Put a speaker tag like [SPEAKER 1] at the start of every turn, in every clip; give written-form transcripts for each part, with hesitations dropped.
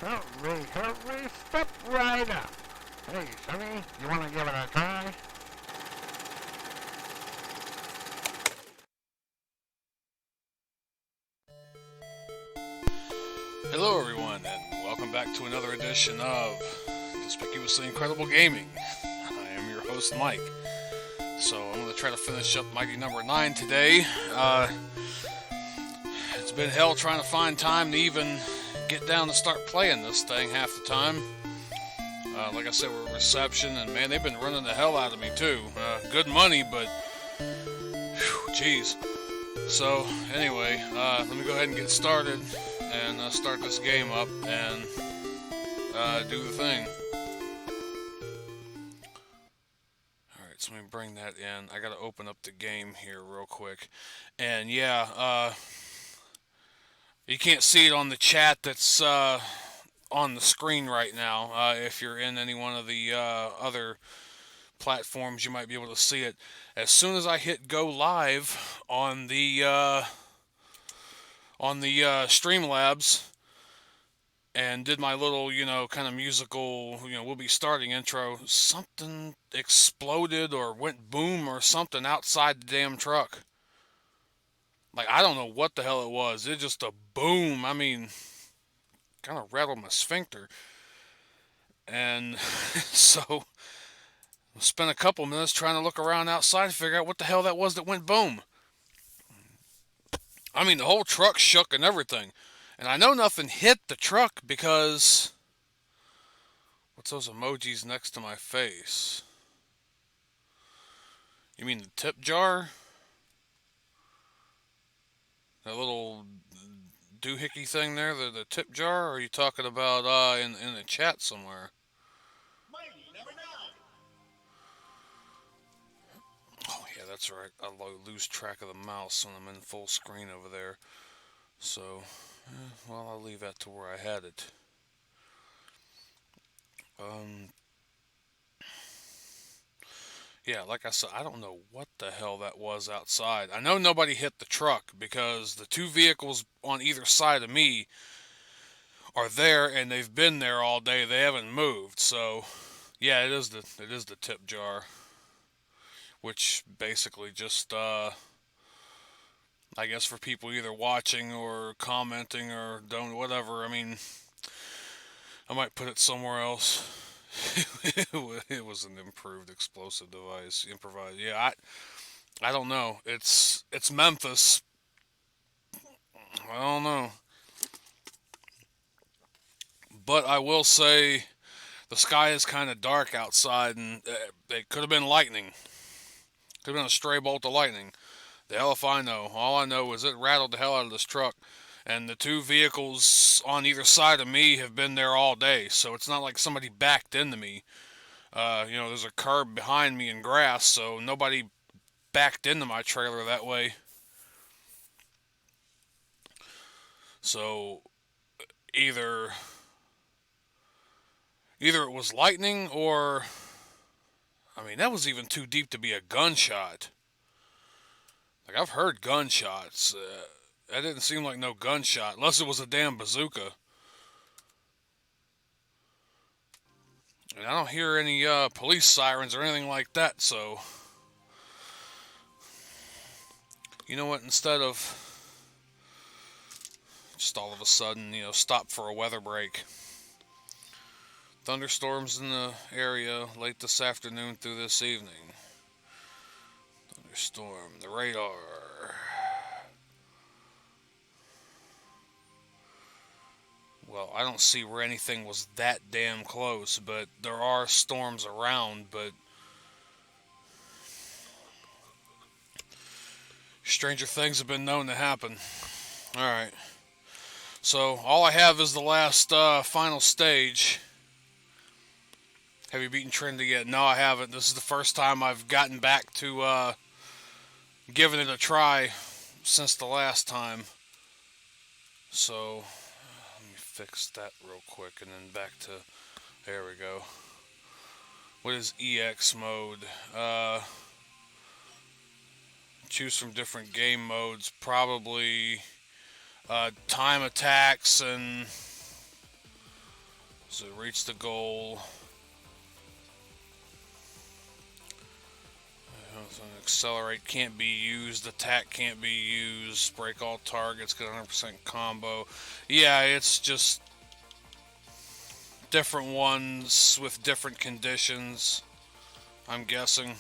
[SPEAKER 1] Hurry, step right up. Hey, Sonny, you want to give it a try?
[SPEAKER 2] Hello everyone, and welcome back to another edition of Conspicuously Incredible Gaming. I am your host, Mike. So I'm going to try to finish up Mighty number 9 today. It's been hell trying to find time to even get down to start playing this thing half the time. Like I said, we're reception, and man, they've been running the hell out of me too. Good money, but jeez. So anyway, let me go ahead and get started and start this game up and do the thing. Alright, so let me bring that in. I gotta open up the game here real quick. And yeah, you can't see it on the chat that's on the screen right now. If you're in any one of the other platforms, you might be able to see it. As soon as I hit go live on the Streamlabs and did my little, kind of musical, we'll be starting intro, something exploded or went boom or something outside the damn truck. Like, I don't know what the hell it was. It just a boom. I mean, kind of rattled my sphincter. And so I spent a couple minutes trying to look around outside to figure out what the hell that was that went boom. I mean, the whole truck shook and everything. And I know nothing hit the truck because... What's those emojis next to my face? You mean the tip jar? That little doohickey thing there, the tip jar? Or are you talking about in the chat somewhere? Oh yeah, that's right. I lose track of the mouse when I'm in full screen over there. So, well, I'll leave that to where I had it. Yeah, like I said, I don't know what the hell that was outside. I know nobody hit the truck because the two vehicles on either side of me are there and they've been there all day. They haven't moved. So, yeah, it is the tip jar, which basically just I guess for people either watching or commenting or don't whatever. I mean, I might put it somewhere else. It was an improved explosive device, improvised. Yeah, I don't know. It's Memphis. I don't know. But I will say the sky is kind of dark outside, and it could have been lightning. Could have been a stray bolt of lightning. The hell if I know. All I know is it rattled the hell out of this truck. And the two vehicles on either side of me have been there all day. So it's not like somebody backed into me. There's a curb behind me and grass, so nobody backed into my trailer that way. So either it was lightning or... I mean, that was even too deep to be a gunshot. Like, I've heard gunshots. That didn't seem like no gunshot, unless it was a damn bazooka. And I don't hear any police sirens or anything like that, so... You know what, instead of just all of a sudden, stop for a weather break. Thunderstorms in the area late this afternoon through this evening. Thunderstorm, the radar. Well, I don't see where anything was that damn close, but there are storms around, but stranger things have been known to happen. Alright. So, all I have is the last final stage. Have you beaten Trinity yet? No, I haven't. This is the first time I've gotten back to giving it a try since the last time. So, let me fix that real quick and then back to... There we go. What is EX mode? Choose from different game modes. Probably time attacks and So reach the goal. Accelerate can't be used. Attack can't be used. Break all targets. Get 100% combo. Yeah, it's just different ones with different conditions, I'm guessing.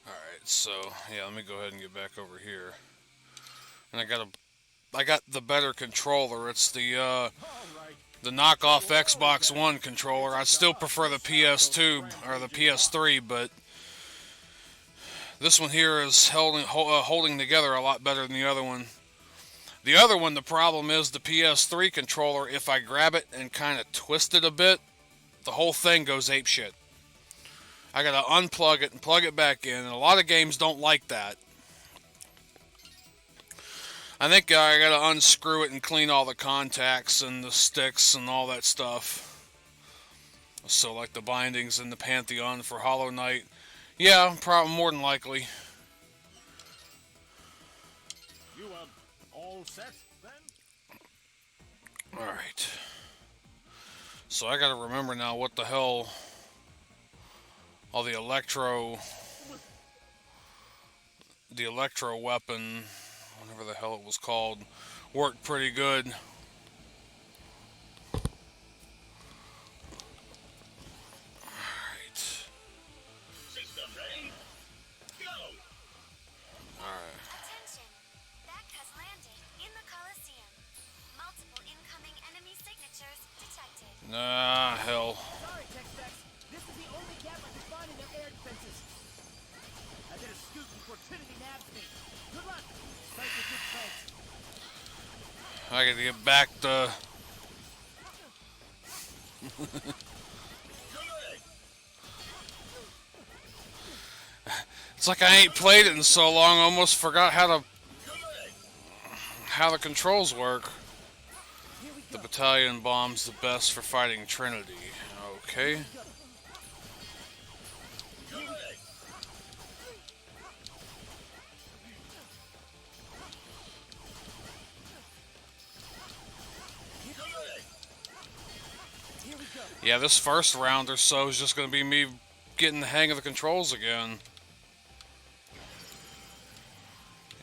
[SPEAKER 2] Alright, so yeah, let me go ahead and get back over here. And I got the better controller. It's the knockoff Xbox One controller. I still prefer the PS2 or the PS3, but this one here is holding together a lot better than the other one. The other one, the problem is the PS3 controller, if I grab it and kind of twist it a bit, the whole thing goes apeshit. I gotta unplug it and plug it back in, and a lot of games don't like that. I think I gotta unscrew it and clean all the contacts and the sticks and all that stuff. So like the bindings and the Pantheon for Hollow Knight. Yeah, probably more than likely.
[SPEAKER 3] You all set then?
[SPEAKER 2] Alright. So I gotta remember now what the hell all the electro weapon, whatever the hell it was called, worked pretty good. Alright.
[SPEAKER 3] System ready? Go!
[SPEAKER 2] Alright.
[SPEAKER 4] Attention! That has landed in the Coliseum. Multiple incoming enemy signatures detected.
[SPEAKER 2] Nah, hell.
[SPEAKER 5] Sorry, Tech-Specs. This is the only gap I can find in their air defenses. I better scoot before Trinity nabs me. Good luck. Fight the good fight.
[SPEAKER 2] I gotta get back to... It's like I ain't played it in so long, I almost forgot how the controls work. The battalion bomb's the best for fighting Trinity. Okay. Yeah, this first round or so is just going to be me getting the hang of the controls again.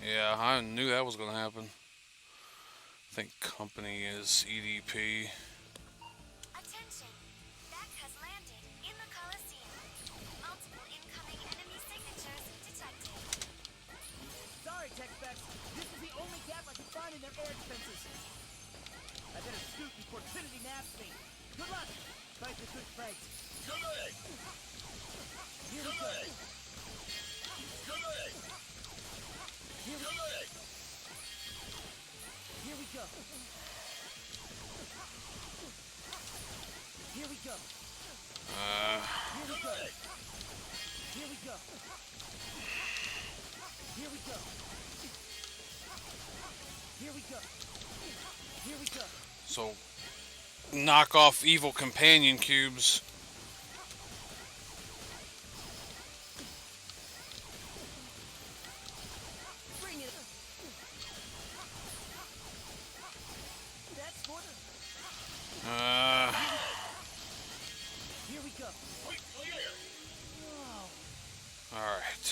[SPEAKER 2] Yeah, I knew that was going to happen. I think company is EDP.
[SPEAKER 4] Attention! That has landed in the Coliseum. Multiple incoming enemy signatures detected.
[SPEAKER 5] Sorry, Tech-Specs. This is the only gap I can find in their air defenses. I better scoot before Trinity nabs me. Good luck. Fight the good fight.
[SPEAKER 3] Good leg!
[SPEAKER 5] Here we
[SPEAKER 3] Good
[SPEAKER 5] go.
[SPEAKER 3] leg! Good leg!
[SPEAKER 5] Here we
[SPEAKER 3] Good
[SPEAKER 5] go.
[SPEAKER 3] leg!
[SPEAKER 5] Here we go. Here we go. Here we go. Here we go. Here we go. Here we go. Here we go.
[SPEAKER 2] So, knock off evil companion cubes.
[SPEAKER 5] Bring it. That's for the... Here we go.
[SPEAKER 3] Quick clear!
[SPEAKER 5] Whoa.
[SPEAKER 2] Alright.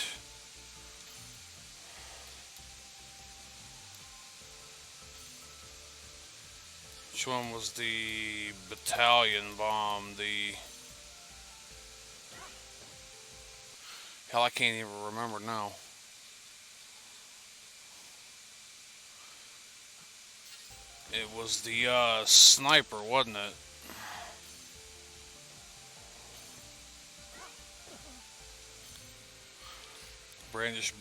[SPEAKER 2] Which one was the battalion bomb? The... Hell, I can't even remember now. It was the sniper, wasn't it? Brandish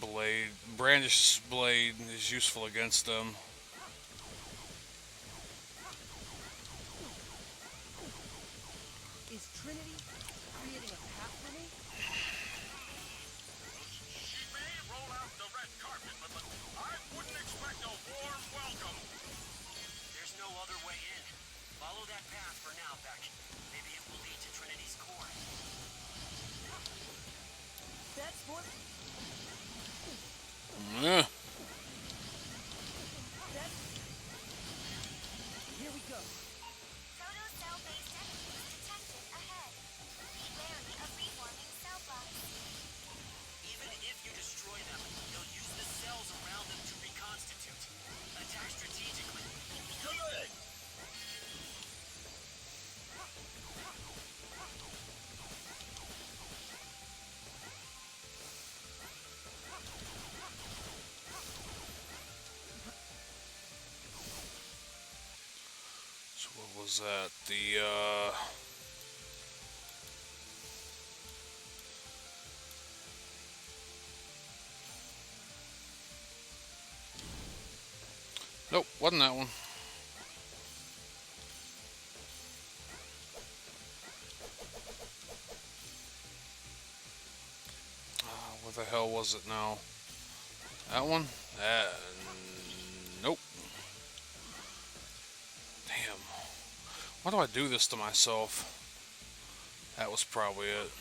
[SPEAKER 2] blade is useful against them.
[SPEAKER 5] Is Trinity creating a path for me?
[SPEAKER 3] She may roll out the red carpet, but I wouldn't expect a warm welcome.
[SPEAKER 6] There's no other way in. Follow that path for now, Beck. Maybe it will lead to Trinity's core.
[SPEAKER 5] That's for...
[SPEAKER 2] Yeah.
[SPEAKER 5] Here we go.
[SPEAKER 4] Protocell-based enemies detected ahead. Be wary of reforming cell blocks.
[SPEAKER 6] Even if you destroy them, they'll use the cells around them to reconstitute. Attack strategically. Good!
[SPEAKER 2] So what was that? Nope, wasn't that one. What the hell was it now? That one? Nope. Damn. Why do I do this to myself? That was probably it.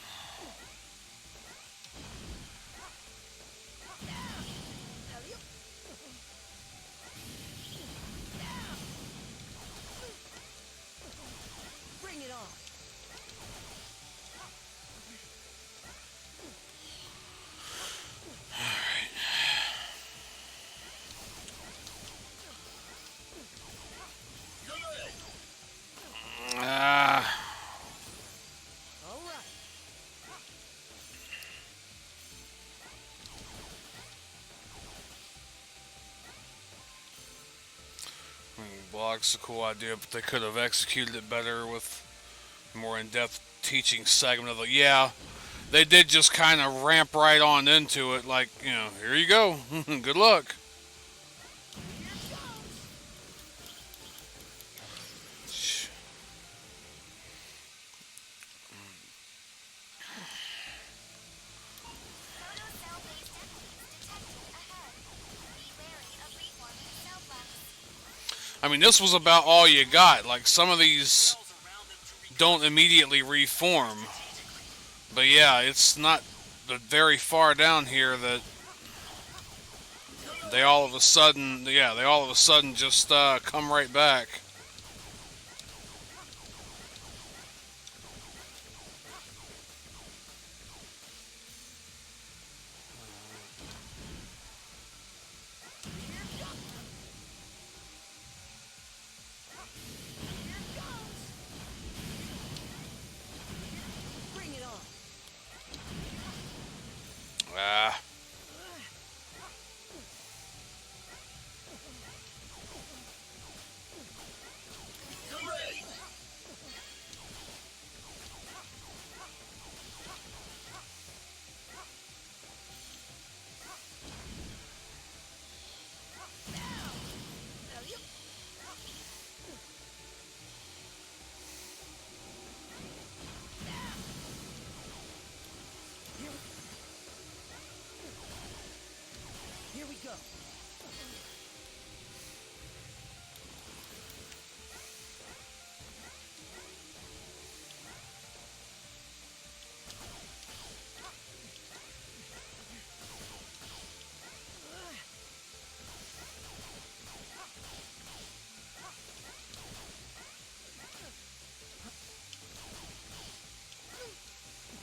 [SPEAKER 5] Bring it on.
[SPEAKER 2] Ah.
[SPEAKER 5] All right.
[SPEAKER 2] Blog's a cool idea, but they could have executed it better with more in-depth teaching segment of the, yeah, they did just kind of ramp right on into it, like, you know, here you go, good luck.
[SPEAKER 4] Protocell-based enemies detected ahead. Be wary of reforming cell blocks.
[SPEAKER 2] I mean, this was about all you got. Like, some of these
[SPEAKER 6] Cells around them to
[SPEAKER 2] don't immediately reform. But yeah, it's not the very far down here that they all of a sudden, just come right back.
[SPEAKER 5] Bring it on.
[SPEAKER 2] Ah.
[SPEAKER 5] Here we go.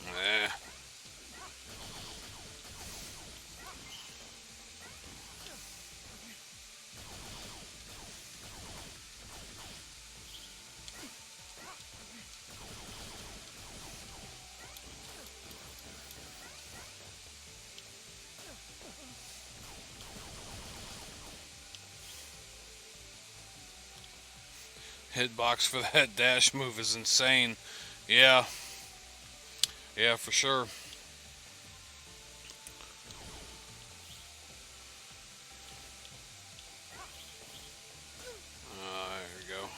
[SPEAKER 2] Eh. Hitbox for that dash move is insane. Yeah. Yeah, for sure. There we go.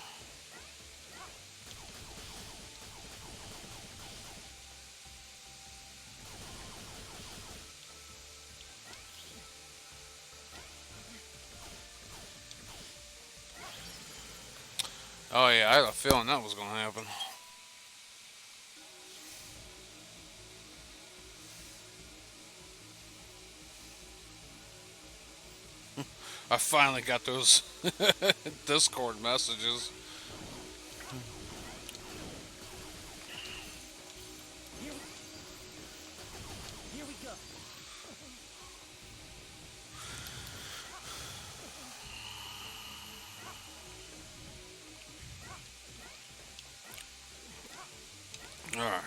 [SPEAKER 2] Oh yeah, I had a feeling that was going to happen. I finally got those Discord messages.
[SPEAKER 5] Here we go.
[SPEAKER 2] All right.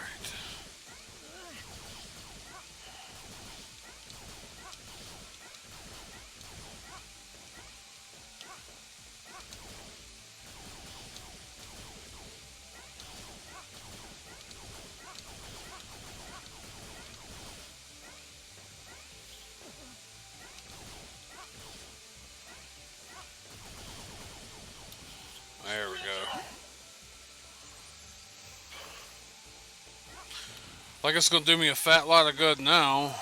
[SPEAKER 2] There we go. Like it's gonna do me a fat lot of good now.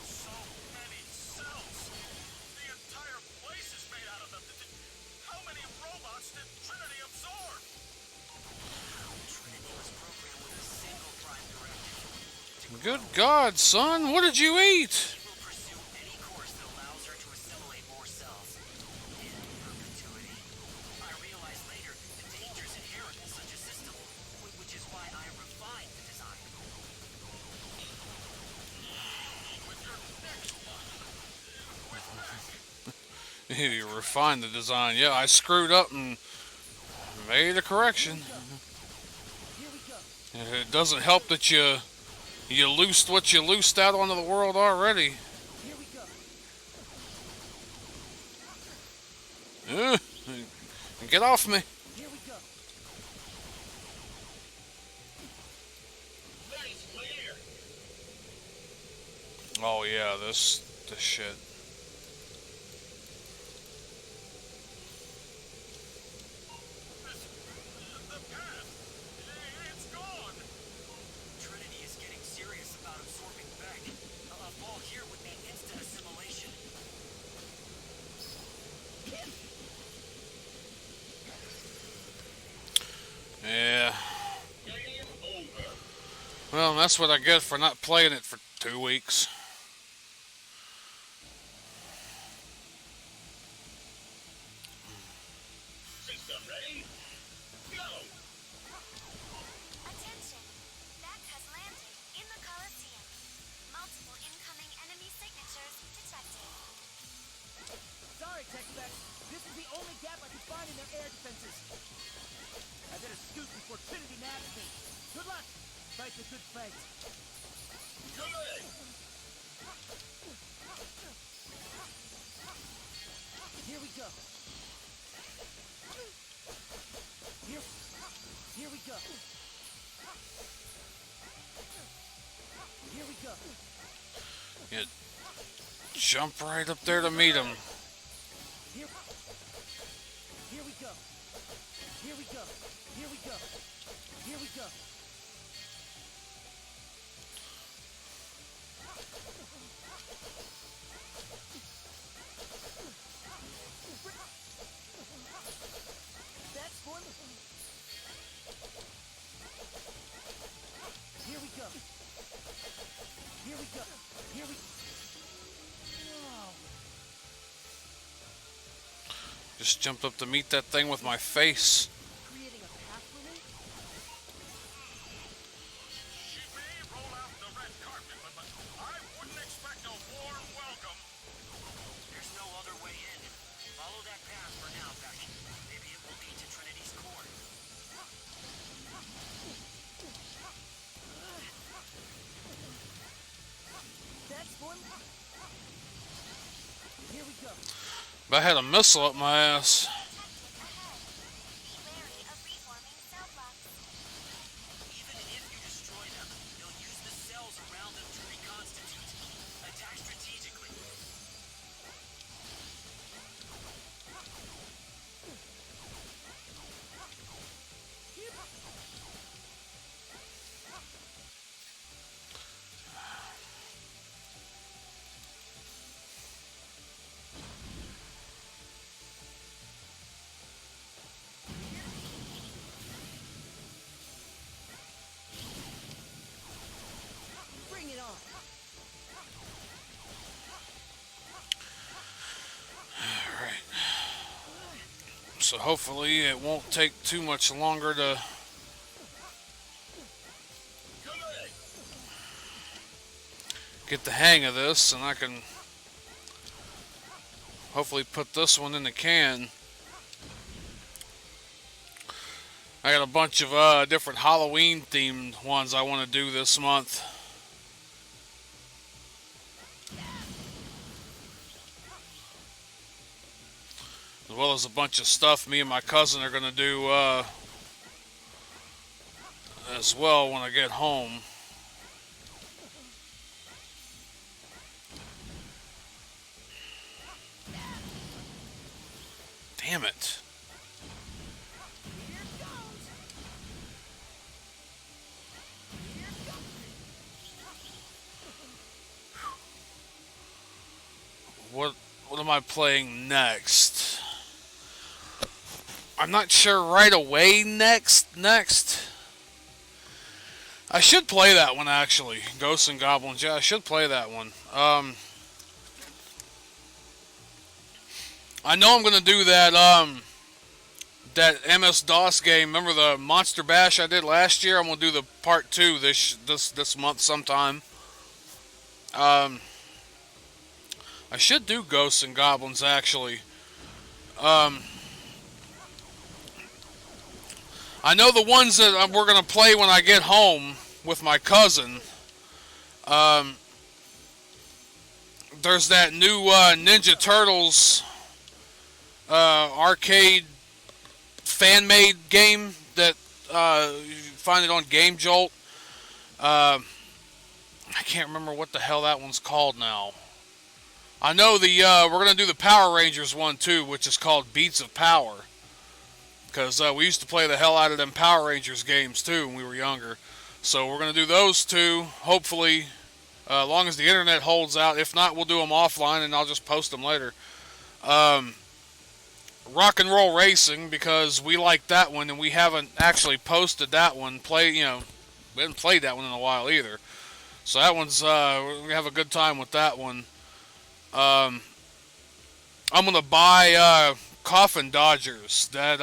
[SPEAKER 3] So many cells. The entire place is made out of them. How many robots did Trinity absorb?
[SPEAKER 6] Trinity was programmed with a single prime directive.
[SPEAKER 2] Good God, son, what did you eat?
[SPEAKER 6] She will pursue any course that allows her to assimilate more cells. In perpetuity. I realized later the dangers inherent in such a system, which is why I refined the design.
[SPEAKER 3] With your next one. With
[SPEAKER 2] You refined the design. Yeah, I screwed up and made a correction.
[SPEAKER 5] Here we go.
[SPEAKER 2] And it doesn't help that you loosed what you loosed out onto the world already.
[SPEAKER 5] Here we go.
[SPEAKER 2] Get off me.
[SPEAKER 5] Here we go.
[SPEAKER 3] nice layer.
[SPEAKER 2] Oh yeah, this shit.
[SPEAKER 3] The path. It's gone.
[SPEAKER 6] Trinity is getting serious about absorbing Beck. A fall here would mean instant assimilation.
[SPEAKER 2] Yeah.
[SPEAKER 3] Game over.
[SPEAKER 2] Well, that's what I get for not playing it for 2 weeks.
[SPEAKER 3] System ready? Go.
[SPEAKER 4] Attention! Beck has landed in the Coliseum. Multiple incoming enemy signatures detected.
[SPEAKER 5] Sorry, Tech Specs. This is the only gap I can find in their air defenses. I better scoot before Trinity nabs me. Good luck. Fight the good fight.
[SPEAKER 3] Good.
[SPEAKER 5] Here we go. Here we go. Here we go.
[SPEAKER 2] You jump right up there to meet him.
[SPEAKER 5] Here we go. Here we go. Here we go. Here we go. That's one. Here we go. Here we go. Here we. Wow.
[SPEAKER 2] Just jumped up to meet that thing with my face.
[SPEAKER 5] Creating a path for me?
[SPEAKER 3] She may roll out the red carpet, but I wouldn't expect a warm welcome.
[SPEAKER 6] There's no other way in. Follow that path for now, Beck. Maybe it will lead to Trinity's core.
[SPEAKER 5] That's one. Here we go.
[SPEAKER 2] If I had a missile up my ass.
[SPEAKER 4] Detected ahead. Be wary of reforming cell blocks.
[SPEAKER 6] Even if you destroy them, they'll use the cells around them to reconstitute. Attack strategically.
[SPEAKER 2] So hopefully it won't take too much longer to get the hang of this, and I can hopefully put this one in the can. I got a bunch of different Halloween themed ones I want to do this month. As well as a bunch of stuff me and my cousin are going to do as well when I get home. Damn it. What am I playing next? I'm not sure right away next. I should play that one actually. Ghosts and Goblins. Yeah, I should play that one. I know I'm gonna do that that MS-DOS game. Remember the Monster Bash I did last year? I'm gonna do the part 2 this month sometime. I should do Ghosts and Goblins actually. I know the ones that we're gonna play when I get home with my cousin. There's that new Ninja Turtles arcade fan-made game that you find it on Game Jolt. I can't remember what the hell that one's called now. I know we're gonna do the Power Rangers one too, which is called Beats of Power, because we used to play the hell out of them Power Rangers games too when we were younger. So we're gonna do those two, hopefully, as long as the internet holds out. If not, we'll do them offline and I'll just post them later. Rock and Roll Racing, because we like that one and we haven't actually posted that one. We haven't played that one in a while either. So that one's we're gonna have a good time with that one. I'm gonna buy Coffin Dodgers, that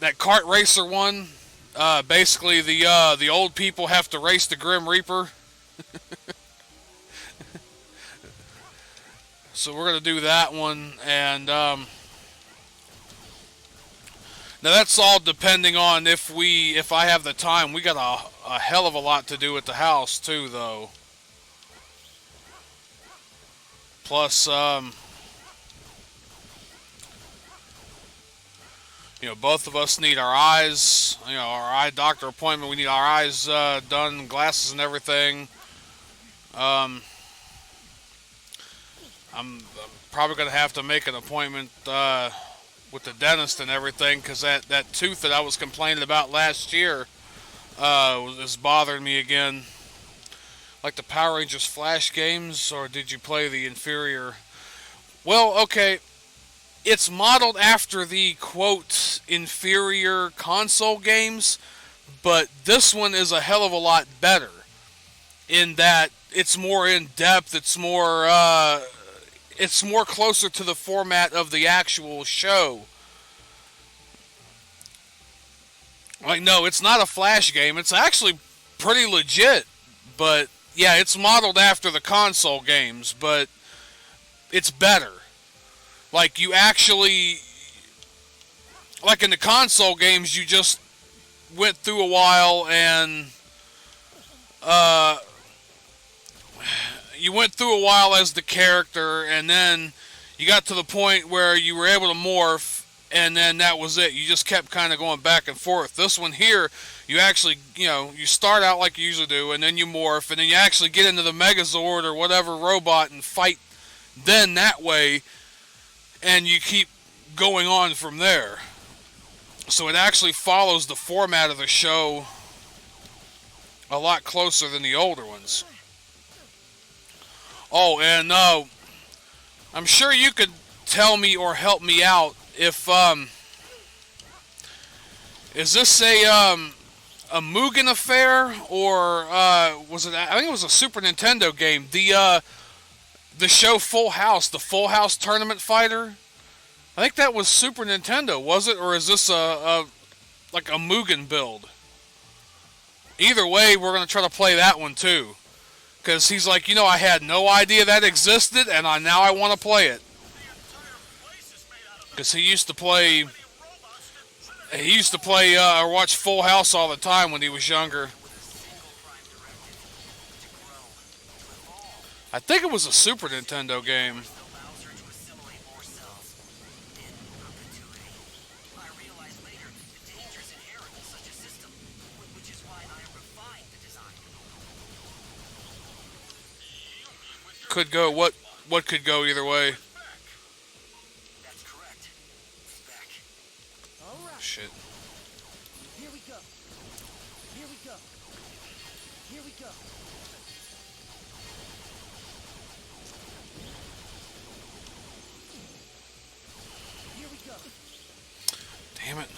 [SPEAKER 2] kart racer one. Basically the old people have to race the Grim Reaper. So we're gonna do that one, and now that's all depending on if I have the time. We got a hell of a lot to do at the house too, though. Plus, both of us need our eyes, our eye doctor appointment. We need our eyes done, glasses and everything. I'm probably going to have to make an appointment with the dentist and everything, because that tooth that I was complaining about last year is bothering me again. Like the Power Rangers Flash games, or did you play the inferior? Well, okay, it's modeled after the, quote, inferior console games, but this one is a hell of a lot better in that it's more in-depth, it's more closer to the format of the actual show. Like, no, it's not a Flash game, it's actually pretty legit, but yeah, it's modeled after the console games, but it's better. Like, you actually, like in the console games, you just went through a while and you went through a while as the character, and then you got to the point where you were able to morph, and then that was it. You just kept kind of going back and forth. This one here, you actually, you start out like you usually do, and then you morph, and then you actually get into the Megazord or whatever robot and fight then that way, and you keep going on from there. So it actually follows the format of the show a lot closer than the older ones. Oh, and I'm sure you could tell me or help me out if is this a Mugen affair, or was it? I think it was a Super Nintendo game. The show Full House, the Full House Tournament Fighter. I think that was Super Nintendo, was it? Or is this like a Mugen build? Either way, we're going to try to play that one too. Because he's like, you know, I had no idea that existed, and now I want to play it. Because he used to play or watch Full House all the time when he was younger. I think it was a Super Nintendo game. Could go what could go either way.
[SPEAKER 6] That's correct. Spec.
[SPEAKER 5] All right.
[SPEAKER 2] Shit.
[SPEAKER 5] Here we go. Here we go. Here we go. Here we go.
[SPEAKER 2] Damn it.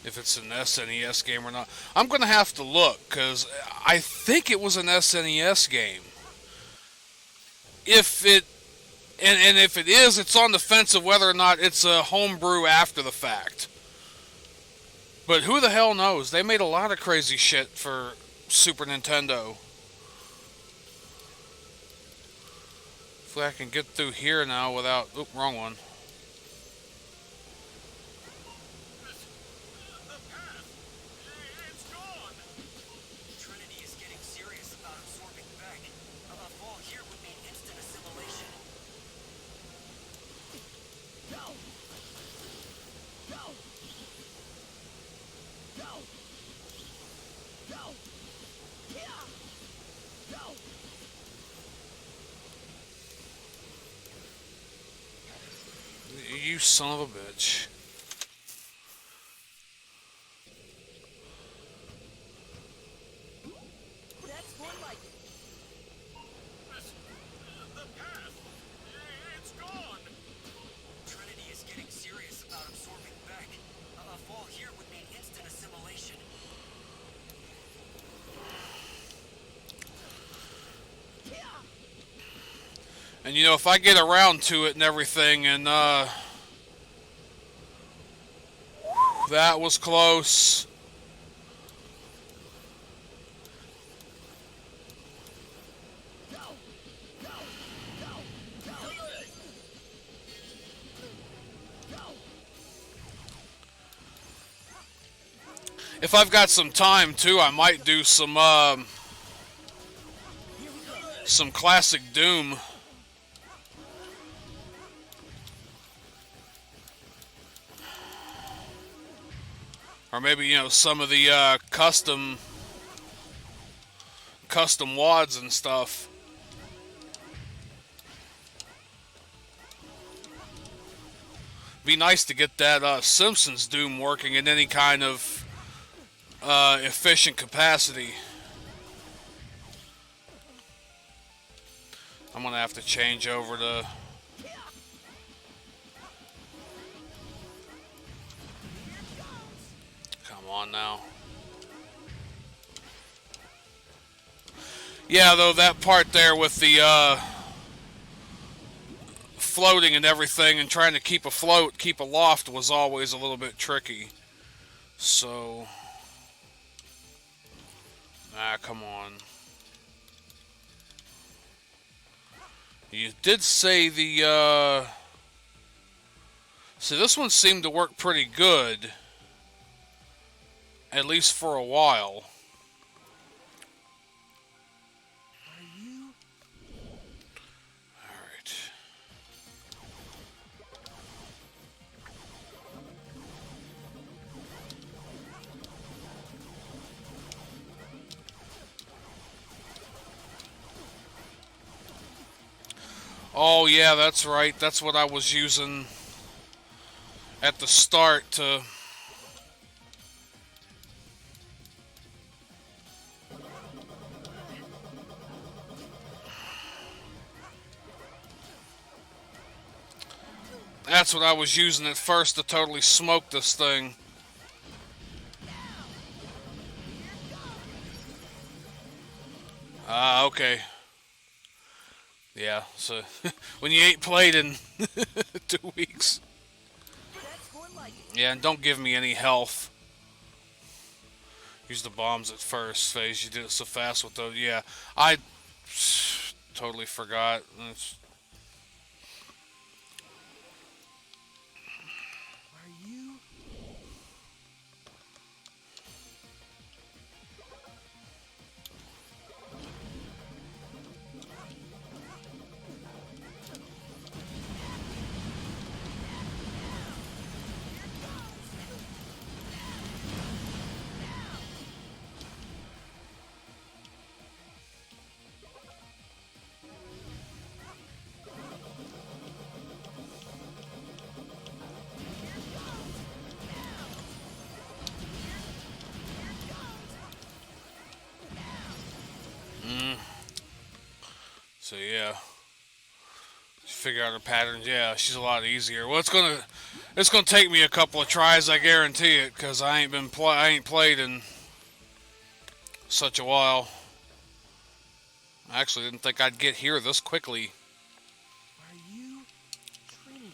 [SPEAKER 2] If it's an SNES game or not. I'm going to have to look, because I think it was an SNES game. If it is, it's on the fence of whether or not it's a homebrew after the fact. But who the hell knows? They made a lot of crazy shit for Super Nintendo. Hopefully I can get through here now without... Oop, wrong one. You son of a bitch.
[SPEAKER 5] That's more like it.
[SPEAKER 3] The path. It's gone.
[SPEAKER 6] Trinity is getting serious about absorbing Beck. A fall here would mean instant assimilation.
[SPEAKER 2] And you know, if I get around to it and everything, and that was close. If I've got some time too, I might do some classic Doom. Or maybe, you know, some of the custom wads and stuff. Be nice to get that Simpsons Doom working in any kind of efficient capacity. I'm gonna have to change over to... on now. Yeah, though, that part there with the floating and everything and trying to keep afloat, keep aloft was always a little bit tricky. So... come on. You did say the, See, this one seemed to work pretty good. At least for a while. Alright. Oh yeah, that's right. That's what I was using at the start to... That's what I was using at first to totally smoke this thing. Okay. Yeah, so when you ain't played in 2 weeks.
[SPEAKER 5] That's more like it.
[SPEAKER 2] Yeah, and don't give me any health. Use the bombs at first phase. You did it so fast with those. Yeah, I totally forgot.
[SPEAKER 5] Are you?
[SPEAKER 2] So yeah, figure out her patterns. Yeah, she's a lot easier. Well, it's gonna take me a couple of tries, I guarantee it, because I ain't played in such a while. I actually didn't think I'd get here this quickly.
[SPEAKER 5] Are you Trinity?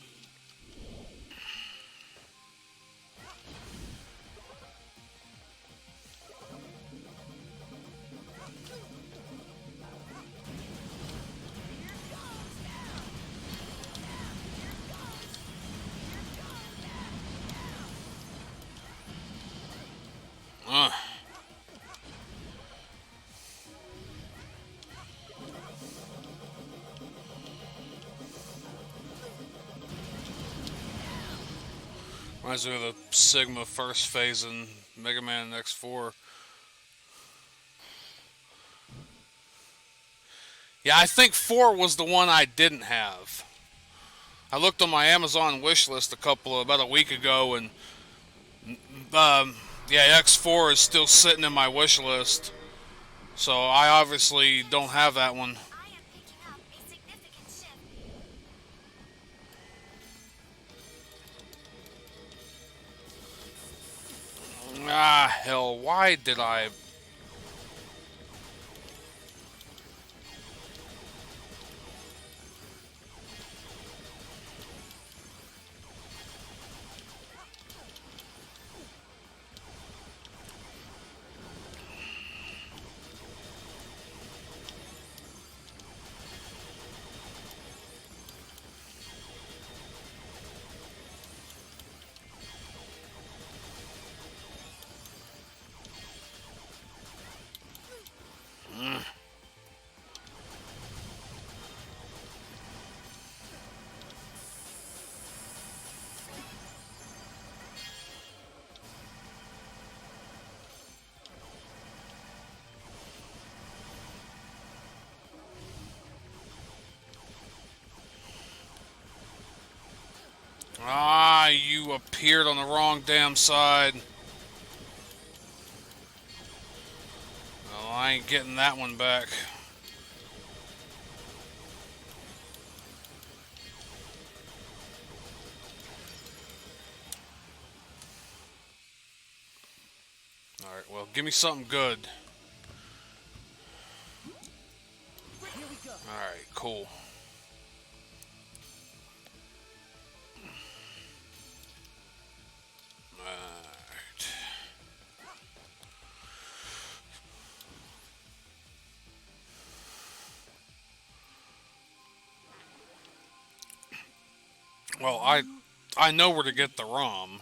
[SPEAKER 2] Uh. Reminds me of the Sigma first phase in Mega Man X4. Yeah, I think 4 was the one I didn't have. I looked on my Amazon wish list about a week ago, and yeah, X4 is still sitting in my wish list. So I obviously don't have that one.
[SPEAKER 4] I am picking up a significant shift.
[SPEAKER 2] Ah, hell, why did I... Ah, you appeared on the wrong damn side. Well, I ain't getting that one back. Alright, well, give me something good.
[SPEAKER 5] Here we go.
[SPEAKER 2] Alright, cool. Alright. Well, I know where to get the ROM.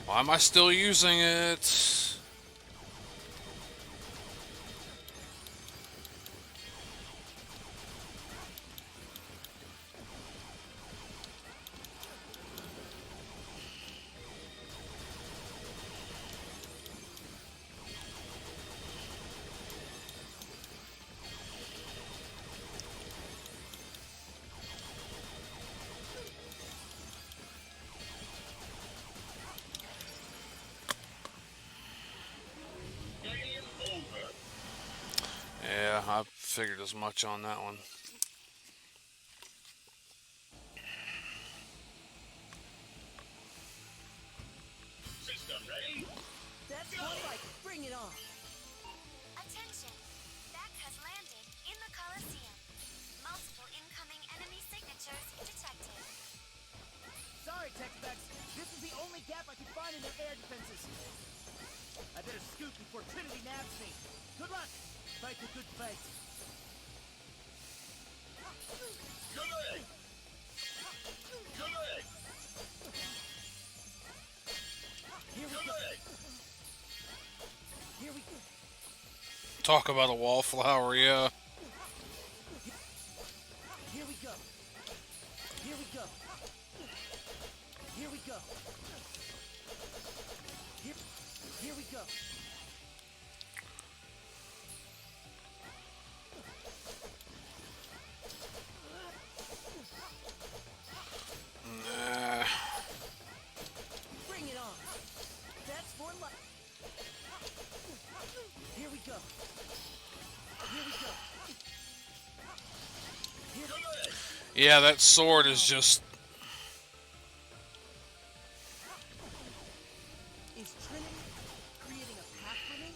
[SPEAKER 2] Why am I still using it? Yeah, I figured as much on that one.
[SPEAKER 3] System ready?
[SPEAKER 5] That's one like, bring it on.
[SPEAKER 4] Attention! Back has landed in the Coliseum. Multiple incoming enemy signatures detected.
[SPEAKER 5] Sorry, tech specs. This is the only gap I can find in their air defenses. I better scoot before Trinity nabs me. Good luck. Fight the good fight.
[SPEAKER 3] Good! Good!
[SPEAKER 5] Here we go.
[SPEAKER 3] Good!
[SPEAKER 5] Here we go.
[SPEAKER 2] Talk about a wallflower, yeah.
[SPEAKER 5] Here we go. Here we go. Here we go. Here we go.
[SPEAKER 2] Nah.
[SPEAKER 5] Bring it on. That's more like. Here we go. Here we go. Here we go.
[SPEAKER 2] Yeah, that sword is just...
[SPEAKER 5] Is Trinity creating a path for me?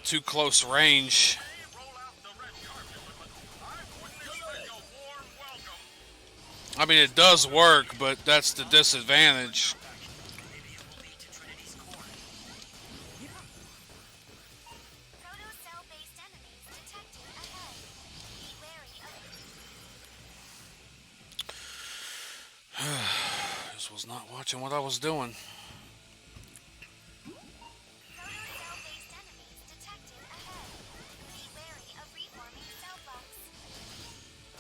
[SPEAKER 2] too close range.
[SPEAKER 3] Roll out the red carpet, but I wouldn't expect a warm welcome.
[SPEAKER 2] I mean, it does work, but that's the disadvantage.
[SPEAKER 6] Maybe it will lead to Trinity's core.
[SPEAKER 4] Proto-cell-based enemies detected ahead. Be wary of
[SPEAKER 2] Just was not watching what I was doing.
[SPEAKER 4] proto-cell-based enemies detected ahead. Be wary of reforming cell blocks.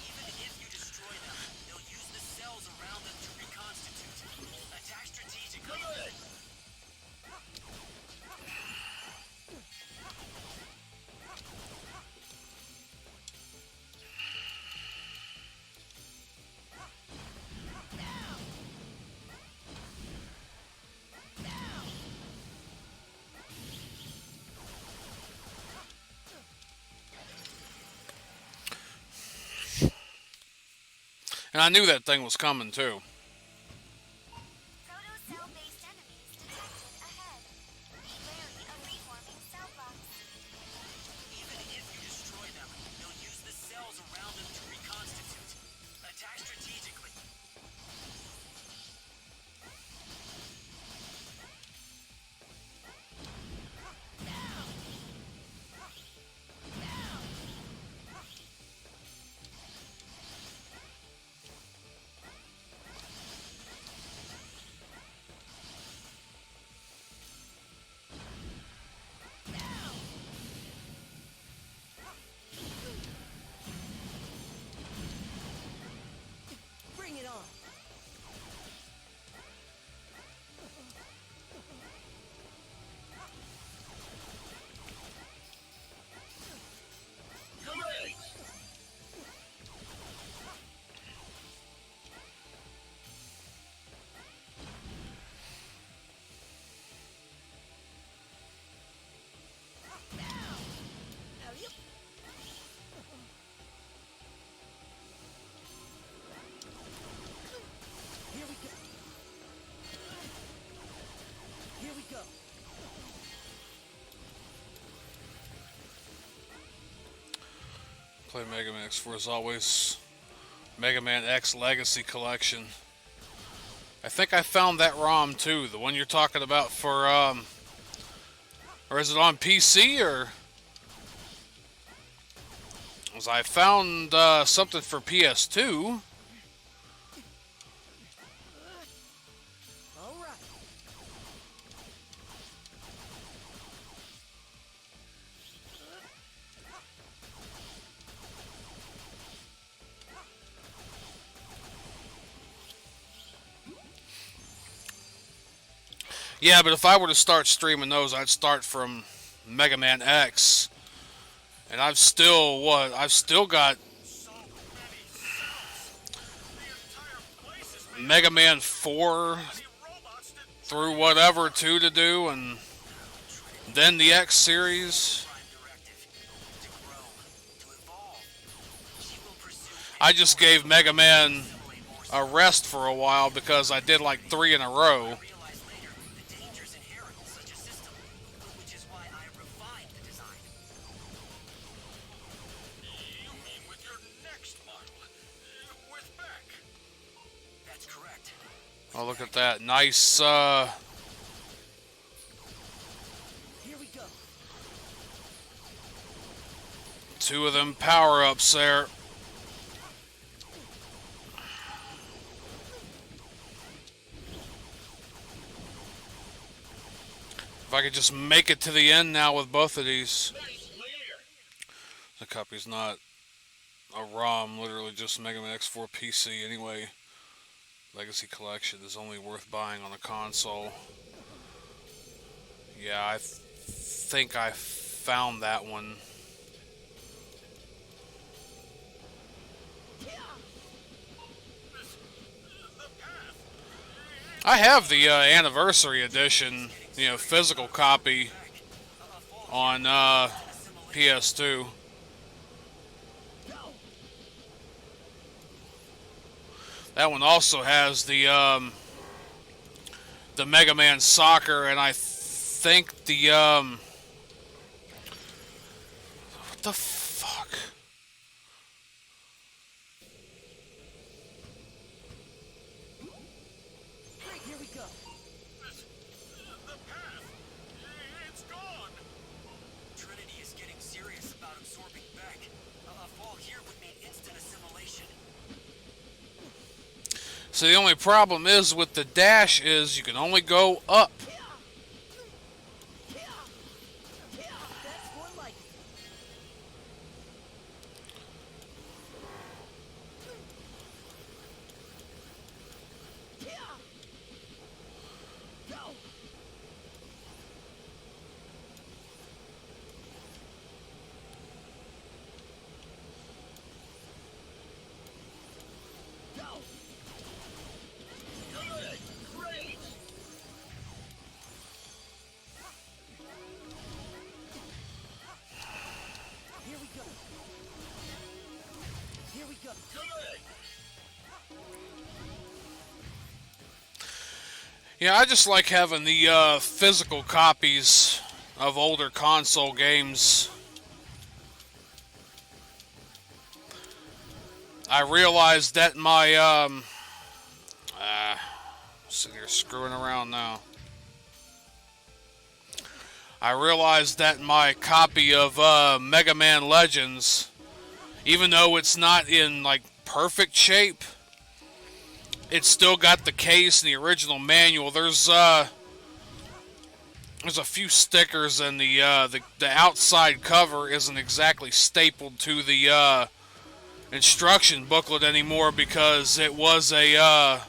[SPEAKER 6] Even if you destroy them, they'll use the cells around them to reconstitute. Attack strategically.
[SPEAKER 3] Good!
[SPEAKER 2] And I knew that thing was coming too.
[SPEAKER 4] Proto-cell-based enemies detected ahead. Be wary of reforming cell blocks.
[SPEAKER 6] Even if you destroy them, they'll use the cells around them to reconstitute. Attack strategically.
[SPEAKER 5] Bring it on.
[SPEAKER 3] Good!
[SPEAKER 5] Hurry up. Here we go. Here we go.
[SPEAKER 2] Play Mega Man X4 as always. Mega Man X Legacy Collection. I think I found that ROM too, the one you're talking about for, or is it on PC, or? As I found something for PS2.
[SPEAKER 5] All right.
[SPEAKER 2] Yeah, but if I were to start streaming those, I'd start from Mega Man X, and I've still got
[SPEAKER 3] So many cells. The entire place is made
[SPEAKER 2] Mega Man 4
[SPEAKER 3] out of robots that
[SPEAKER 2] through whatever 2 to do, and then the X series.
[SPEAKER 6] Prime directive. To grow. To evolve. She will pursue
[SPEAKER 2] I just gave Mega Man a rest for a while because I did like 3 in a row.
[SPEAKER 6] realize later the dangers inherent in such a system, which is why I refined the design.
[SPEAKER 3] You mean with your next model? With Beck?
[SPEAKER 6] That's correct.
[SPEAKER 2] Oh, look at that. Nice,
[SPEAKER 5] Here we go.
[SPEAKER 2] 2 of them power-ups there. If I could just make it to the end now with both of these. The copy's not a ROM, literally just Mega Man X4 PC anyway. Legacy Collection is only worth buying on a console. Yeah, I think I found that one. I have the anniversary edition, you know, physical copy on PS2. That one also has the Mega Man Soccer, and I think the what the fuck?
[SPEAKER 5] Here we go.
[SPEAKER 3] The path. It's gone.
[SPEAKER 6] Trinity is getting serious about absorbing Beck. A fall here would mean instant assimilation.
[SPEAKER 2] So the only problem is with the dash is you can only go up.
[SPEAKER 5] That's more like it. Go. Go. Great. Here we go. Here we go.
[SPEAKER 2] Yeah, I just like having the physical copies of older console games. I realized that my sitting here screwing around now. I realized that my copy of Mega Man Legends, even though it's not in like perfect shape, it's still got the case and the original manual. There's a few stickers, and the outside cover isn't exactly stapled to the instruction booklet anymore because it was a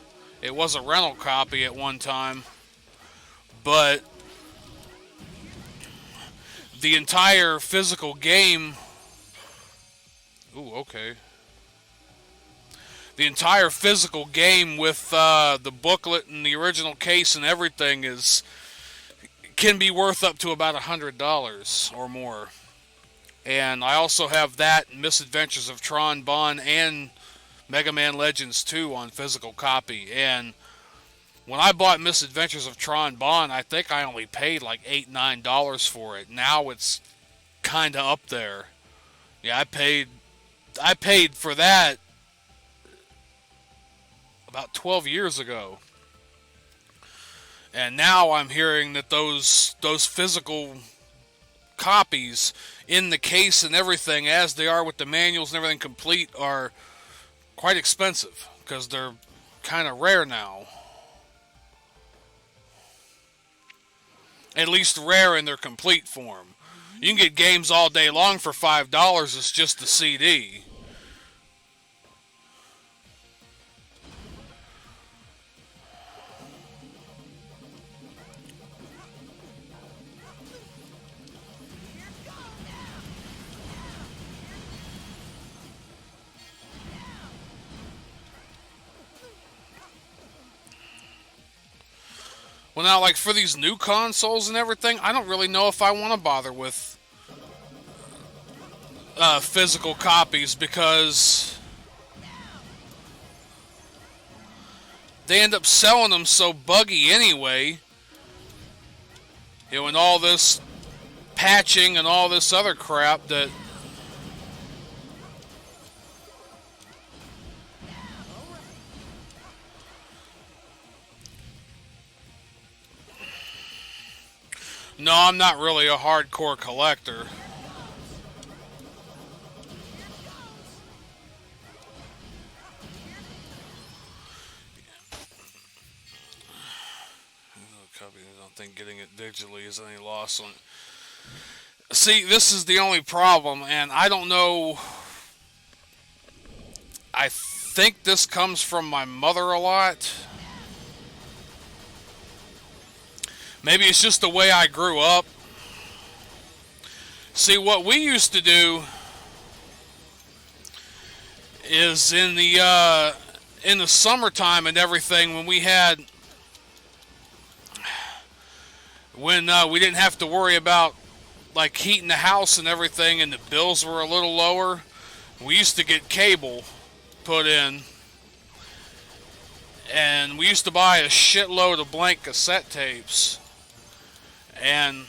[SPEAKER 2] rental copy at one time. But the entire physical game. Ooh, okay. The entire physical game with the booklet and the original case and everything can be worth up to about $100 or more. And I also have that, Misadventures of Tron Bonne, and Mega Man Legends 2 on physical copy. And when I bought Misadventures of Tron Bonne, I think I only paid like $8, $9 for it. Now it's kind of up there. Yeah, I paid for that about 12 years ago. And now I'm hearing that those physical copies in the case and everything, as they are with the manuals and everything complete, are quite expensive because they're kind of rare now. At least rare in their complete form. You can get games all day long for $5. It's just the CD. Well, now, like, for these new consoles and everything, I don't really know if I want to bother with physical copies, because they end up selling them so buggy anyway. You know, and all this patching and all this other crap that... No, I'm not really a hardcore collector. I don't think getting it digitally is any loss on it. See, this is the only problem, and I don't know. I think this comes from my mother a lot. Maybe it's just the way I grew up. See, what we used to do is in the summertime and everything, when we didn't have to worry about like heating the house and everything, and the bills were a little lower, we used to get cable put in, and we used to buy a shitload of blank cassette tapes. And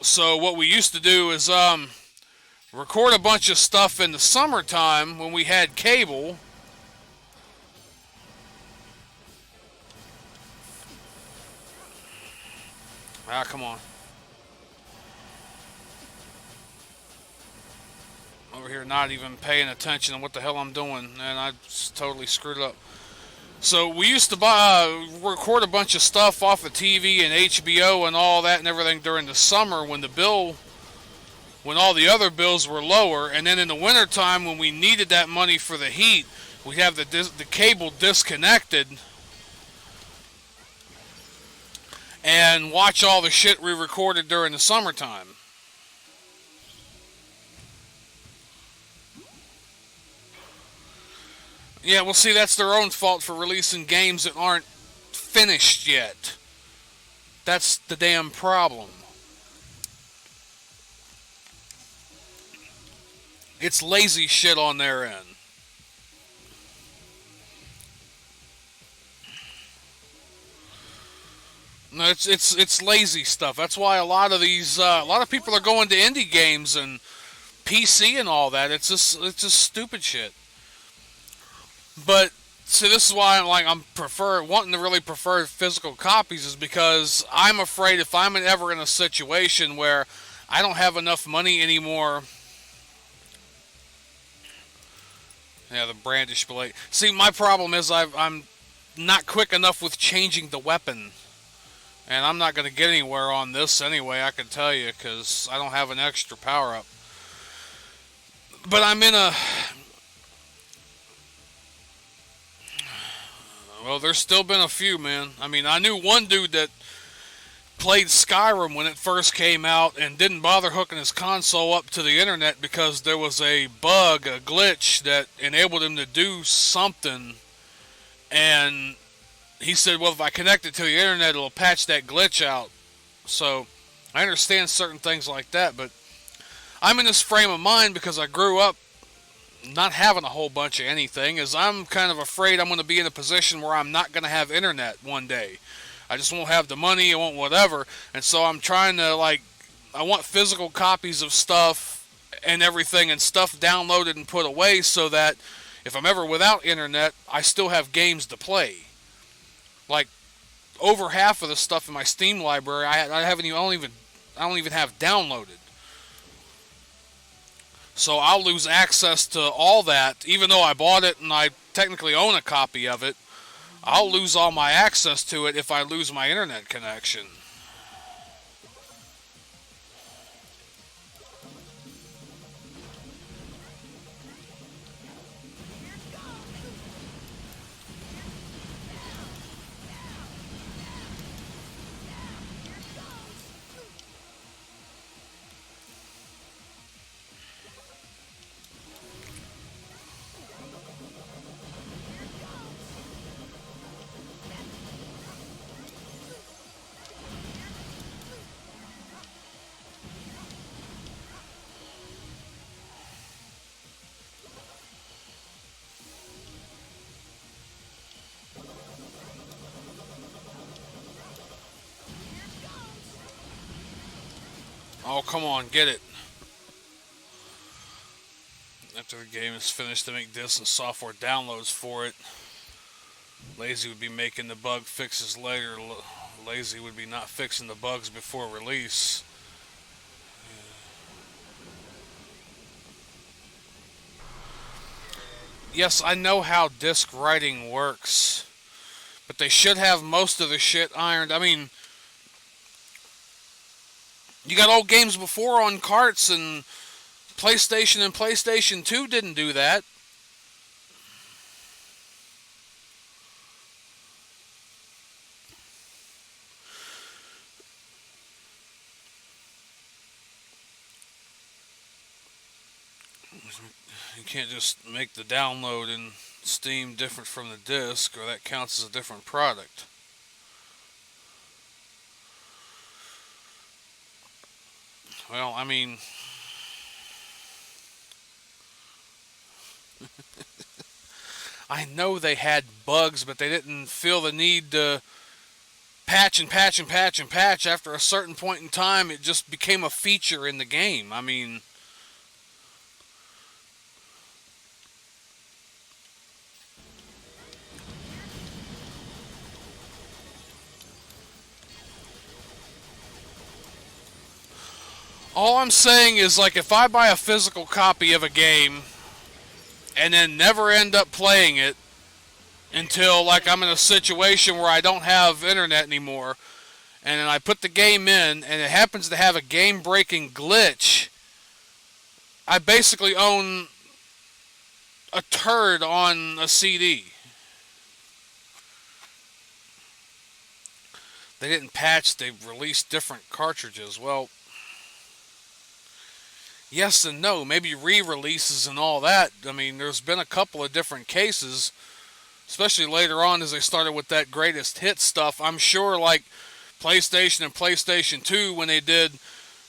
[SPEAKER 2] so what we used to do is record a bunch of stuff in the summertime when we had cable. Ah, come on. Over here not even paying attention to what the hell I'm doing, and I just totally screwed up. So we used to record a bunch of stuff off of TV and HBO and all that and everything during the summer when all the other bills were lower, and then in the wintertime when we needed that money for the heat, we'd have the cable disconnected and watch all the shit we recorded during the summertime. Yeah, well, see, that's their own fault for releasing games that aren't finished yet. That's the damn problem. It's lazy shit on their end. No, it's lazy stuff. That's why a lot of people are going to indie games and PC and all that. It's just stupid shit. But see, this is why I'm wanting to really prefer physical copies, is because I'm afraid if I'm ever in a situation where I don't have enough money anymore. Yeah, the brandish blade. See, my problem is I'm not quick enough with changing the weapon. And I'm not going to get anywhere on this anyway, I can tell you, because I don't have an extra power-up. But I'm in a... Well, there's still been a few, man. I mean, I knew one dude that played Skyrim when it first came out and didn't bother hooking his console up to the internet because there was a bug, a glitch that enabled him to do something. And he said, well, if I connect it to the internet, it'll patch that glitch out. So I understand certain things like that, but I'm in this frame of mind because I grew up not having a whole bunch of anything, is I'm kind of afraid I'm going to be in a position where I'm not going to have internet one day. I just won't have the money, I won't whatever, and so I'm trying to, I want physical copies of stuff and everything, and stuff downloaded and put away so that if I'm ever without internet, I still have games to play. Like, over half of the stuff in my Steam library, I don't even have downloaded. So I'll lose access to all that, even though I bought it and I technically own a copy of it. I'll lose all my access to it if I lose my internet connection. Oh, come on, get it. After the game is finished, they make disks and software downloads for it. Lazy would be making the bug fixes later. Lazy would be not fixing the bugs before release. Yes, I know how disk writing works, but they should have most of the shit ironed. I mean, you got old games before on carts, and PlayStation 2 didn't do that. You can't just make the download in Steam different from the disc, or that counts as a different product. Well, I mean, I know they had bugs, but they didn't feel the need to patch and patch and patch and patch. After a certain point in time, it just became a feature in the game. I mean, all I'm saying is, like, if I buy a physical copy of a game and then never end up playing it until, like, I'm in a situation where I don't have internet anymore, and then I put the game in and it happens to have a game-breaking glitch, I basically own a turd on a CD. They didn't patch, they released different cartridges. Well, yes and no. Maybe re-releases and all that. I mean, there's been a couple of different cases, especially later on as they started with that greatest hits stuff. I'm sure, like, PlayStation and PlayStation 2, when they did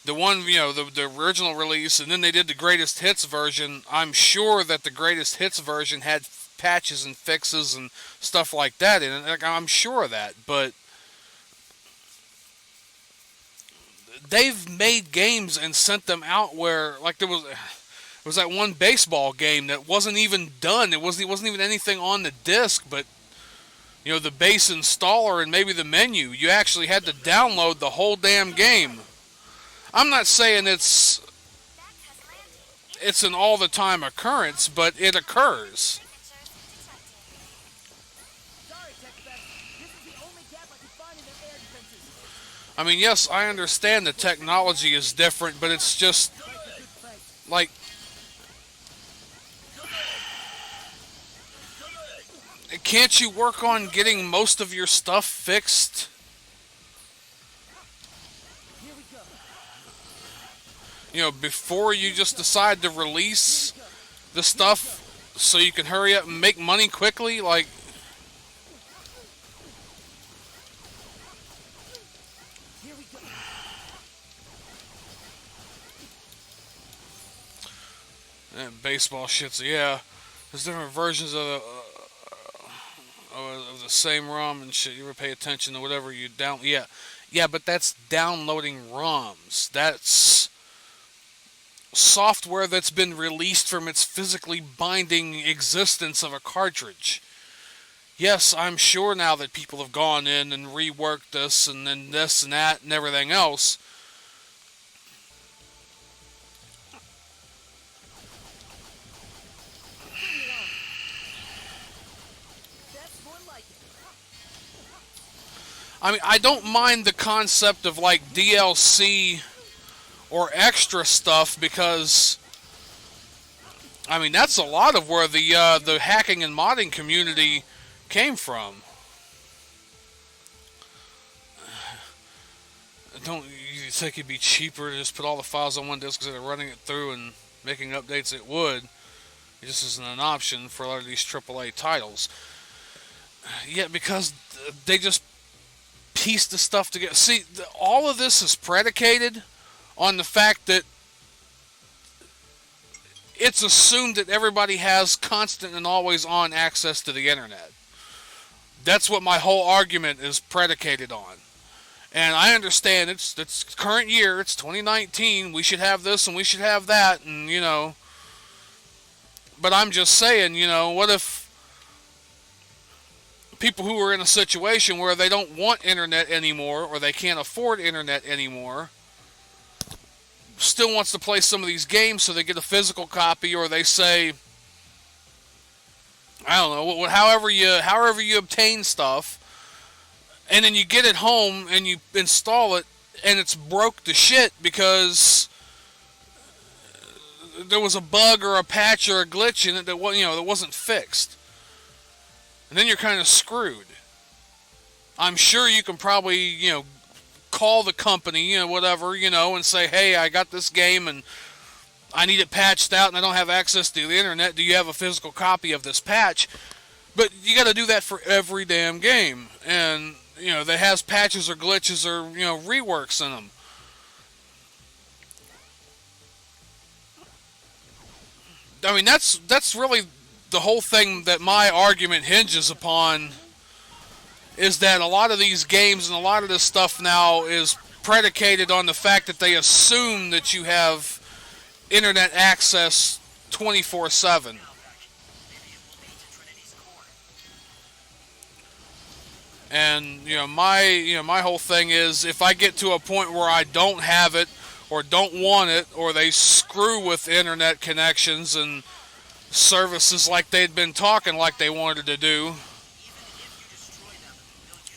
[SPEAKER 2] the one, you know, the original release, and then they did the greatest hits version, I'm sure that the greatest hits version had patches and fixes and stuff like that in it. Like, I'm sure of that, but they've made games and sent them out where, like, there was that one baseball game that wasn't even done. It wasn't even anything on the disc, but, you know, the base installer and maybe the menu, you actually had to download the whole damn game. I'm not saying it's an all-the-time occurrence, but it occurs. I mean, yes, I understand the technology is different, but it's just, like, can't you work on getting most of your stuff fixed? You know, before you just decide to release the stuff so you can hurry up and make money quickly? Like, baseball shits, yeah. There's different versions of the same ROM and shit. You ever pay attention to whatever you down? Yeah, but that's downloading ROMs. That's software that's been released from its physically binding existence of a cartridge. Yes, I'm sure now that people have gone in and reworked this and then this and that and everything else. I mean, I don't mind the concept of, like, DLC or extra stuff because, I mean, that's a lot of where the hacking and modding community came from. Don't you think it'd be cheaper to just put all the files on one disk instead of running it through and making updates? It would. It just isn't an option for a lot of these AAA titles. Yeah, because they just piece the stuff together. See, all of this is predicated on the fact that it's assumed that everybody has constant and always on access to the internet. That's what my whole argument is predicated on. And I understand it's current year, it's 2019, we should have this and we should have that, and, you know, but I'm just saying, you know, what if people who are in a situation where they don't want internet anymore, or they can't afford internet anymore, still wants to play some of these games, so they get a physical copy, or they say, I don't know, however you obtain stuff, and then you get it home and you install it and it's broke to shit because there was a bug or a patch or a glitch in it that wasn't fixed. And then you're kind of screwed. I'm sure you can probably, you know, call the company, you know, whatever, you know, and say, hey, I got this game and I need it patched out and I don't have access to the internet. Do you have a physical copy of this patch? But you got to do that for every damn game. And, you know, that has patches or glitches or, you know, reworks in them. I mean, that's really the whole thing that my argument hinges upon, is that a lot of these games and a lot of this stuff now is predicated on the fact that they assume that you have internet access 24/7. And, you know, my whole thing is, if I get to a point where I don't have it or don't want it, or they screw with internet connections and services like they'd been talking like they wanted to do,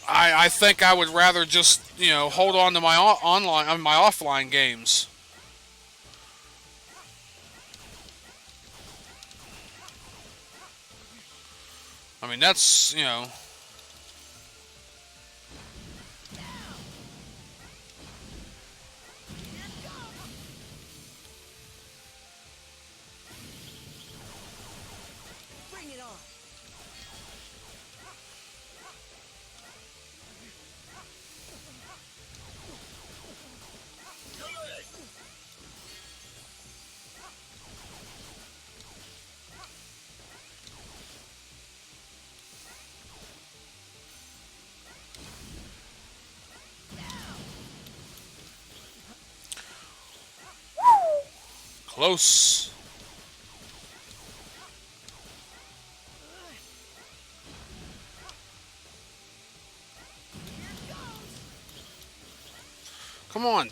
[SPEAKER 2] I think I would rather just, you know, hold on to my offline games. I mean, that's, you know,
[SPEAKER 5] Bring it on.
[SPEAKER 2] close. Come on.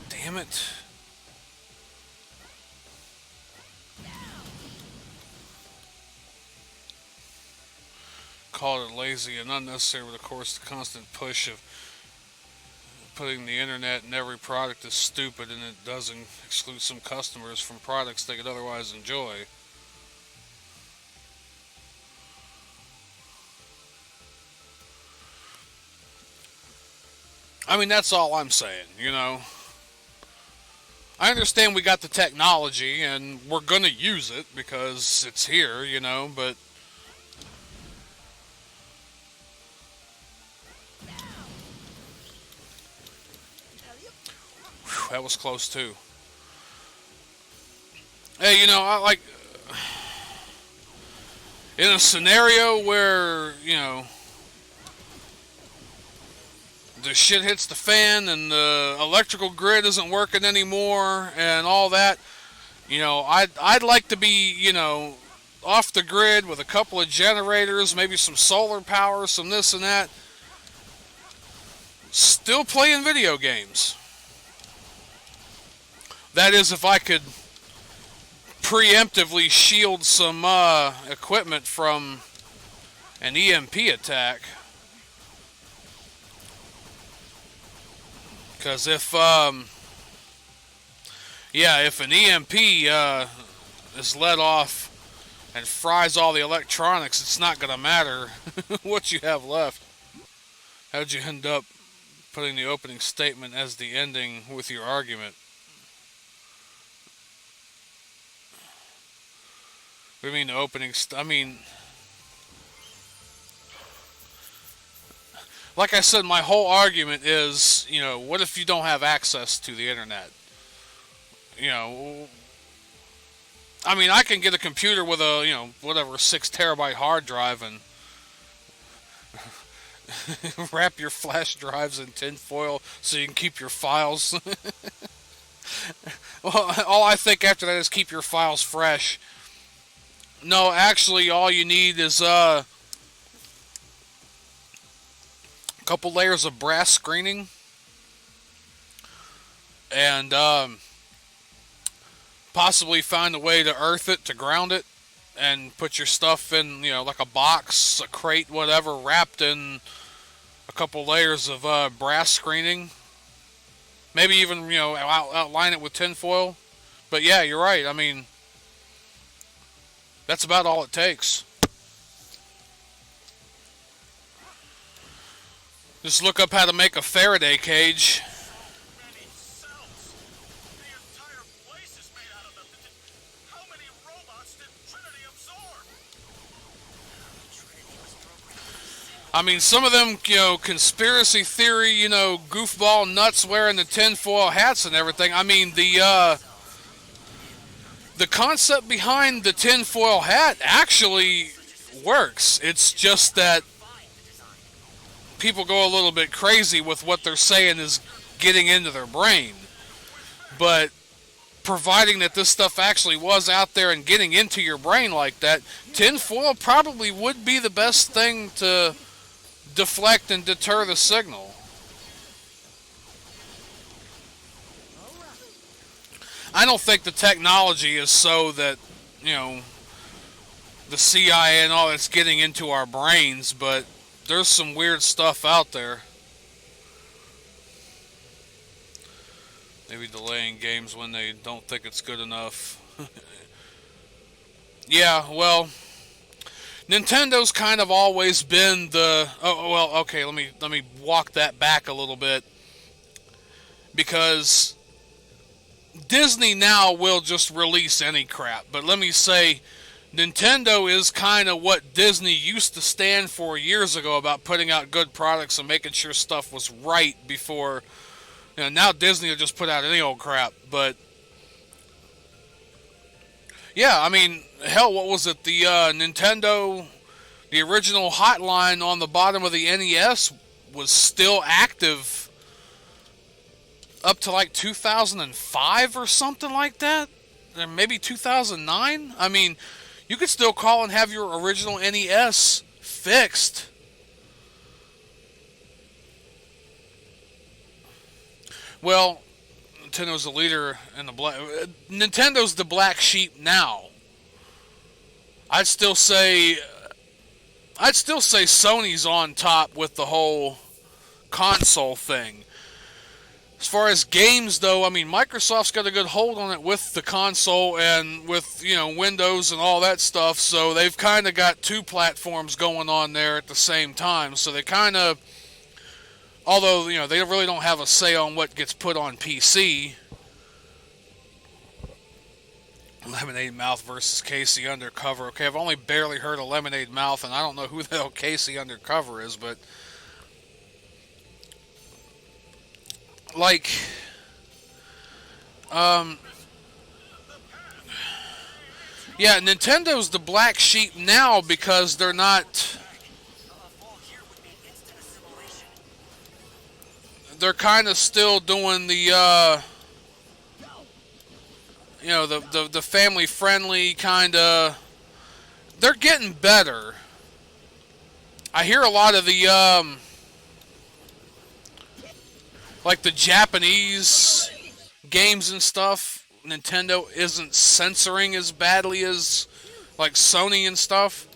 [SPEAKER 2] Damn it. Called it lazy and unnecessary, but of course the constant push of putting the internet in every product is stupid, and it doesn't exclude some customers from products they could otherwise enjoy. I mean, that's all I'm saying, you know. I understand we got the technology and we're gonna use it because it's here, you know, but whew, that was close too. Hey, you know, I like in a scenario where, you know, the shit hits the fan and the electrical grid isn't working anymore and all that, you know, I'd like to be, you know, off the grid with a couple of generators, maybe some solar power, some this and that, still playing video games. That is, if I could preemptively shield some equipment from an EMP attack. Because if an EMP is let off and fries all the electronics, it's not going to matter what you have left. How'd you end up putting the opening statement as the ending with your argument? What do you mean the opening I mean, like I said, my whole argument is, you know, what if you don't have access to the internet? You know, I mean, I can get a computer with a, you know, whatever, 6 terabyte hard drive and Wrap your flash drives in tinfoil so you can keep your files. Well, all I think after that is keep your files fresh. No, actually, all you need is a couple layers of brass screening and possibly find a way to earth it, to ground it, and put your stuff in, like a box, a crate, whatever, wrapped in a couple layers of brass screening. Maybe even, outline it with tinfoil. But yeah, you're right. I mean, that's about all it takes. Just look up how to make a Faraday cage.
[SPEAKER 3] Many cells. The entire place is made out of them. How many robots did Trinity absorb?
[SPEAKER 6] Trinity was programmed.
[SPEAKER 2] I mean, some of them, conspiracy theory, goofball nuts wearing the tinfoil hats and everything. I mean, the concept behind the tinfoil hat actually works. It's just that people go a little bit crazy with what they're saying is getting into their brain. But providing that this stuff actually was out there and getting into your brain like that, tinfoil probably would be the best thing to deflect and deter the signal. I don't think the technology is so that, the CIA and all that's getting into our brains, but there's some weird stuff out there. Maybe delaying games when they don't think it's good enough. Yeah, well, Nintendo's kind of always been the... okay, let me walk that back a little bit. Because Disney now will just release any crap. But let me say, Nintendo is kind of what Disney used to stand for years ago about putting out good products and making sure stuff was right before... now Disney will just put out any old crap. But yeah, I mean, hell, what was it? The Nintendo, the original hotline on the bottom of the NES was still active up to like 2005 or something like that. Or maybe 2009. I mean, you could still call and have your original NES fixed. Well, Nintendo's the leader in the black. Nintendo's the black sheep now. I'd still say Sony's on top with the whole console thing. As far as games, though, I mean, Microsoft's got a good hold on it with the console and with, Windows and all that stuff, so they've kind of got two platforms going on there at the same time, so they kind of, although, they really don't have a say on what gets put on PC. Lemonade Mouth versus Casey Undercover. Okay, I've only barely heard of Lemonade Mouth, and I don't know who the hell Casey Undercover is, but... yeah, Nintendo's the black sheep now because they're not... They're kind of still doing the, the family-friendly kind of... They're getting better. I hear a lot of the, like the Japanese games and stuff, Nintendo isn't censoring as badly as like Sony and stuff.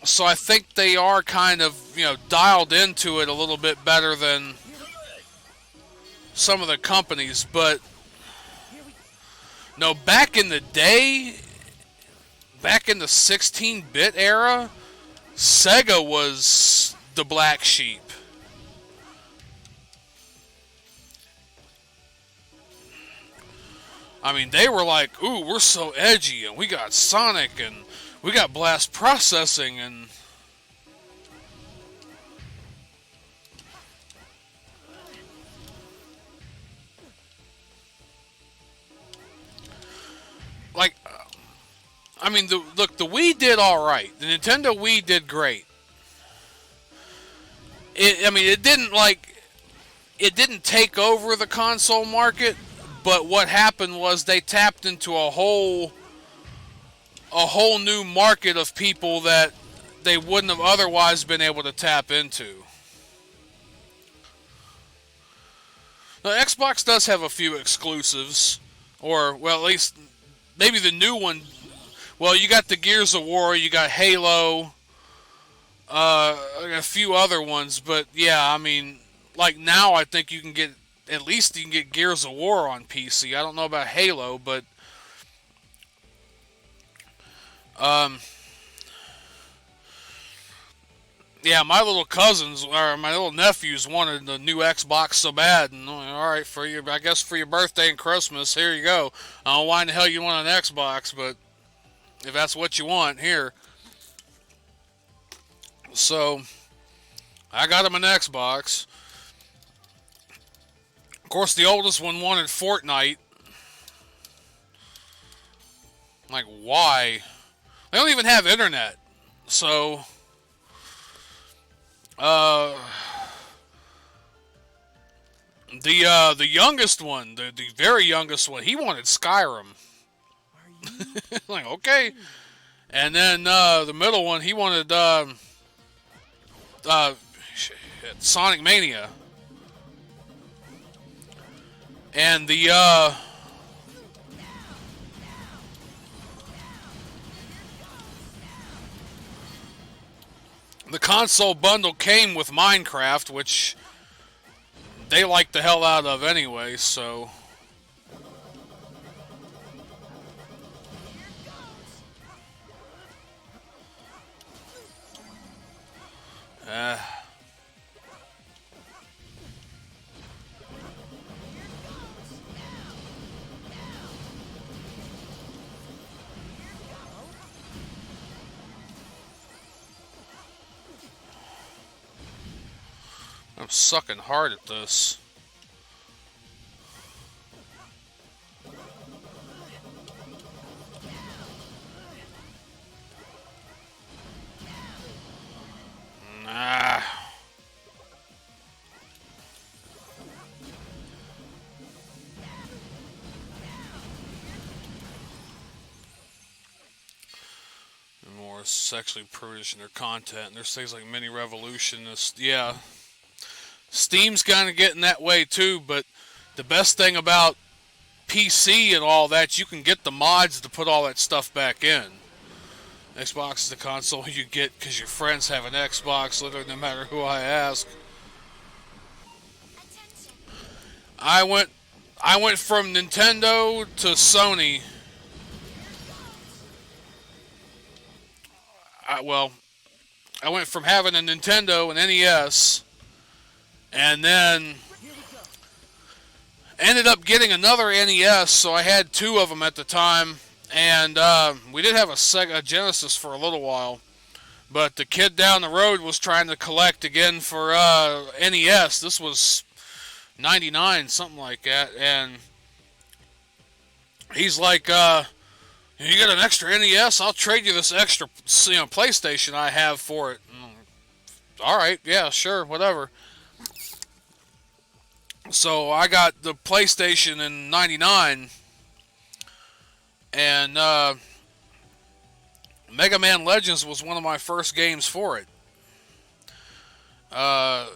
[SPEAKER 2] So I think they are kind of, dialed into it a little bit better than some of the companies. But, no, back in the day, back in the 16-bit era, Sega was the black sheep. I mean, they were like, ooh, we're so edgy, and we got Sonic, and we got blast processing, and... Like, I mean, the Wii did alright. The Nintendo Wii did great. I mean, it didn't take over the console market, but what happened was they tapped into a whole new market of people that they wouldn't have otherwise been able to tap into. Now, Xbox does have a few exclusives, or, well, at least maybe the new one. Well, you got the Gears of War, you got Halo, a few other ones, but yeah, I mean, like now I think you can get, at least you can get Gears of War on PC. I don't know about Halo, but yeah, my little cousins, or my little nephews wanted the new Xbox so bad, and alright, for your, I guess for your birthday and Christmas, here you go. I don't know why in the hell you want an Xbox, but if that's what you want, here. So, I got him an Xbox. Of course, the oldest one wanted Fortnite. I'm like, why? They don't even have internet. So, the youngest one, the very youngest one, he wanted Skyrim. Like, okay. And then the middle one, he wanted Sonic Mania. And the console bundle came with Minecraft, which they like the hell out of anyway, so I'm sucking hard at this. Nah. More sexually prudish in their content. And there's things like Mini Revolution. Yeah. Steam's kind of getting that way too, but the best thing about PC and all that, you can get the mods to put all that stuff back in. Xbox is the console you get because your friends have an Xbox, literally no matter who I ask. I went from Nintendo to Sony. I went from having a Nintendo and NES, and then ended up getting another NES, so I had two of them at the time. And we did have a Sega Genesis for a little while, but the kid down the road was trying to collect again for NES. This was 99, something like that, and he's like, "You get an extra NES? I'll trade you this extra, PlayStation I have for it." All right, yeah, sure, whatever. So I got the PlayStation in '99. And Mega Man Legends was one of my first games for it. Now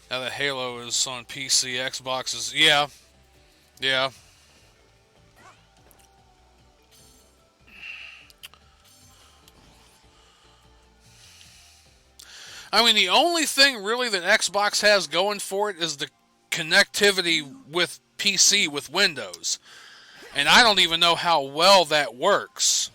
[SPEAKER 2] that Halo is on PC, Xboxes, yeah. I mean, the only thing really that Xbox has going for it is the connectivity with PC with Windows, and I don't even know how well that works.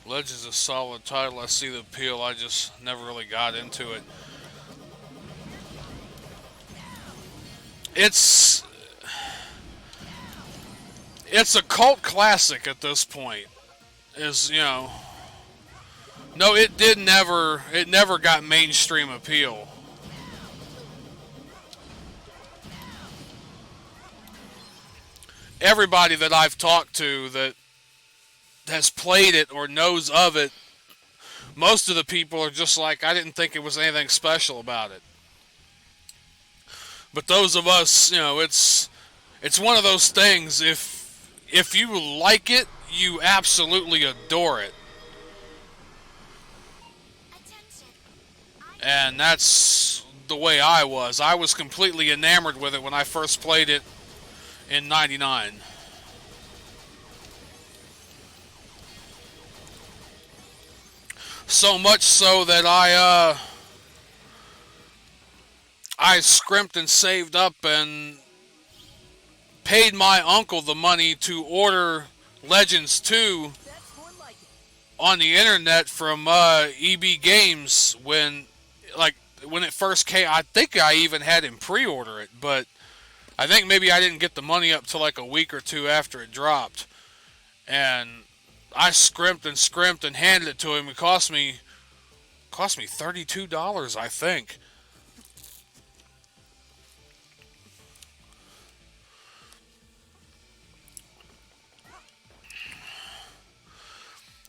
[SPEAKER 2] Legends is a solid title. I see the appeal. I just never really got into it. it's a cult classic at this point. Is, you know, no, it never got mainstream appeal. Everybody that I've talked to that has played it or knows of it, most of the people are just like, I didn't think it was anything special about it. But those of us, you know, it's one of those things, if you like it, you absolutely adore it. And that's the way I was. I was completely enamored with it when I first played it in '99. So much so that I scrimped and saved up and paid my uncle the money to order Legends 2 on the internet from EB Games when it first came. I think I even had him pre-order it, but I think maybe I didn't get the money up till like a week or two after it dropped. And I scrimped and handed it to him. It cost me $32, I think.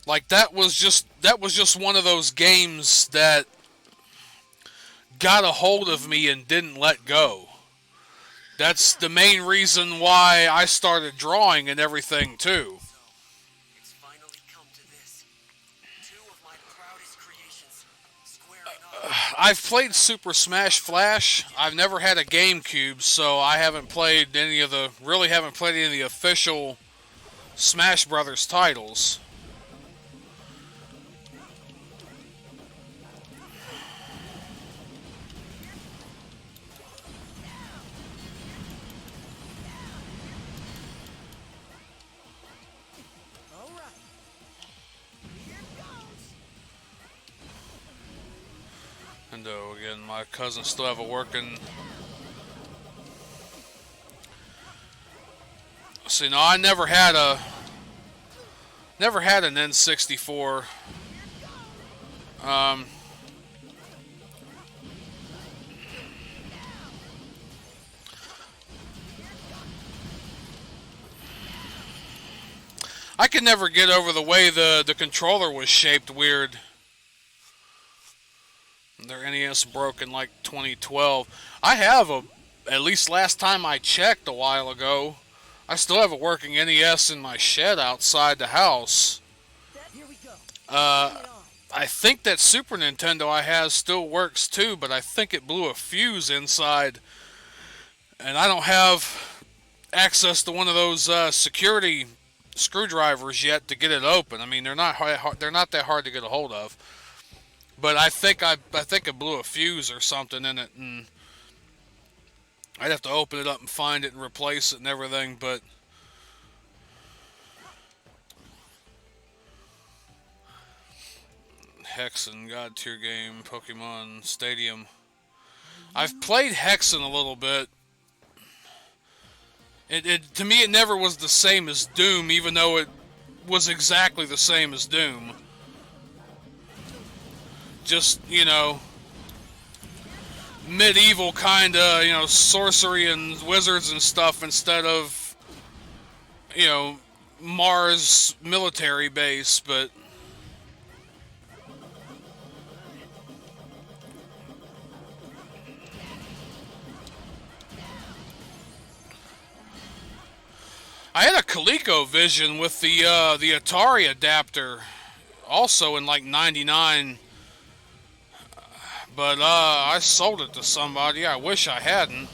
[SPEAKER 2] Like that was just one of those games that got a hold of me and didn't let go. That's the main reason why I started drawing and everything too.
[SPEAKER 6] It's finally come to this. Two of my proudest creations squaring off.
[SPEAKER 2] I've played Super Smash Flash. I've never had a GameCube, so I haven't played any of the official Smash Brothers titles. And again, my cousins still have a working. See, no, I never had an N64. I could never get over the way the controller was shaped weird. Their NES broke in like 2012. I have at least last time I checked a while ago, I still have a working NES in my shed outside the house. I think that Super Nintendo I have still works too, but I think it blew a fuse inside. And I don't have access to one of those security screwdrivers yet to get it open. I mean, they're not that hard to get a hold of. But I think it blew a fuse or something in it, and I'd have to open it up and find it and replace it and everything. But Hexen, God Tier Game, Pokemon Stadium. I've played Hexen a little bit. It to me it never was the same as Doom, even though it was exactly the same as Doom. Just, you know, medieval kind of, you know, sorcery and wizards and stuff instead of, you know, Mars military base, but I had a ColecoVision with the Atari adapter also in like '99. But I sold it to somebody. I wish I hadn't.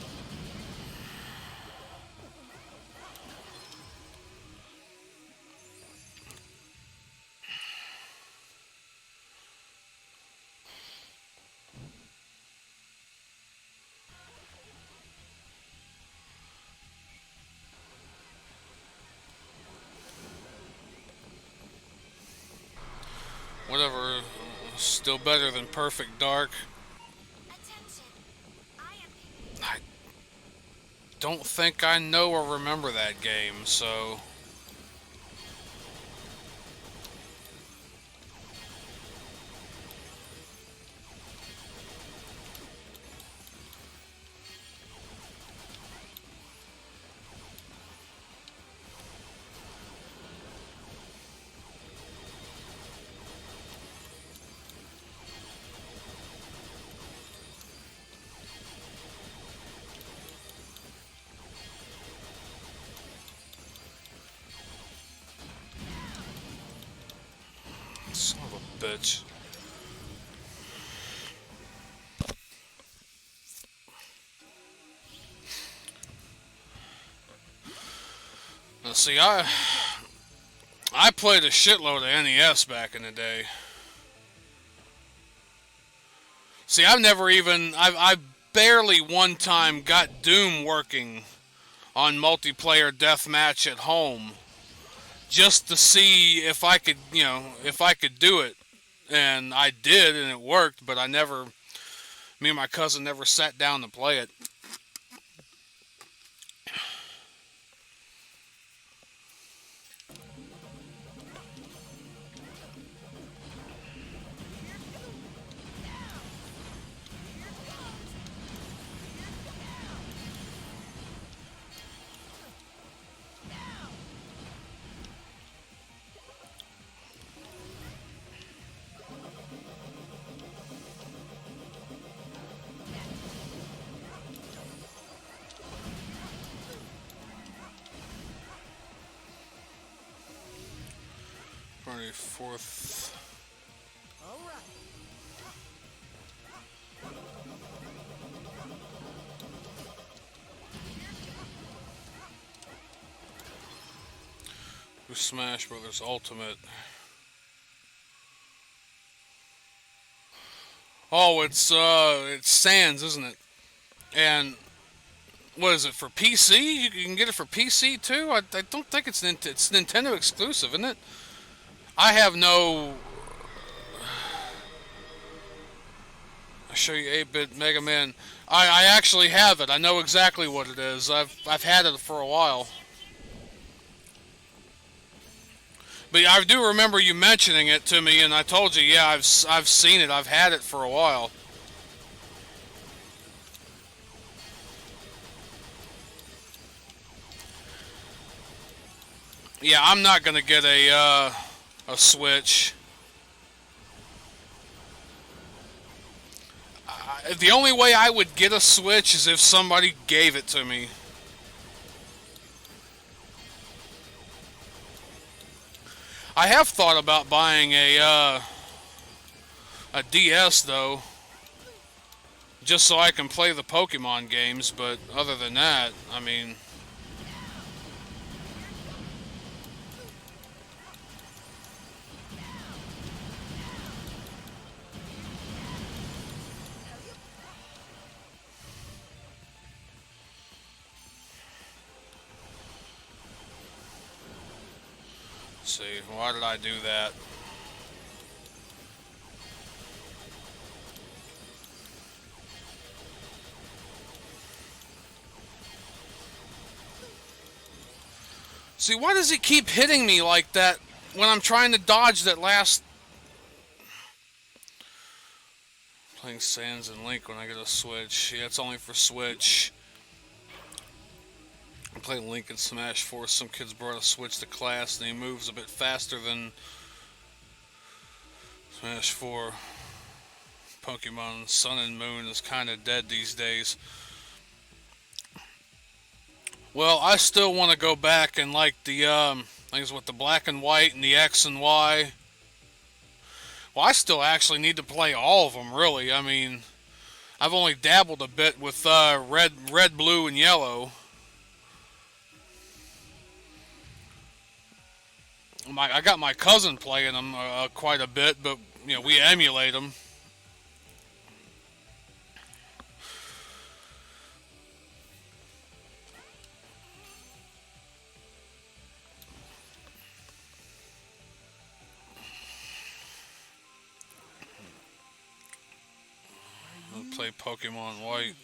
[SPEAKER 2] Whatever. Still better than Perfect Dark. I don't think I know or remember that game, so bitch. Now, see, I played a shitload of NES back in the day. See, I barely one time got Doom working on multiplayer deathmatch at home, just to see if I could, if I could do it. And I did, and it worked, but me and my cousin never sat down to play it. Fourth.
[SPEAKER 5] All right.
[SPEAKER 2] Smash Brothers Ultimate. Oh, it's Sans, isn't it? And what is it for PC? You can get it for PC too. I don't think it's Nintendo exclusive, isn't it? I have no. I'll show you 8-bit Mega Man. I actually have it. I know exactly what it is. I've had it for a while. But I do remember you mentioning it to me, and I told you, yeah, I've seen it. I've had it for a while. Yeah, I'm not gonna get a Switch. The only way I would get a Switch is if somebody gave it to me. I have thought about buying a DS though, just so I can play the Pokemon games, but other than that, I mean... See, why did I do that? See, why does it keep hitting me like that when I'm trying to dodge that last... Playing Sans and Link when I get a Switch. Yeah, it's only for Switch. I play Link in Smash 4. Some kids brought a Switch to class and he moves a bit faster than Smash 4. Pokemon Sun and Moon is kind of dead these days. Well, I still want to go back and like the things with the black and white and the X and Y. Well, I still actually need to play all of them, really. I mean, I've only dabbled a bit with red, blue, and yellow. I got my cousin playing them quite a bit, but you know, we emulate them. I'll play Pokemon White.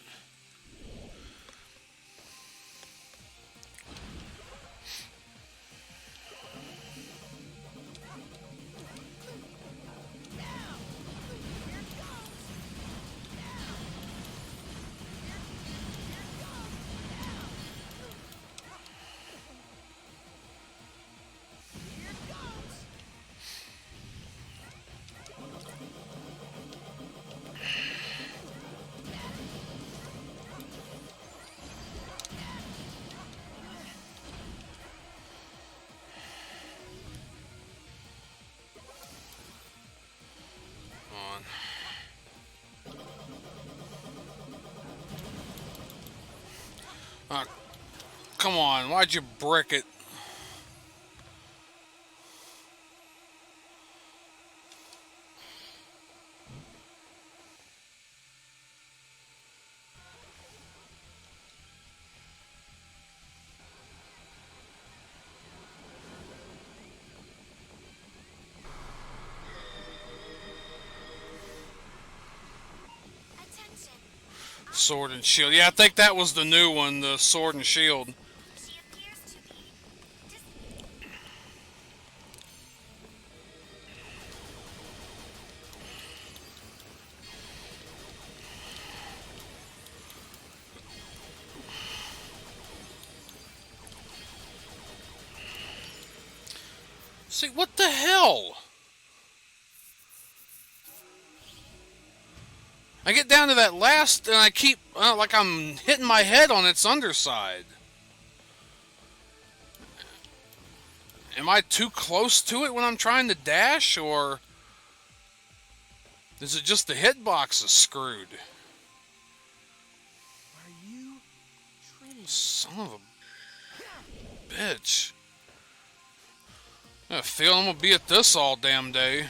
[SPEAKER 2] come on. Why'd you brick it?
[SPEAKER 4] Attention.
[SPEAKER 2] Sword and shield. Yeah, I think that was the new one, the sword and shield.
[SPEAKER 4] She appears to be
[SPEAKER 2] See, what the hell? I get down to that last, and I keep, like I'm hitting my head on its underside. Am I too close to it when I'm trying to dash, or is it just the hitbox is screwed?
[SPEAKER 5] Are you Trinity?
[SPEAKER 2] Son of a bitch. I feel I'm gonna be at this all damn day.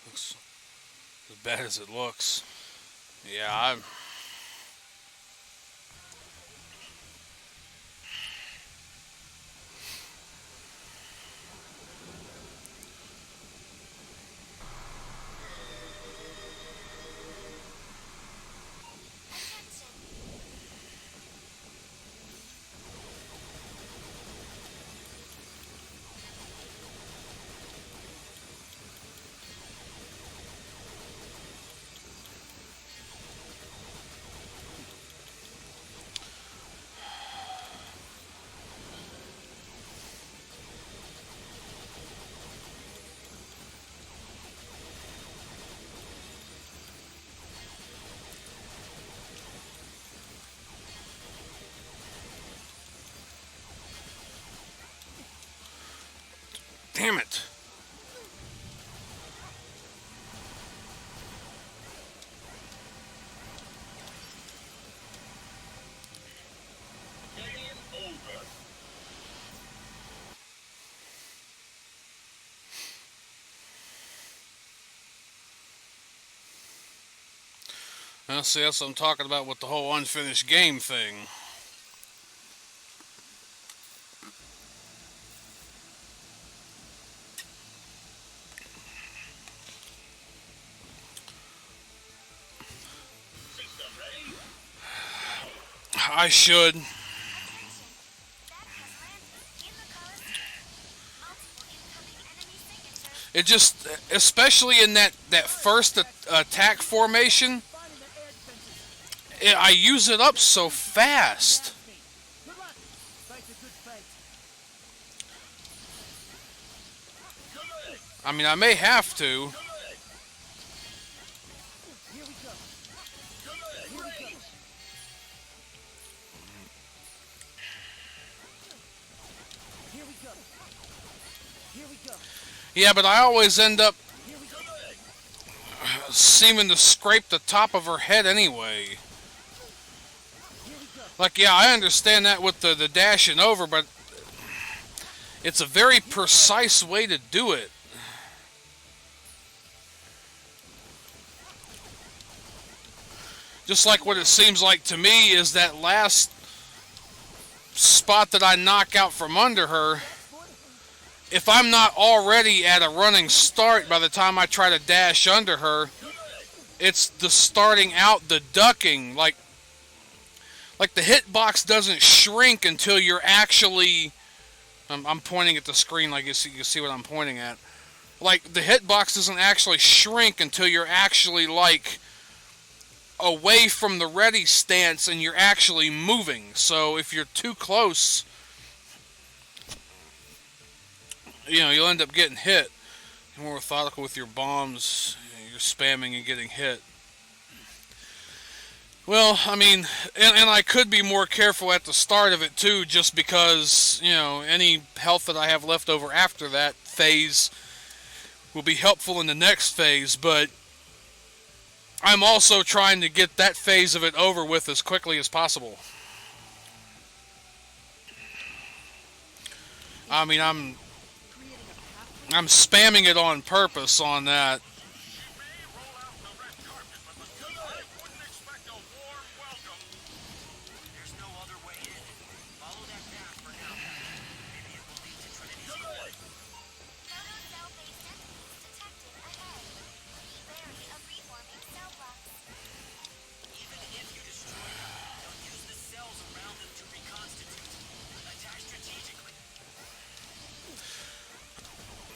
[SPEAKER 2] Looks as bad as it looks. Yeah, I'm. Damn it. Now, see, that's what I'm talking about with the whole unfinished game thing. I should. It just, especially in that first attack formation, I use it up so fast.
[SPEAKER 5] Good luck. Fight's a good fight.
[SPEAKER 2] I mean, I may have to.
[SPEAKER 5] Here we go. Here we go. Here we go. Here we go.
[SPEAKER 2] Yeah, but I always end up
[SPEAKER 5] Here we go.
[SPEAKER 2] seeming to scrape the top of her head anyway.
[SPEAKER 5] Here we go.
[SPEAKER 2] Like, yeah, I understand that with the dashing over, but it's a very precise way to do it. Just like what it seems like to me is that last spot that I knock out from under her, if I'm not already at a running start by the time I try to dash under her, it's the starting out, the ducking, like the hitbox doesn't shrink until you're actually, I'm pointing at the screen like you see what I'm pointing at. Like, the hitbox doesn't actually shrink until you're actually, like, away from the ready stance and you're actually moving. So if you're too close, you know, you'll end up getting hit. You're more methodical with your bombs. You're spamming and getting hit. Well, I mean, and I could be more careful at the start of it too, just because, you know, any health that I have left over after that phase will be helpful in the next phase, but I'm also trying to get that phase of it over with as quickly as possible. I mean, I'm spamming it on purpose on that.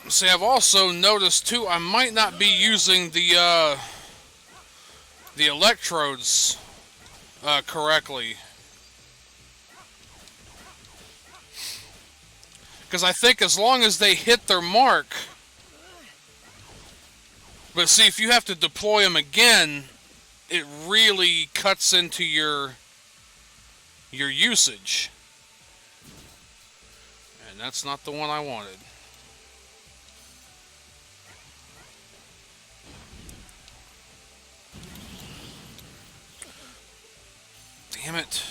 [SPEAKER 2] See, I've also noticed too, I might not be using the electrodes correctly. Because I think as long as they hit their mark, but see, if you have to deploy them again, it really cuts into your usage. And that's not the one I wanted. Damn it.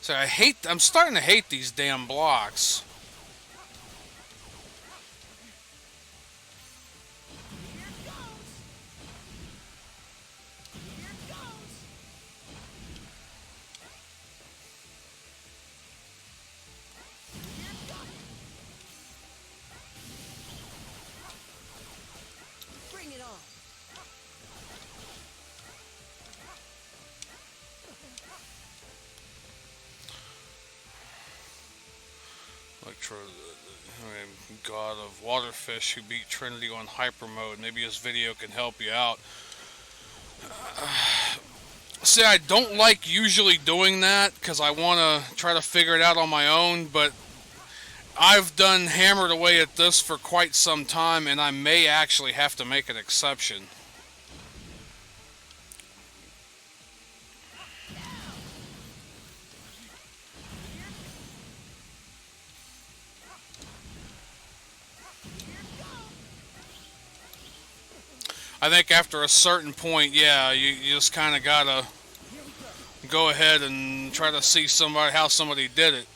[SPEAKER 2] So I'm starting to hate these damn blocks.
[SPEAKER 5] Bring it on.
[SPEAKER 2] God of Waterfish who beat Trinity on hyper mode. Maybe his video can help you out. See, I don't like usually doing that because I want to try to figure it out on my own, but I've done hammered away at this for quite some time, and I may actually have to make an exception. I think after a certain point, yeah, you just kind of gotta go ahead and try to see how somebody did it.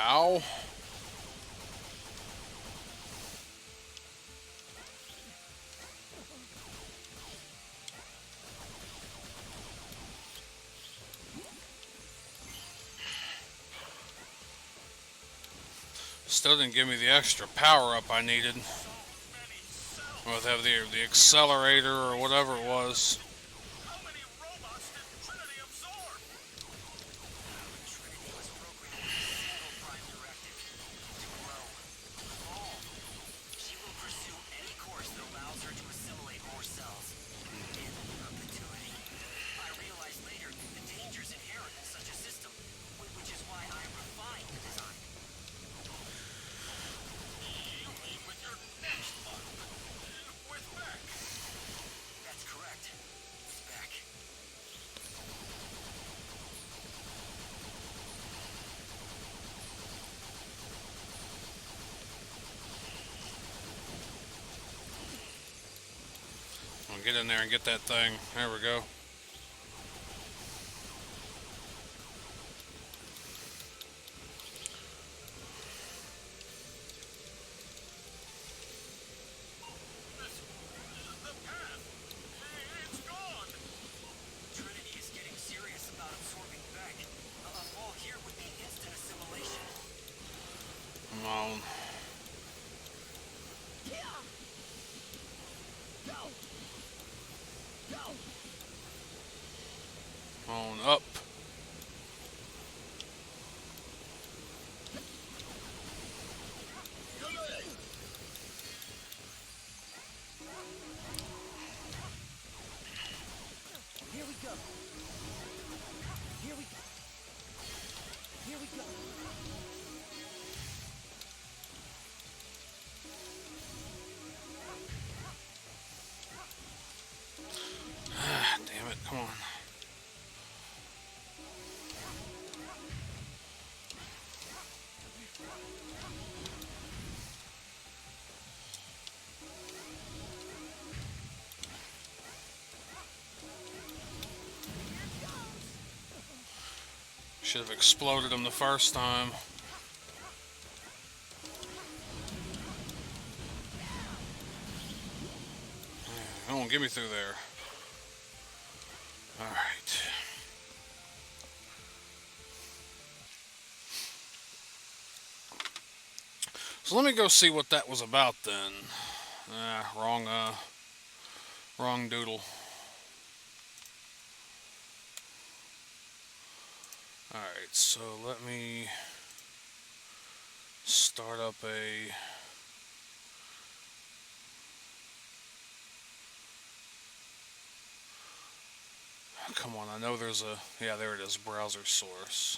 [SPEAKER 2] Ow. Still didn't give me the extra power up I needed. Well, they have the accelerator or whatever it was.
[SPEAKER 3] How many robots did Trinity absorb?
[SPEAKER 6] Trinity was programmed with a single prime directive: to grow, evolve. She will pursue any course that allows her to assimilate more cells in perpetuity. I realized later the dangers inherent in such a system, which is why I refined the design.
[SPEAKER 3] You mean with your next one? With Beck?
[SPEAKER 6] That's correct.
[SPEAKER 2] I'll get in there and get that thing. There we go.
[SPEAKER 3] The path. It's gone.
[SPEAKER 6] Trinity is getting serious about absorbing Beck. A fall here would be instant assimilation.
[SPEAKER 2] Come on. On up.
[SPEAKER 5] Here we go. Here we go. Here we go.
[SPEAKER 2] Damn it, come on. Should have exploded him the first time. It won't get me through there. Alright. So let me go see what that was about then. Wrong doodle. Alright, so let me start up a... Come on, I know there's a... Yeah, there it is, browser source.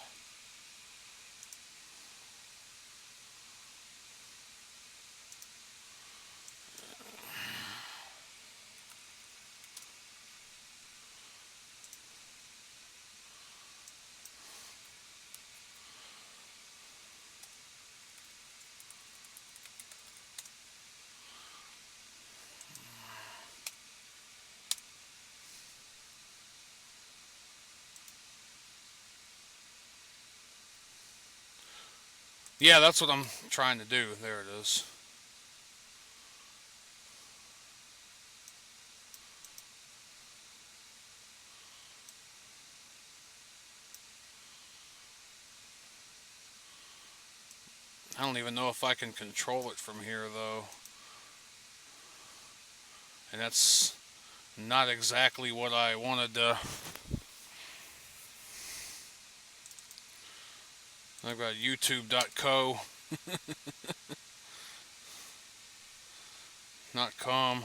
[SPEAKER 2] Yeah, that's what I'm trying to do. There it is. I don't even know if I can control it from here, though. And that's not exactly what I wanted to... I've got youtube.co. Not com.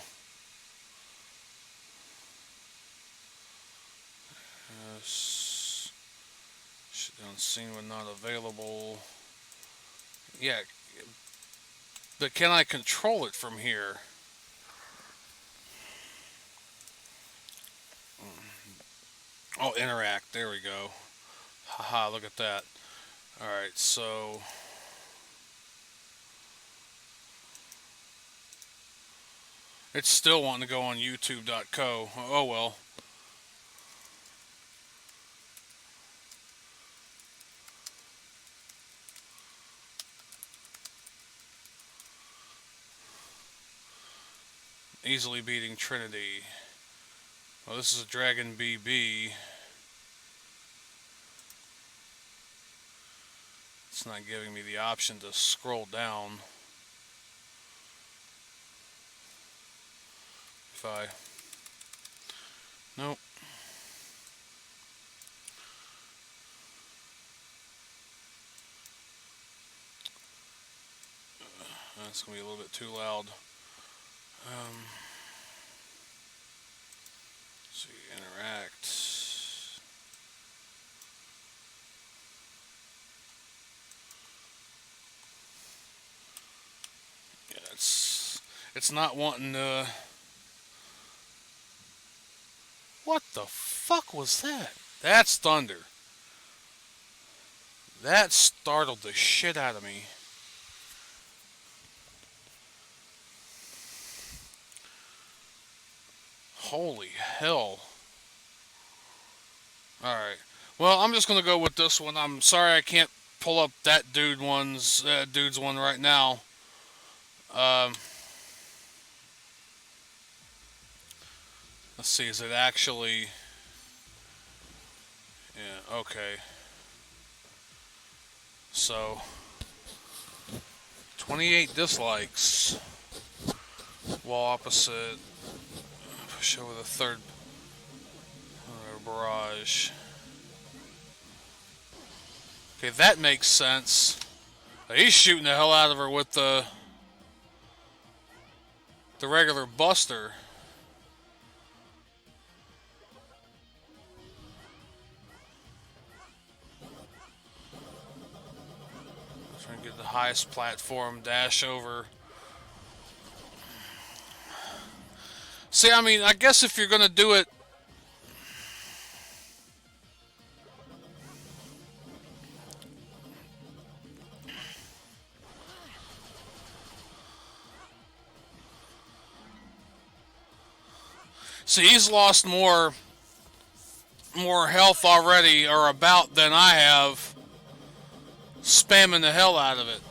[SPEAKER 2] Shit down scene when not available. Yeah. But can I control it from here? Oh, interact. There we go. Haha, look at that. Alright, so... It's still wanting to go on youtube.co. Oh well. Easily beating Trinity. Well, this is a Dragon BB. It's not giving me the option to scroll down. If I... Nope. That's going to be a little bit too loud. Let's see, interact. Yeah, it's not wanting to... What the fuck was that? That's thunder. That startled the shit out of me. Holy hell. Alright. Well, I'm just gonna go with this one. I'm sorry I can't pull up that dude's one right now. Let's see, is it actually... Yeah, okay. So, 28 dislikes. Wall opposite. Push over the third barrage. Okay, that makes sense. He's shooting the hell out of her with the regular buster. Trying to get the highest platform, dash over. See, I mean, I guess if you're gonna do it, see, he's lost more health already, or about, than I have, spamming the hell out of it.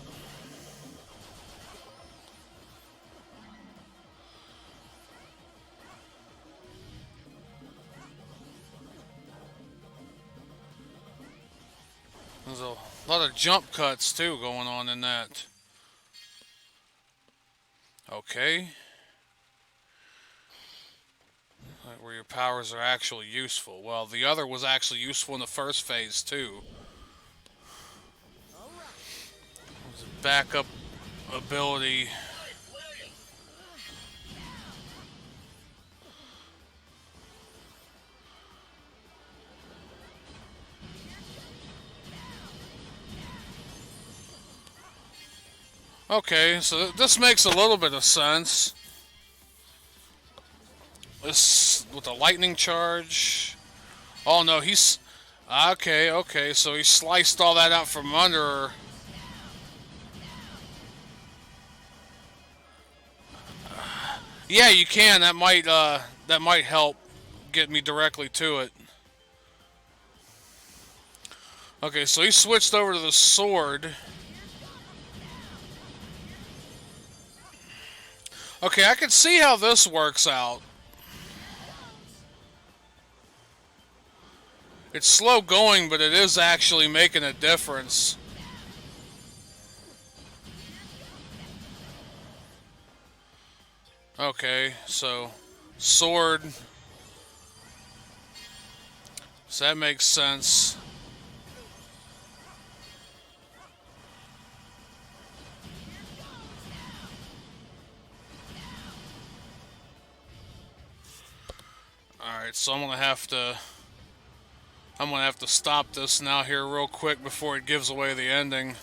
[SPEAKER 2] There's a lot of jump cuts too going on in that. Okay. Like where your powers are actually useful. Well, the other was actually useful in the first phase too. There's a backup ability. Okay, so this makes a little bit of sense. This with the lightning charge. Oh no, he's okay. So he sliced all that out from under her. Yeah, you can. That might help get me directly to it. Okay, so he switched over to the sword. Okay, I can see how this works out. It's slow going, but it is actually making a difference. Okay, so sword. So that makes sense. Alright, so I'm gonna have to stop this now here real quick before it gives away the ending.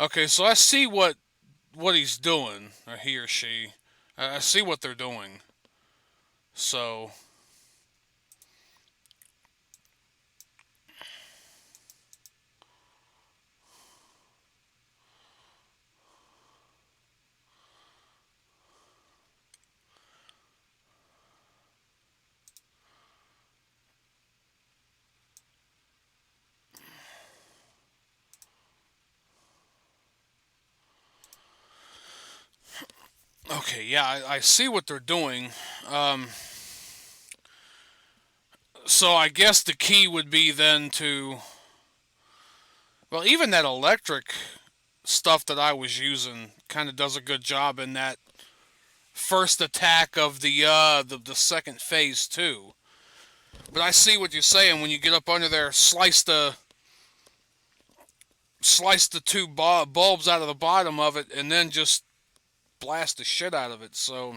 [SPEAKER 2] Okay, so I see what he's doing, or he or she. I see what they're doing. So okay, yeah, I see what they're doing. So I guess the key would be then to... Well, even that electric stuff that I was using kind of does a good job in that first attack of the second phase too. But I see what you're saying. When you get up under there, slice the two bulbs out of the bottom of it, and then just blast the shit out of it. So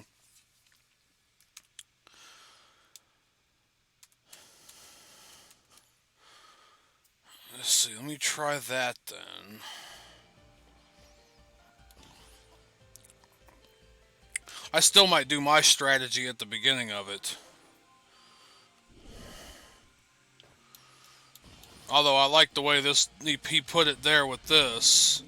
[SPEAKER 2] let's see. Let me try that then. I still might do my strategy at the beginning of it. Although I like the way he put it there with this.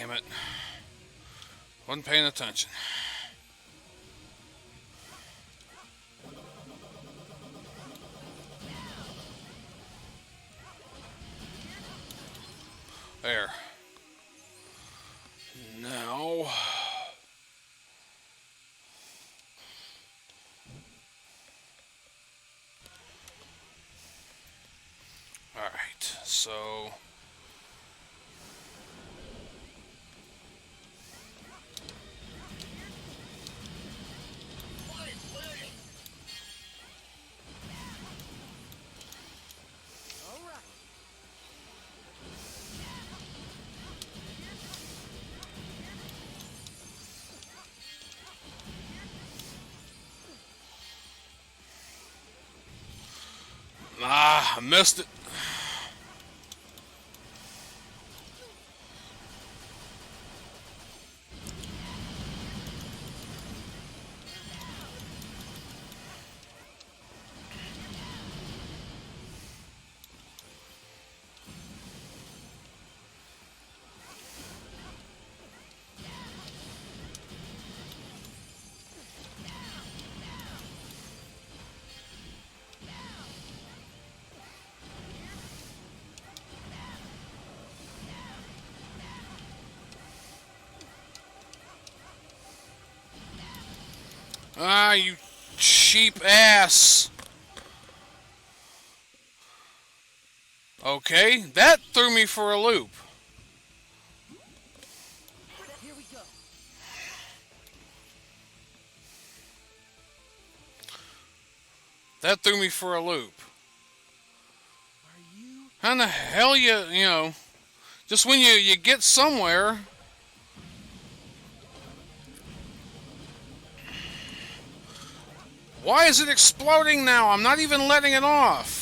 [SPEAKER 2] Damn it. Wasn't paying attention. There. Now... Alright, so... I missed it. Ah, you cheap ass. Okay, that threw me for a loop.
[SPEAKER 5] Here we go.
[SPEAKER 2] That threw me for a loop.
[SPEAKER 5] Are you?
[SPEAKER 2] How in the hell you know, just when you get somewhere. Why is it exploding now? I'm not even letting it off.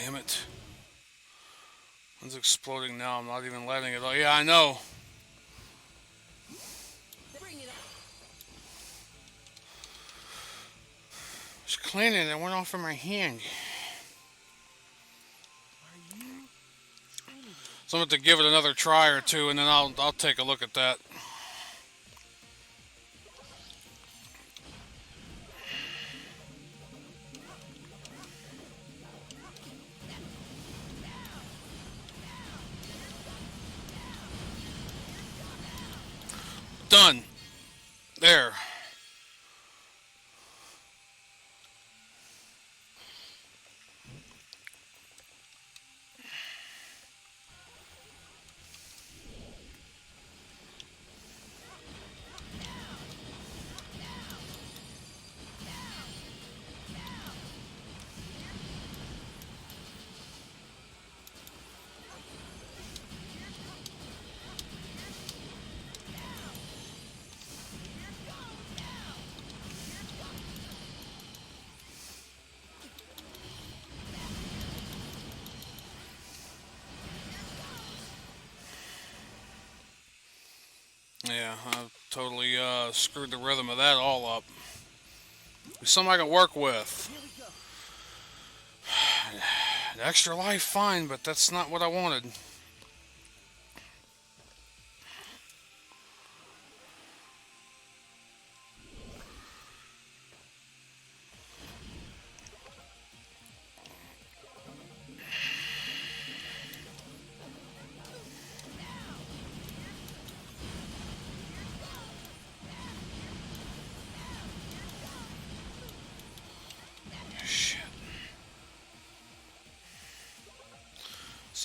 [SPEAKER 2] Damn it. One's exploding now. I'm not even letting it. Oh, yeah, I know.
[SPEAKER 5] Bring it up.
[SPEAKER 2] I was cleaning it. It went off in my hand.
[SPEAKER 5] Are you?
[SPEAKER 2] So I'm going to give it another try or two, and then I'll take a look at that. Done. There. Yeah, I totally screwed the rhythm of that all up. It's something I can work with.
[SPEAKER 5] Here we go.
[SPEAKER 2] An extra life, fine, but that's not what I wanted.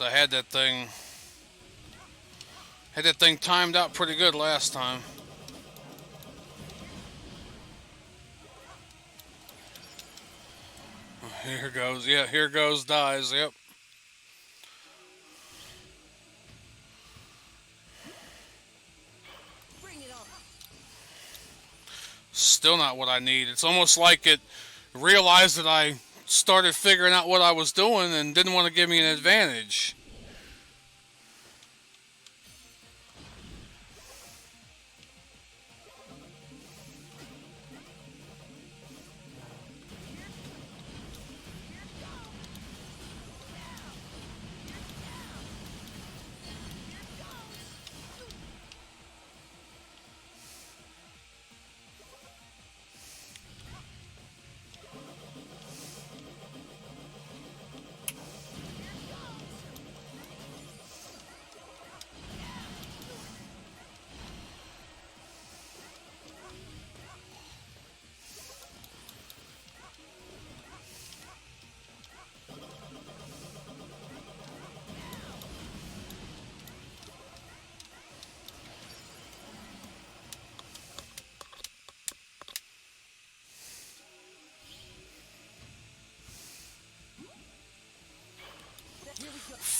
[SPEAKER 2] So I had that thing timed out pretty good last time. Here goes, yeah, here goes dies, yep. Still not what I need. It's almost like it realized that I started figuring out what I was doing and didn't want to give me an advantage.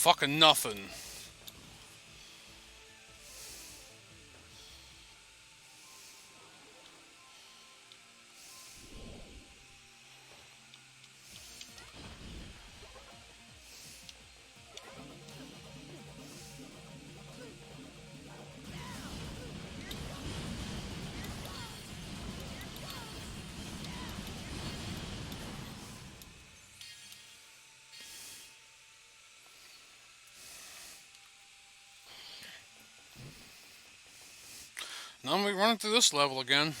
[SPEAKER 2] Fucking nothing. Now we're running through this level again.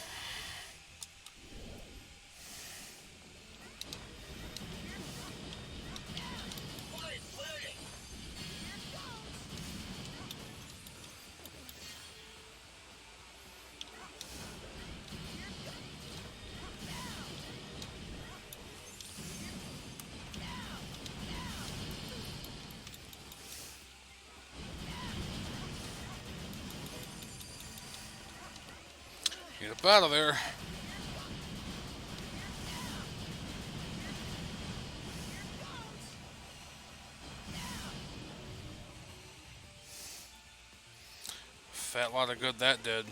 [SPEAKER 2] Get up out of there. Fat lot of good that did.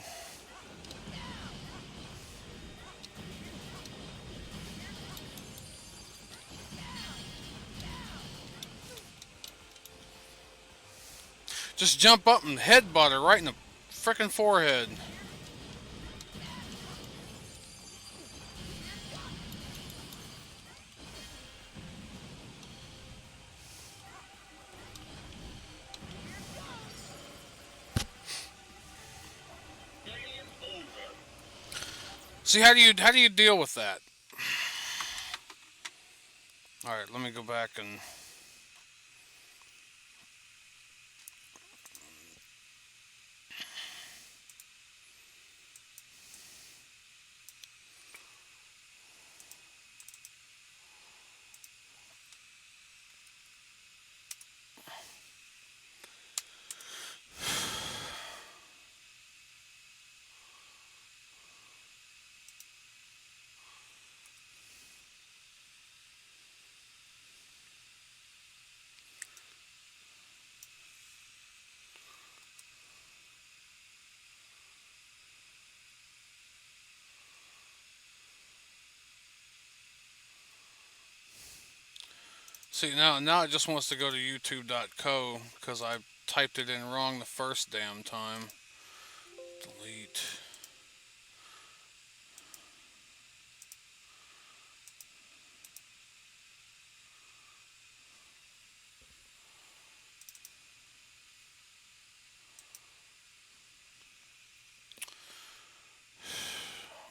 [SPEAKER 2] Just jump up and headbutt her right in the frickin' forehead. See, how do you deal with that? All right, let me go back and see now it just wants to go to youtube.co because I typed it in wrong the first damn time. Delete.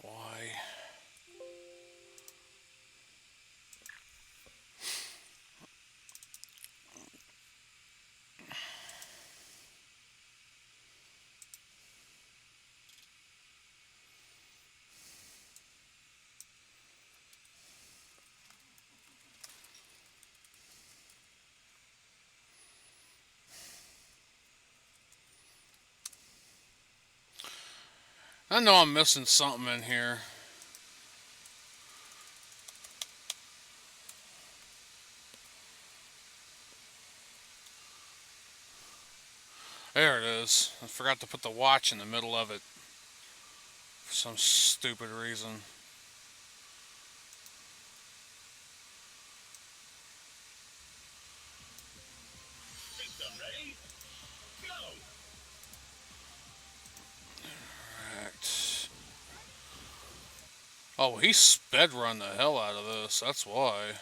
[SPEAKER 2] Why? I know I'm missing something in here. There it is. I forgot to put the watch in the middle of it for some stupid reason.
[SPEAKER 3] System ready? Go!
[SPEAKER 2] Right. Oh, he sped run the hell out of this. That's why.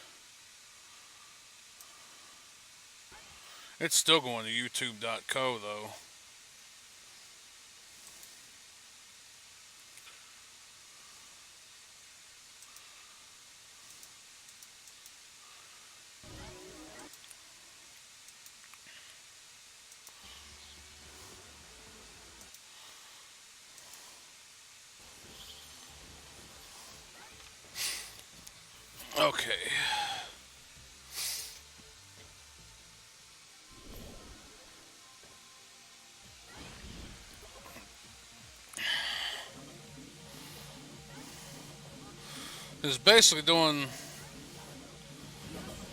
[SPEAKER 2] It's still going to youtube.co though. Okay. It's basically doing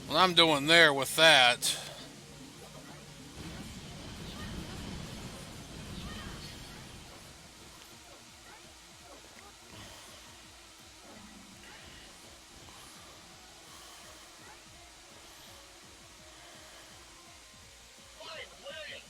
[SPEAKER 2] what I'm doing there with that.
[SPEAKER 3] Fight William!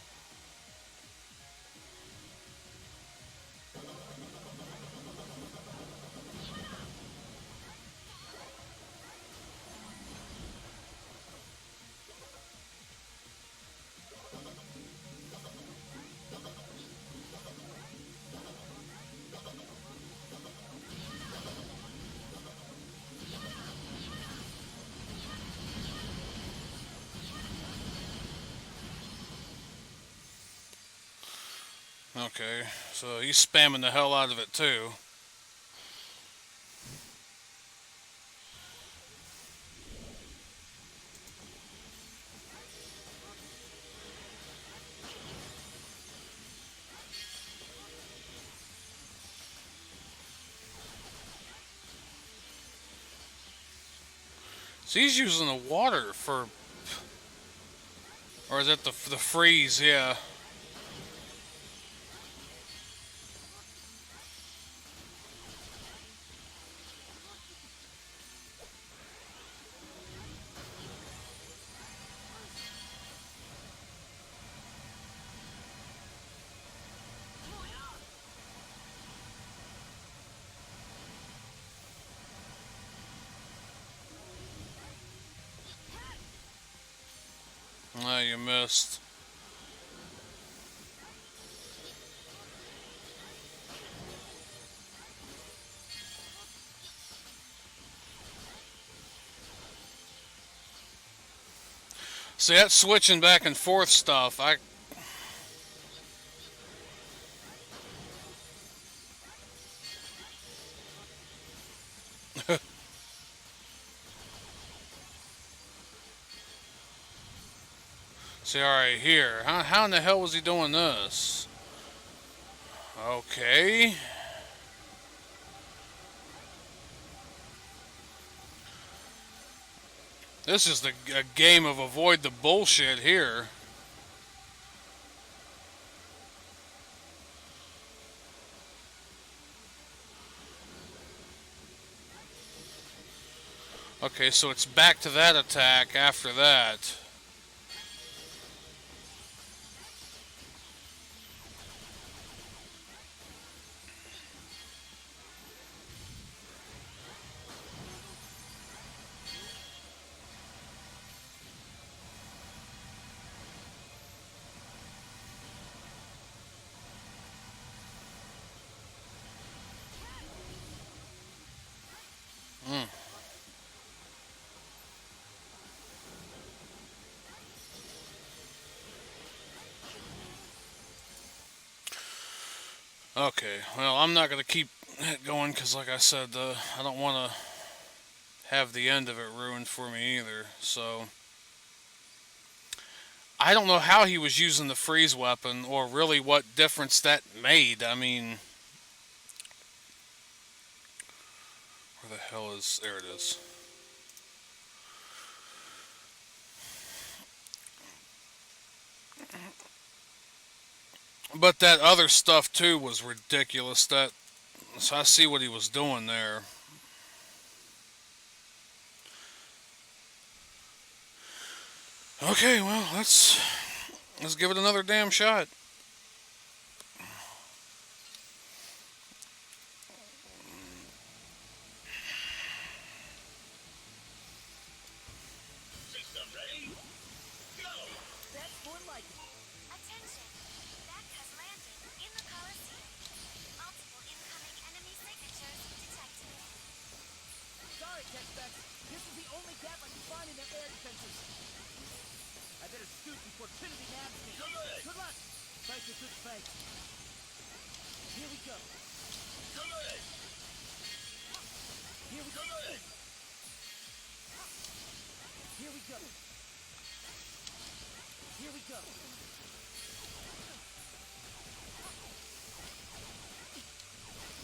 [SPEAKER 2] Okay, so he's spamming the hell out of it too. So he's using the water for, or is it the freeze? Yeah. Ah, you missed. See, that switching back and forth stuff, see, alright, here. How in the hell was he doing this? Okay. This is a game of avoid the bullshit here. Okay, so it's back to that attack after that. Okay, well, I'm not going to keep it going because, like I said, I don't want to have the end of it ruined for me either. So, I don't know how he was using the freeze weapon or really what difference that made. I mean, Where the hell is... There it is. But that other stuff too was ridiculous. So I see what he was doing there. Okay, well, let's give it another damn shot.
[SPEAKER 3] System ready? Go!
[SPEAKER 5] That's more like it.
[SPEAKER 4] Attention! That has landed in the Coliseum. Multiple incoming enemy signatures detected.
[SPEAKER 5] Sorry, tech specs. This is the only gap I can find in their air defenses. I better scoot before Trinity nabs me. Good luck! Fight the good fight. Here we go.
[SPEAKER 3] Good!
[SPEAKER 5] Here we go.
[SPEAKER 3] Good!
[SPEAKER 5] Here we go. Here we go. Here we go.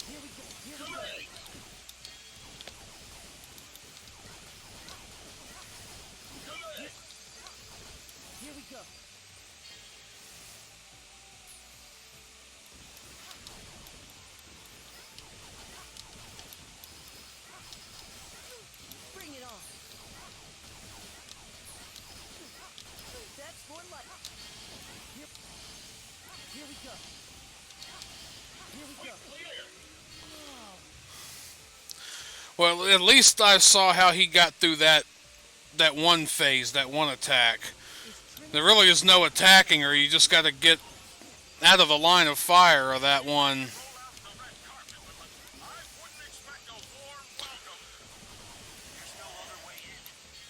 [SPEAKER 5] Here we go.
[SPEAKER 3] Good! Good!
[SPEAKER 5] Here we go. Bring it on. That's more like it. Here we go. Here we go.
[SPEAKER 3] Clear!
[SPEAKER 2] Well, at least I saw how he got through that one phase, that one attack. There really is no attacking her. You just got to get out of the line of fire of that one.
[SPEAKER 3] Roll out the red carpet, but I wouldn't expect a warm welcome.
[SPEAKER 6] There's no other way in.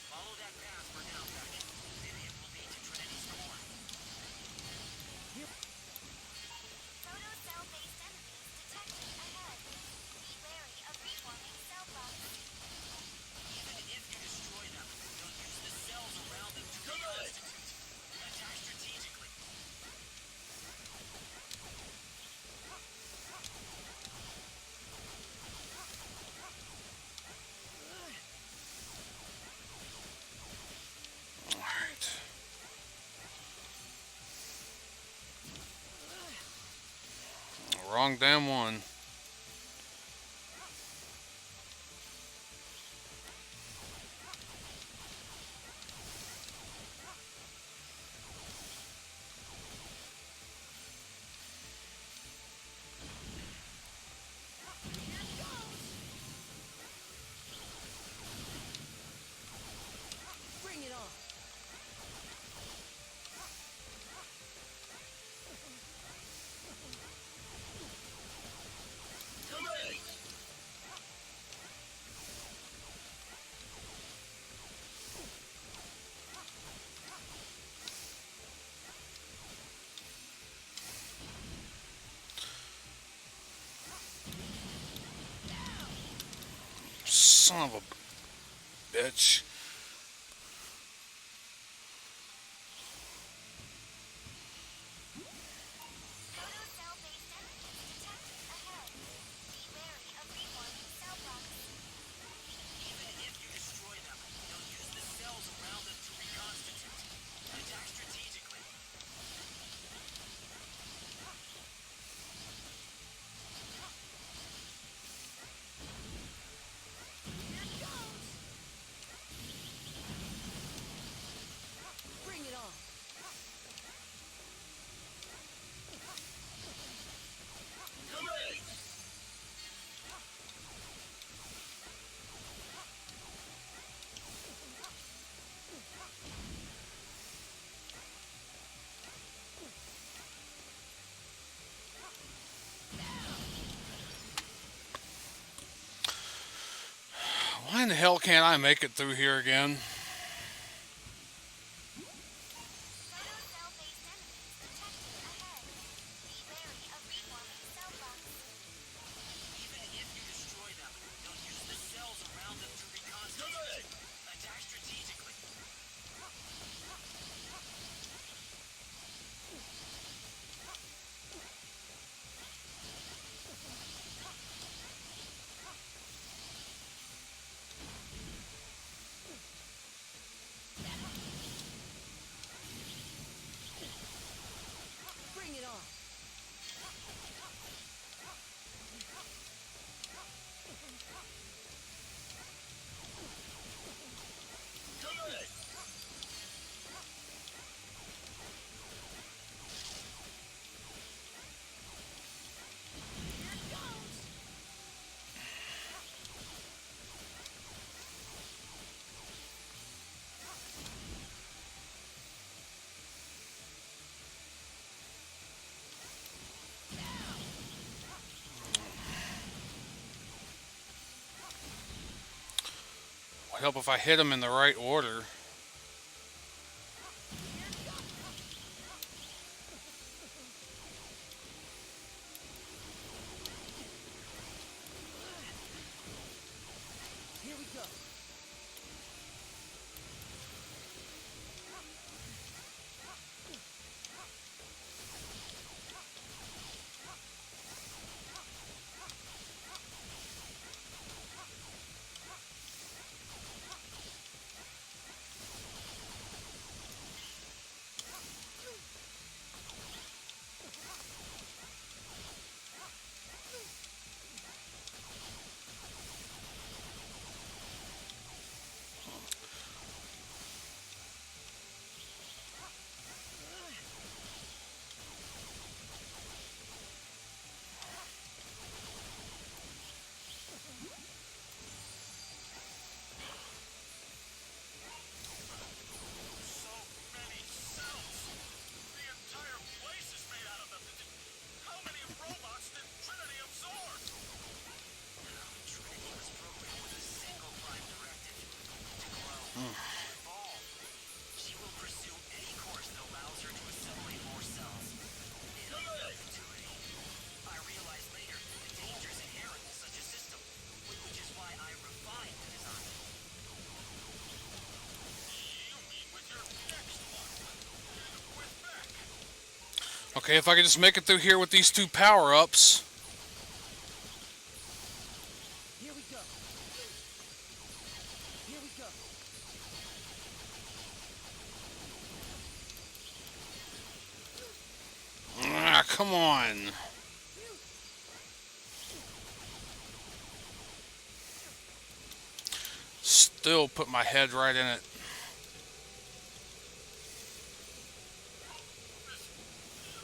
[SPEAKER 6] Follow that path for now, Pack. Maybe it will lead to Trinity's core.
[SPEAKER 4] Photo cell-based enemies detected ahead. Be wary of reforming cell blocks.
[SPEAKER 6] Even if you destroy them, they'll use the cells around them to reconstitute. Attack strategically.
[SPEAKER 2] All right. Wrong damn one.
[SPEAKER 5] Bring it on.
[SPEAKER 3] Good!
[SPEAKER 2] Son of a bitch.
[SPEAKER 4] Photo cell-based enemies detected ahead. Be wary of reforming cell blocks.
[SPEAKER 6] Even if you destroy them, they'll use the cells around them to reconstitute. Attack strategically.
[SPEAKER 5] Bring it on.
[SPEAKER 3] Good!
[SPEAKER 2] Why in the hell can't I make it through here again?
[SPEAKER 4] Photo cell-based enemies detected ahead. Be wary of reforming cell blocks.
[SPEAKER 6] Even if you destroy them, they'll use the cells around them to reconstitute.
[SPEAKER 3] Good!
[SPEAKER 6] Attack strategically.
[SPEAKER 2] help if I hit them in the right order.
[SPEAKER 5] Here we go.
[SPEAKER 3] So many cells. The entire place is made out of them. How many robots did Trinity absorb?
[SPEAKER 6] Trinity was programmed with a single prime directive: to grow, evolve. She will pursue any course that allows her to assimilate more cells in perpetuity. I realized later the dangers inherent in such a system, which is why I refined the design.
[SPEAKER 3] You mean with your next one? With Beck?
[SPEAKER 2] Okay, if I could just make it through here with these two power-ups.
[SPEAKER 5] Here we go. Here we go.
[SPEAKER 2] Ah, come on. Still put my head right in it.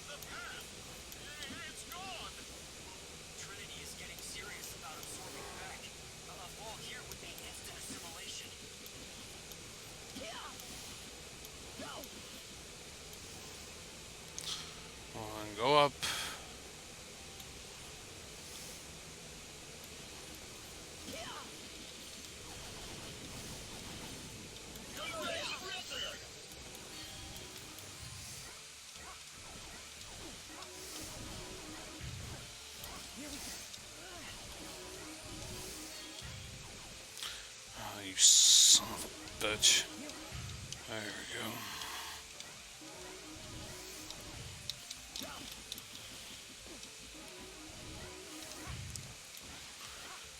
[SPEAKER 3] The path. It's gone.
[SPEAKER 6] Trinity is getting serious about absorbing Beck. A fall here would be instant assimilation.
[SPEAKER 2] And go up. Oh, you son of a bitch. There we go.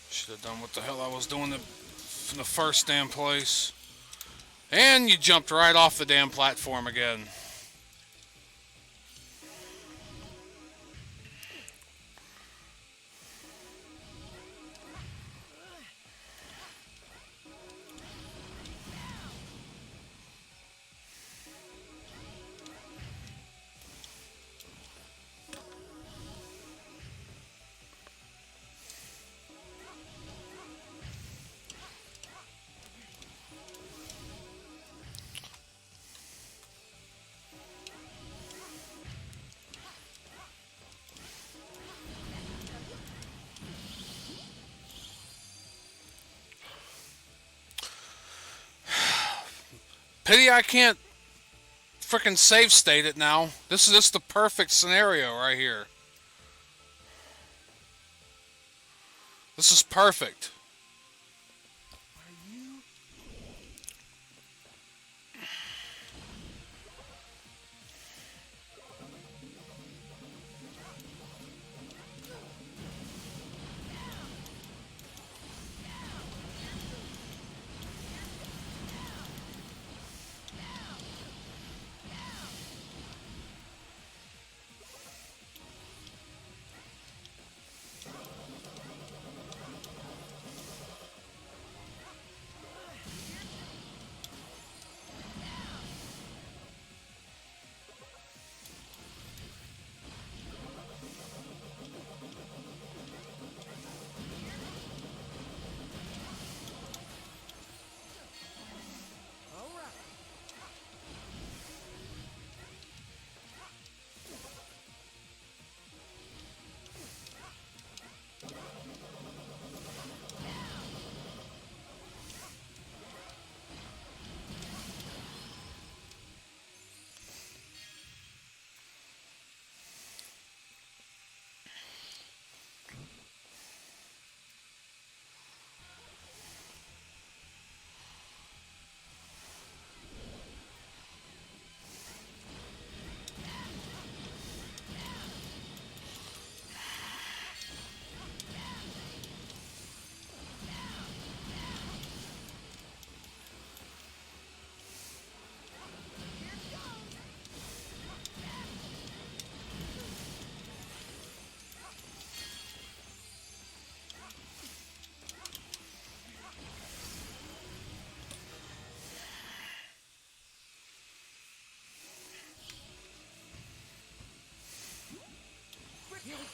[SPEAKER 2] Should have done what the hell I was doing in the first damn place. And you jumped right off the damn platform again. Pity I can't frickin' save state it now. This is the perfect scenario right here. This is perfect.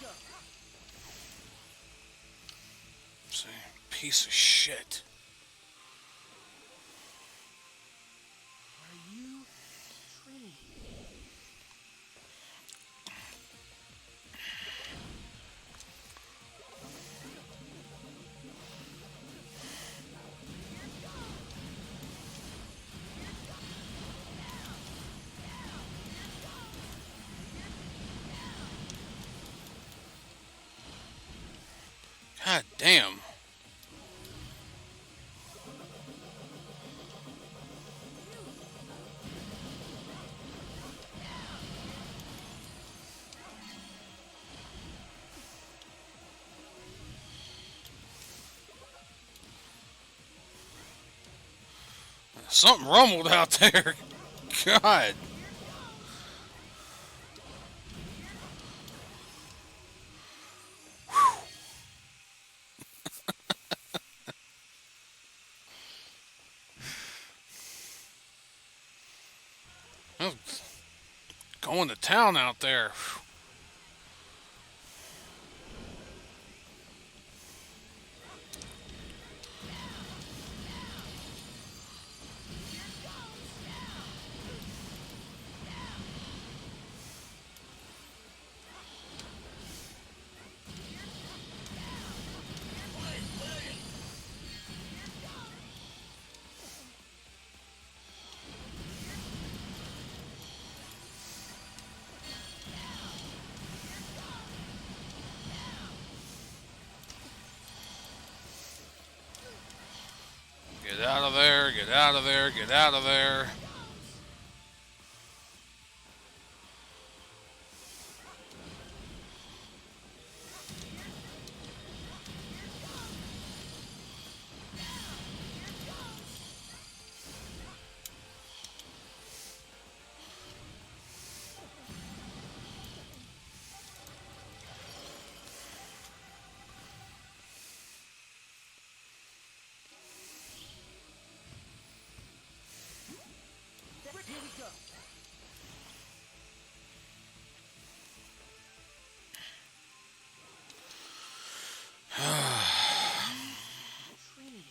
[SPEAKER 5] go.
[SPEAKER 2] See, piece of shit.
[SPEAKER 5] Are you Trinity?
[SPEAKER 2] God damn. Something rumbled out there. God. That was going to town out there. Get out of there, get out of there, get out of there.
[SPEAKER 5] Here we go. Trinity.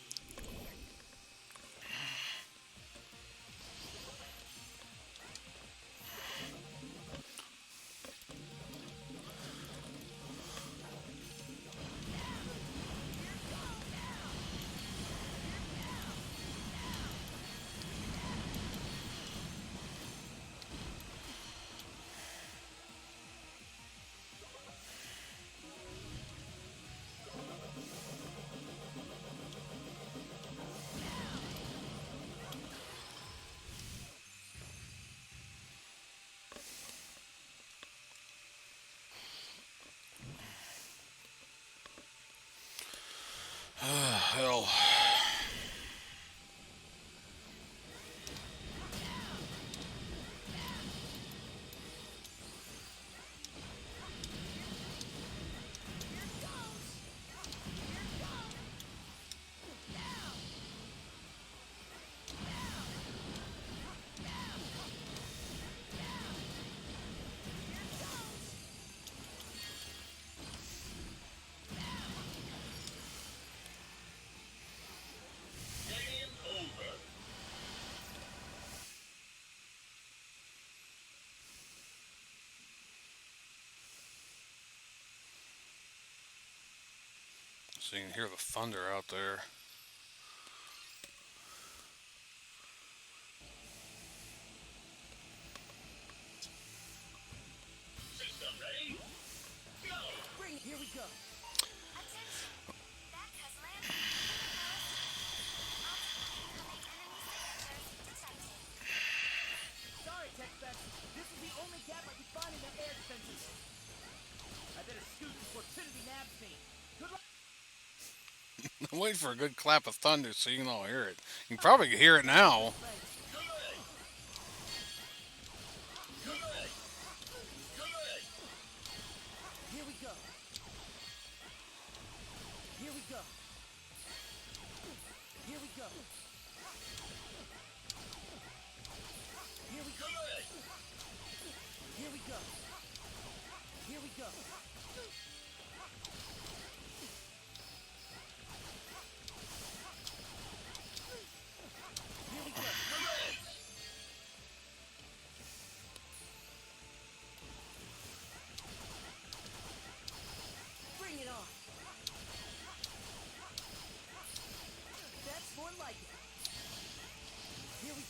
[SPEAKER 2] Hell. So you can hear the thunder out there.
[SPEAKER 3] System ready? Go!
[SPEAKER 5] Bring it. Here we go.
[SPEAKER 4] Attention! That has landed in the Colosseum. Multiple incoming enemy signatures detected.
[SPEAKER 5] Sorry, Tech Specs. This is the only gap I could find in their air defenses. I better scoot before Trinity nabs me. Good luck.
[SPEAKER 2] I'm waiting for a good clap of thunder so you can all hear it. You can probably hear it now.
[SPEAKER 5] Here we go. Here we go. Here we go. Here we go. Here we go. Here we go.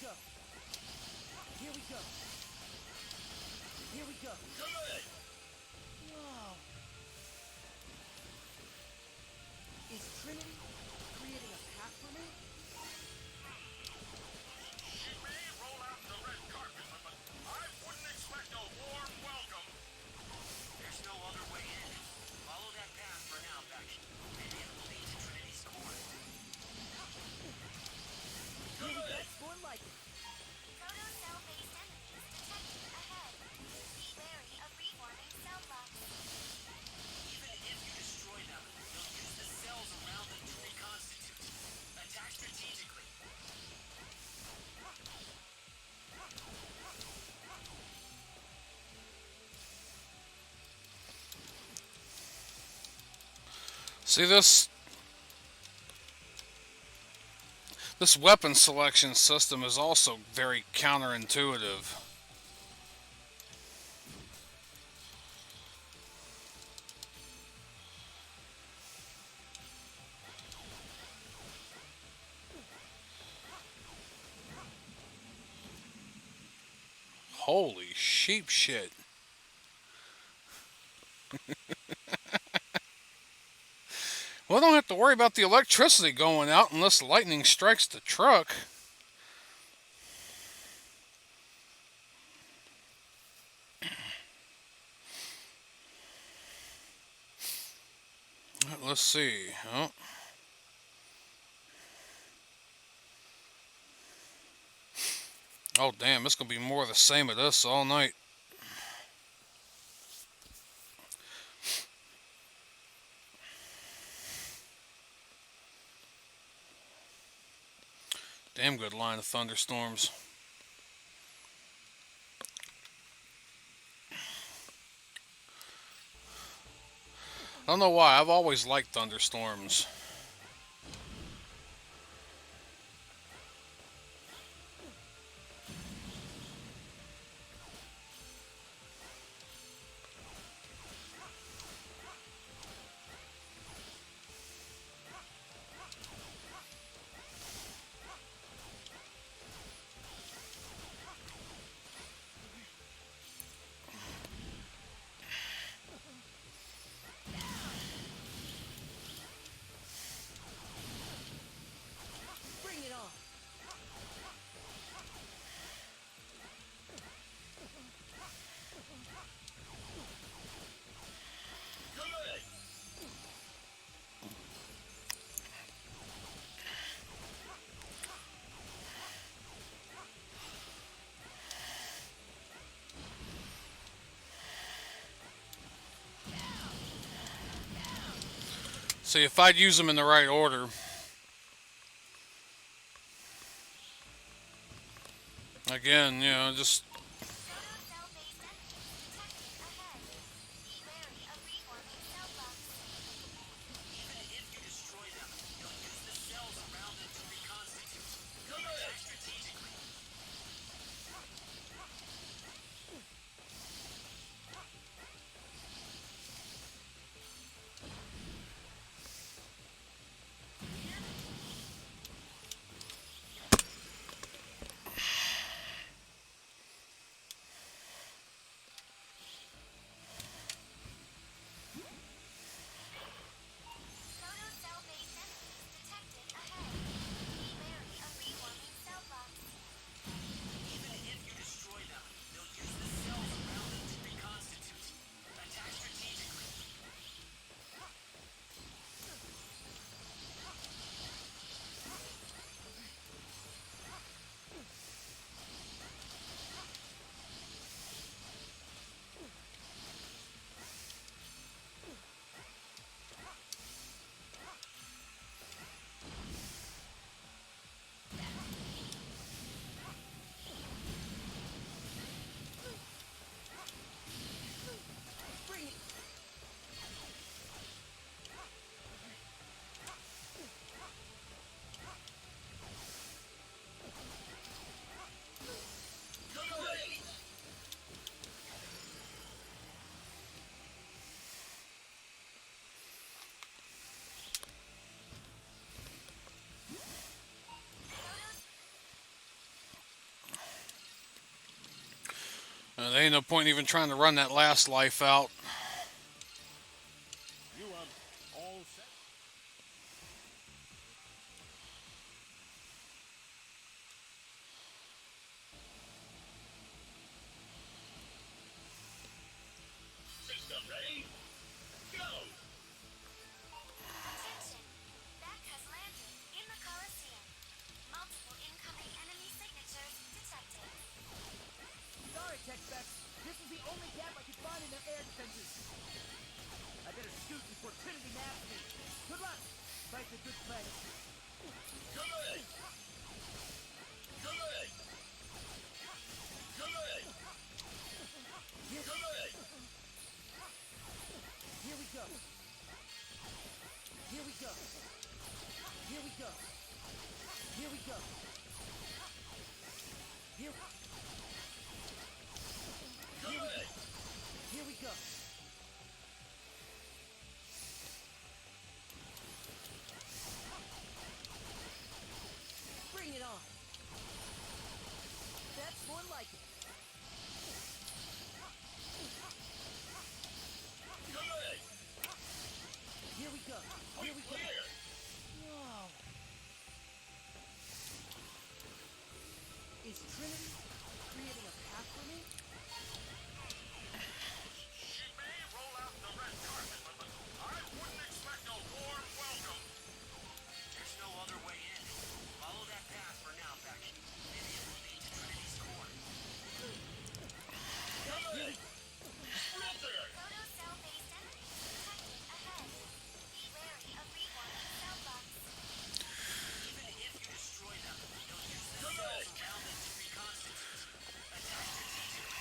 [SPEAKER 5] go. Here we go. Here we go. Whoa. Is Trinity creating a path for me?
[SPEAKER 3] She may roll out the red carpet, but I wouldn't expect a warm welcome.
[SPEAKER 6] There's no other way in. Follow that path for now, Beck. Maybe it will lead to Trinity's core.
[SPEAKER 5] That's more like it.
[SPEAKER 4] Proto-cell-based enemies detected ahead. Be wary of reforming cell blocks.
[SPEAKER 6] Even if you destroy them, they'll use the cells around them to reconstitute. Attack strategically.
[SPEAKER 2] See this weapon selection system is also very counterintuitive. Holy sheep shit. Well, I don't have to worry about the electricity going out unless lightning strikes the truck. Let's see. Oh, damn. It's going to be more of the same of this all night. Damn good line of thunderstorms. I don't know why. I've always liked thunderstorms.
[SPEAKER 5] Bring it on.
[SPEAKER 2] See, if I'd use them in the right order. Again, you know, just...
[SPEAKER 4] Proto-cell-based enemies detected ahead. Be wary of reforming cell blocks.
[SPEAKER 6] Even if you destroy them, they'll use the cells around them to reconstitute. Attack strategically.
[SPEAKER 2] ain't no point even trying to run that last life out.
[SPEAKER 5] You all set?
[SPEAKER 3] System ready? Go!
[SPEAKER 4] Attention! Back has landed in the Coliseum. Multiple incoming enemy signatures detected.
[SPEAKER 5] Sorry, Tech Specs. This is the only gap I could find in their air defenses. I better scoot before Trinity nabs me. Good luck! Fight the good fight.
[SPEAKER 3] Good! Good! Good!
[SPEAKER 5] Here,
[SPEAKER 3] Good!
[SPEAKER 5] here we go. Here we go. Here we go. Here we go. Here,
[SPEAKER 3] Good!
[SPEAKER 5] here we go. Bring it on. That's more like it.
[SPEAKER 3] Good!
[SPEAKER 5] Here we go. Here we go.
[SPEAKER 3] Clear!
[SPEAKER 5] Whoa. Is Trinity creating a path for me?
[SPEAKER 3] She may roll out the red carpet, but I wouldn't expect a warm welcome.
[SPEAKER 6] There's no other way in. Follow that path for now, Beck. Maybe it will lead to Trinity's core.
[SPEAKER 3] Good! Splinter!
[SPEAKER 4] Proto cell-based enemies detected ahead. Be wary of rewarming cell blocks.
[SPEAKER 6] Even if you destroy them, they'll use the
[SPEAKER 3] Good!
[SPEAKER 6] cells around them to reconstitute. Attack strategically.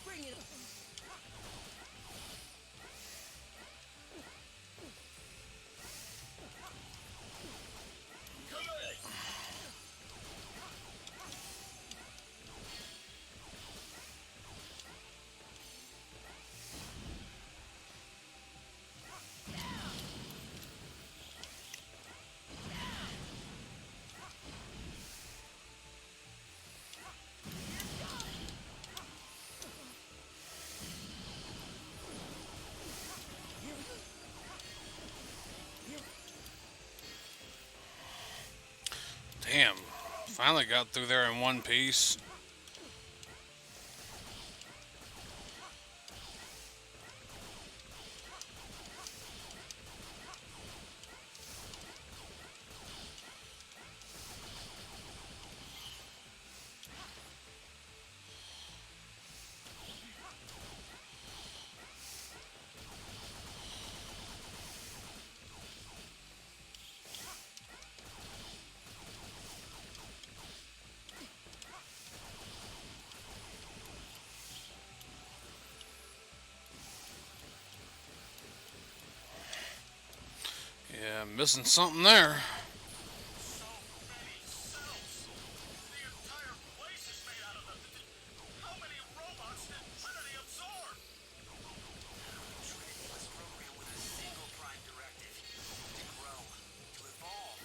[SPEAKER 5] Bring it.
[SPEAKER 3] Good!
[SPEAKER 2] Damn. Finally got through there in one piece. Yeah, missing something there.
[SPEAKER 3] So many cells! The entire place is made out of them. How many robots did Trinity absorb?
[SPEAKER 6] Trinity was programmed with a single prime directive. To grow. To evolve.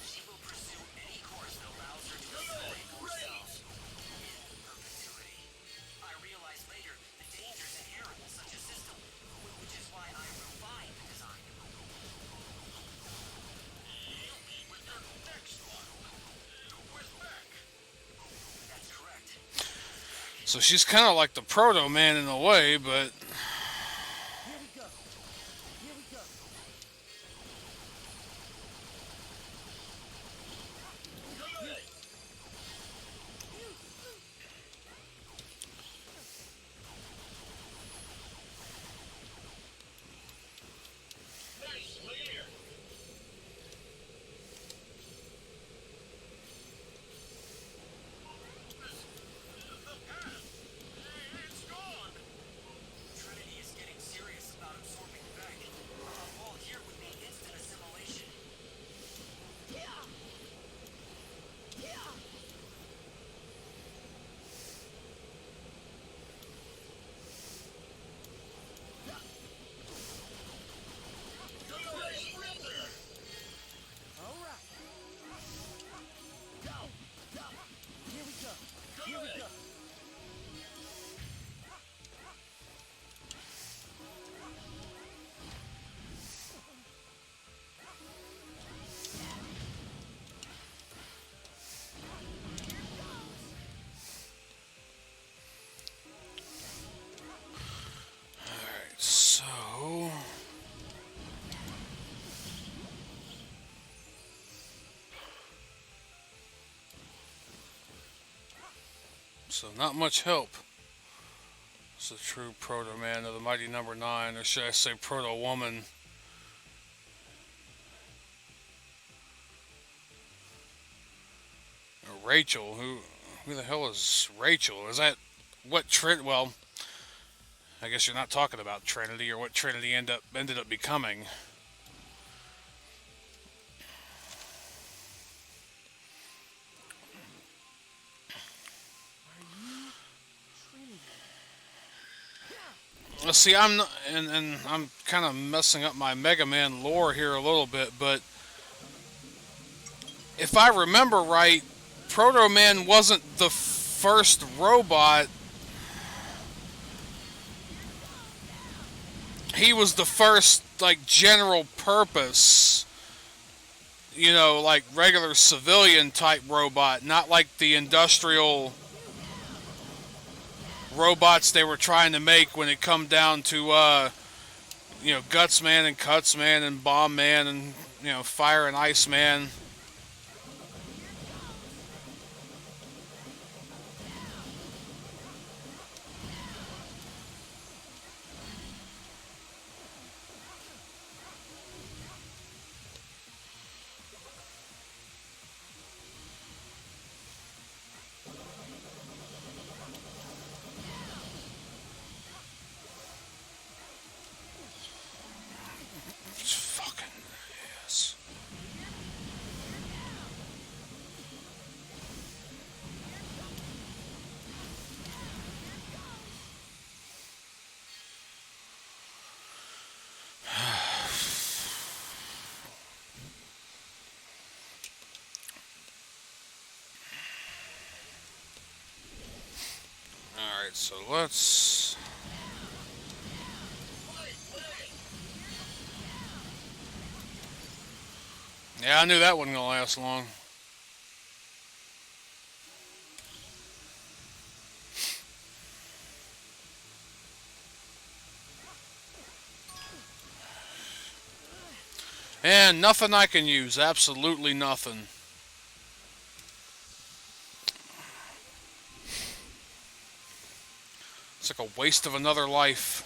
[SPEAKER 6] She will pursue any course that allows her to assimilate more cells. In perpetuity. I realized later the dangers inherent in such a system, which is why I refined the design.
[SPEAKER 3] You mean with your next model? With Beck?
[SPEAKER 6] That's correct.
[SPEAKER 2] So she's kind of like the proto man in a way, but
[SPEAKER 5] Here we go. Here we go.
[SPEAKER 3] Good! Nice clear! The path! It's gone!
[SPEAKER 2] So not much help. It's a true proto-man of the mighty number 9, or should I say proto-woman. Rachel, who the hell is Rachel? Is that what well, I guess you're not talking about Trinity, or what Trinity ended up becoming. Let's see, I'm not, and I'm kind of messing up my Mega Man lore here a little bit, but if I remember right, Proto Man wasn't the first robot. He was the first, like, general purpose, you know, like regular civilian type robot, not like the industrial robots they were trying to make when it come down to, you know, Guts Man and Cuts Man and Bomb Man and, you know, Fire and Ice Man. Alright, so let's... Yeah, I knew that wasn't gonna last long. And nothing I can use, absolutely nothing. It's like a waste of another life.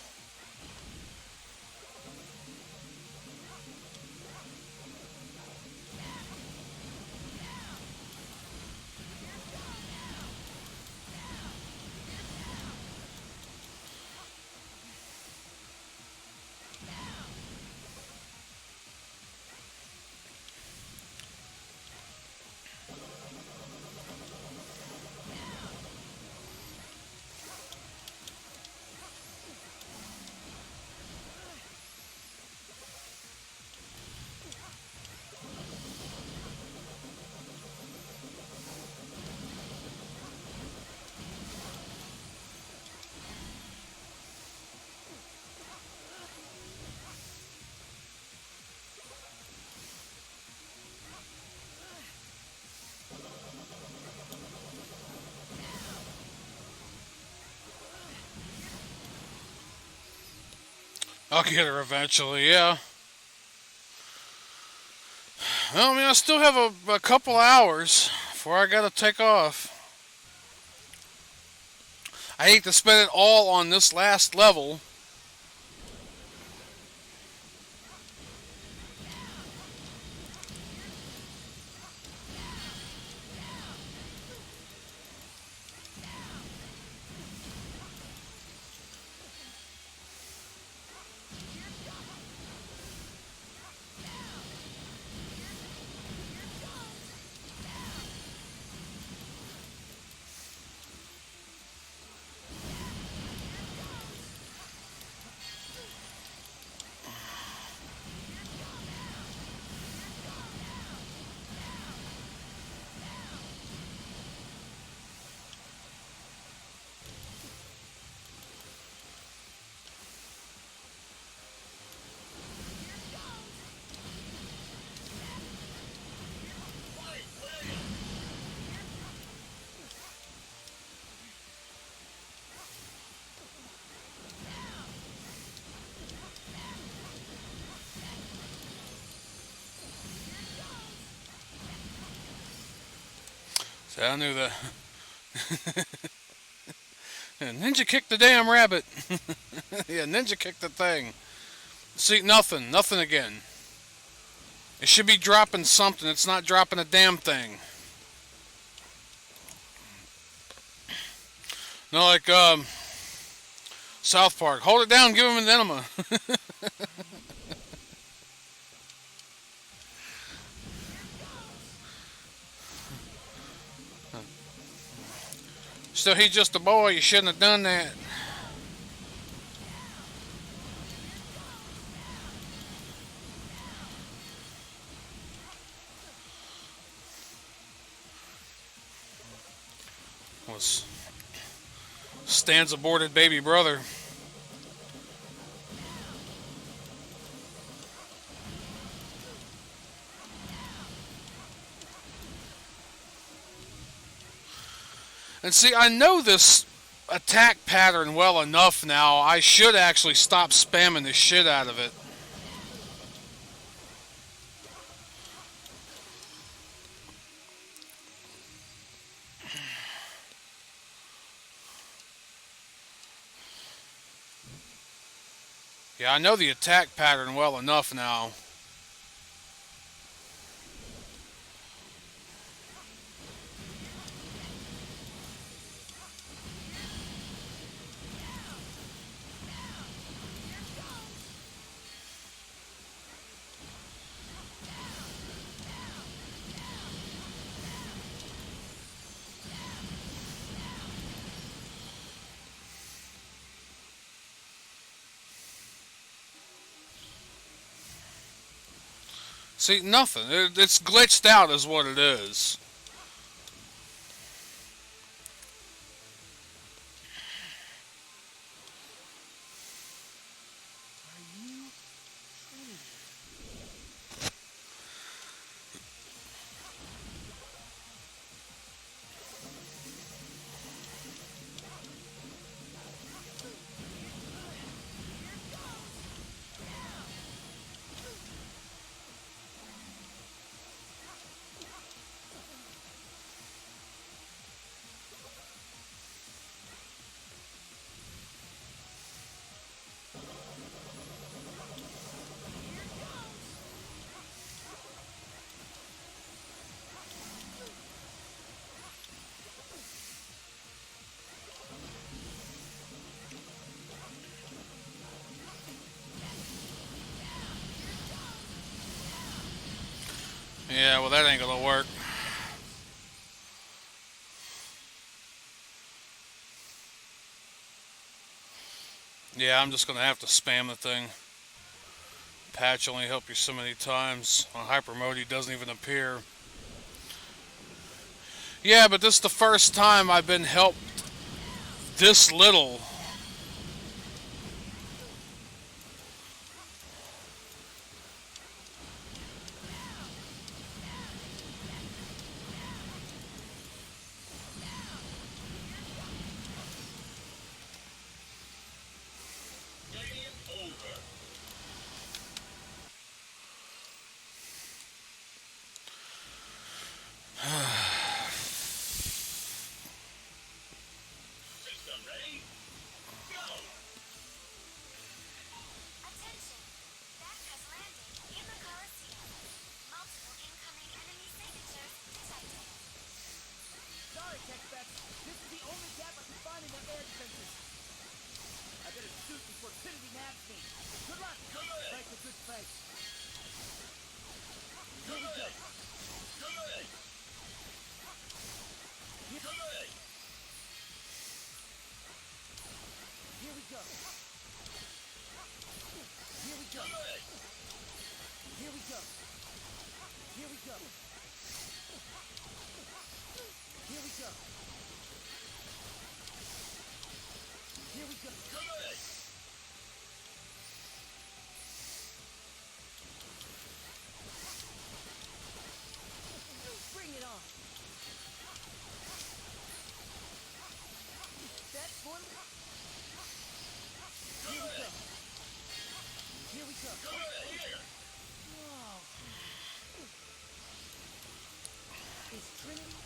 [SPEAKER 2] I'll get her eventually, yeah. Well, I mean, I still have a couple hours before I gotta take off. I hate to spend it all on this last level. See, I knew that. Yeah, ninja kicked the damn rabbit. Yeah, ninja kicked the thing. See, nothing. Nothing again. It should be dropping something. It's not dropping a damn thing. No, like, South Park. Hold it down, give him an enema. Still, he's just a boy. You shouldn't have done that. Was Stan's aborted baby brother. And see, I know this attack pattern well enough now. I should actually stop spamming the shit out of it. Yeah, I know the attack pattern well enough now. See, nothing. It's glitched out is what it is. Yeah, well, that ain't gonna work. Yeah, I'm just gonna have to spam the thing. Patch only help you so many times. On hyper mode, he doesn't even appear. Yeah, but this is the first time I've been helped this little.
[SPEAKER 4] Attention! That has landed in the Colosseum. Multiple incoming enemy signatures detected.
[SPEAKER 5] Sorry, Tech Specs. This is the only gap I can find in their air defenses. I better shoot before Trinity nabs me. Good luck! Fight the good fight. Here we go. Here we go. Here we go. Here we go. Here we go. Here we go. Here we go. Bring it on. That's one. Here we go. Here we go. Whoa. Is Trinity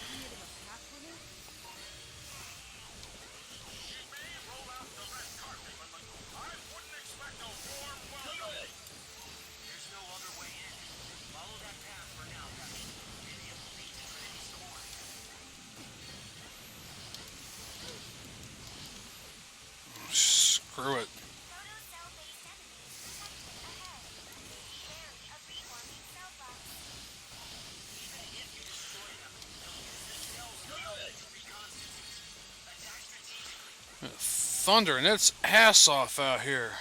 [SPEAKER 5] creating a path for me?
[SPEAKER 2] Screw it.
[SPEAKER 4] Photocell-based enemies detected ahead. Be wary of reforming cell blocks.
[SPEAKER 6] Even if you destroy them, they'll use the cells slowly to reconstitute. Attack strategically.
[SPEAKER 2] Thundering its ass off out here.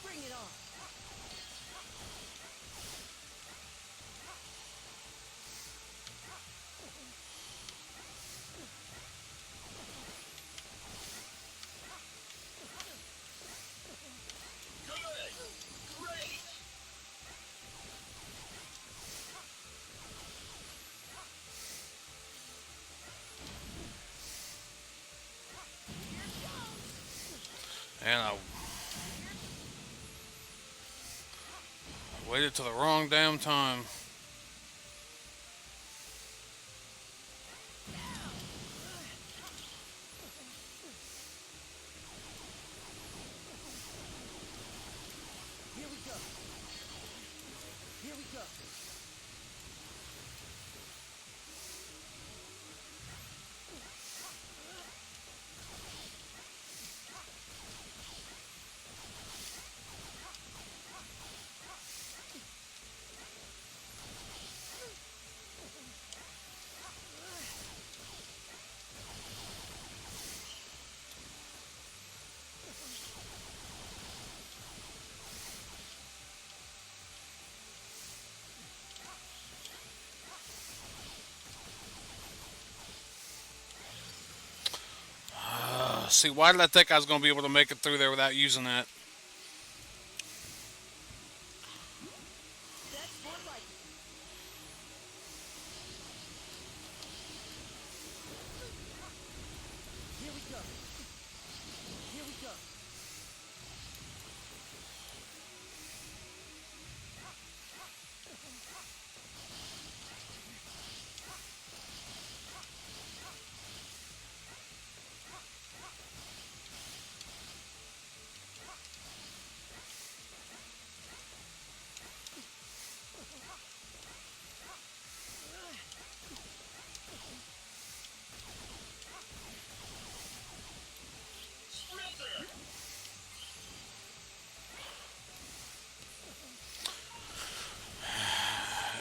[SPEAKER 5] Bring it on.
[SPEAKER 2] And I waited till the wrong damn time.
[SPEAKER 5] Here we go. Here we go.
[SPEAKER 2] See, why did I think I was going to be able to make it through there without using that?
[SPEAKER 5] That's more like it. Here we go. Here we go.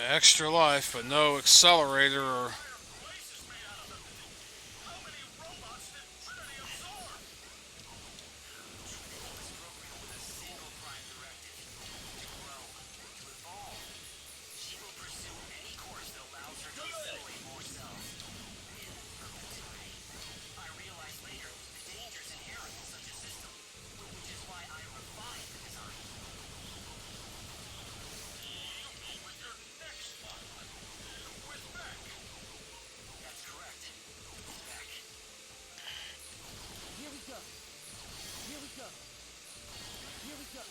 [SPEAKER 2] Extra life, but no accelerator or...
[SPEAKER 3] Place is made out of them. How many robots did Trinity absorb?
[SPEAKER 6] Trinity was programmed with a single prime directive: to grow, to evolve. She will pursue any course that allows her to assimilate more cells in perpetuity. I realized later the dangers inherent in such a system, which is why I refined the design.
[SPEAKER 3] With your next one. With Beck.
[SPEAKER 6] That's correct. Back.
[SPEAKER 5] Here we go. Here we go. Here we go.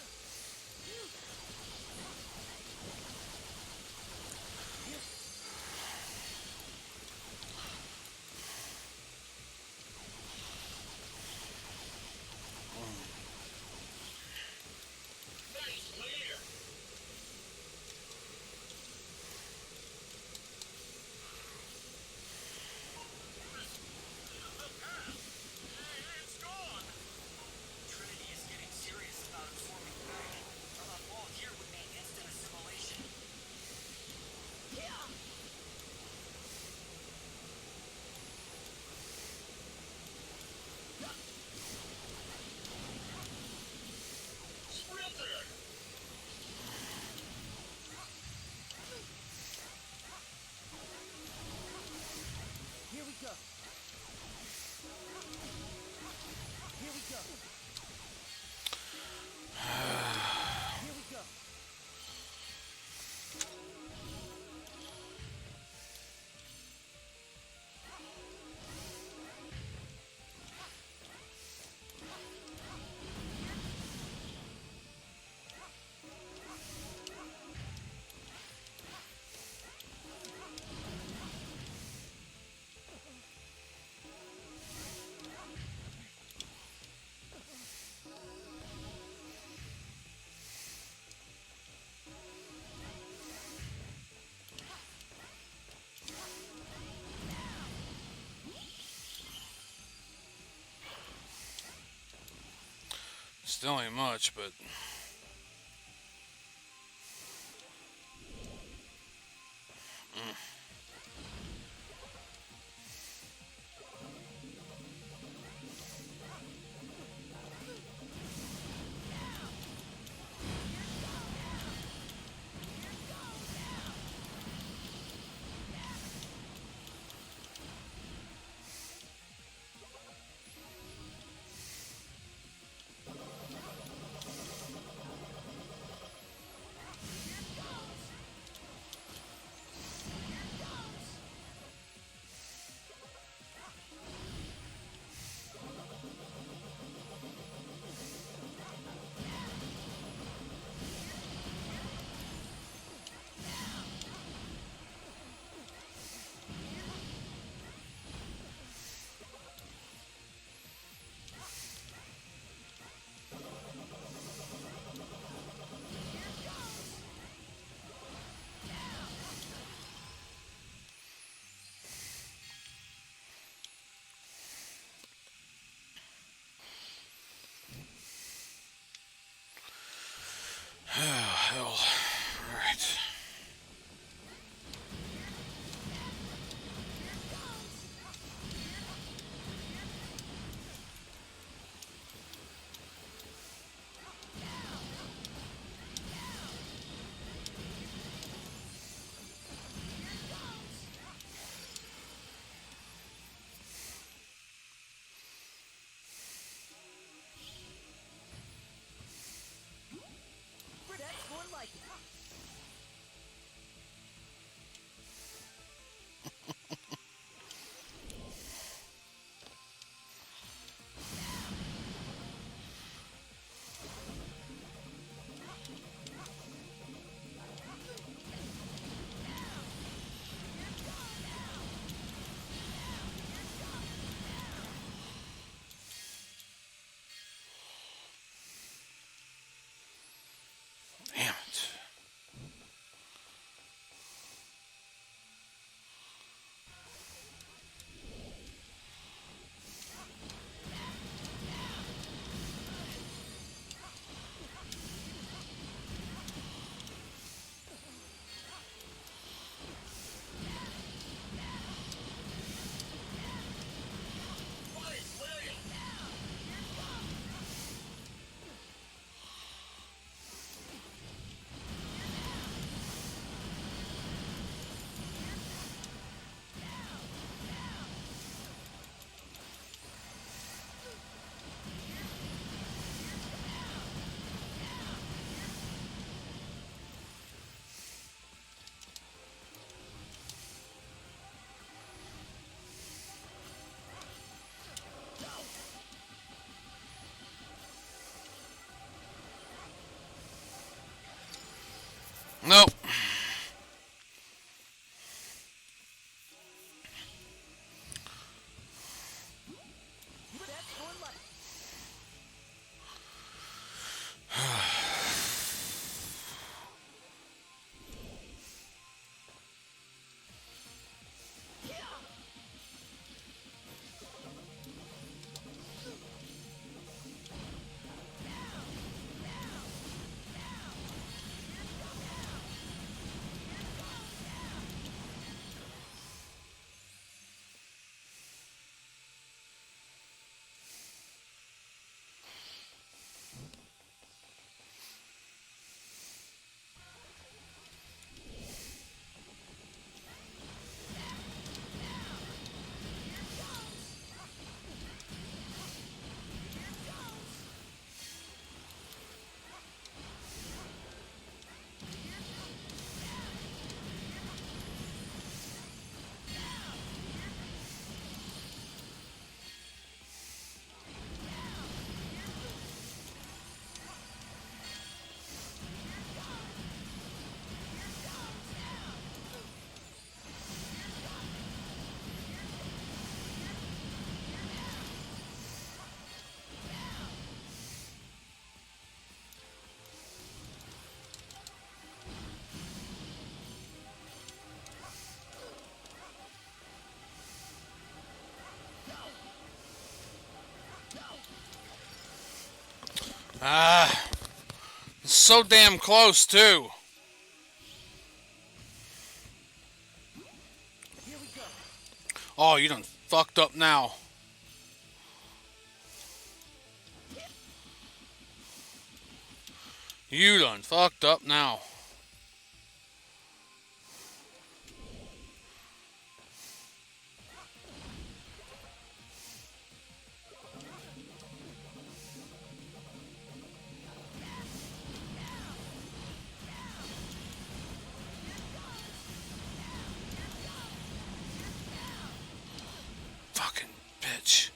[SPEAKER 3] Nice clear. The path. It's gone.
[SPEAKER 6] Trinity is getting serious about absorbing back. A fall here would mean instant assimilation.
[SPEAKER 3] Sprinter.
[SPEAKER 5] Here we go. Here we go. Here we go.
[SPEAKER 2] Still ain't much, but Ah, so damn close too.
[SPEAKER 5] Here we go.
[SPEAKER 2] Oh, you done fucked up now. You done fucked up now. Fucking bitch.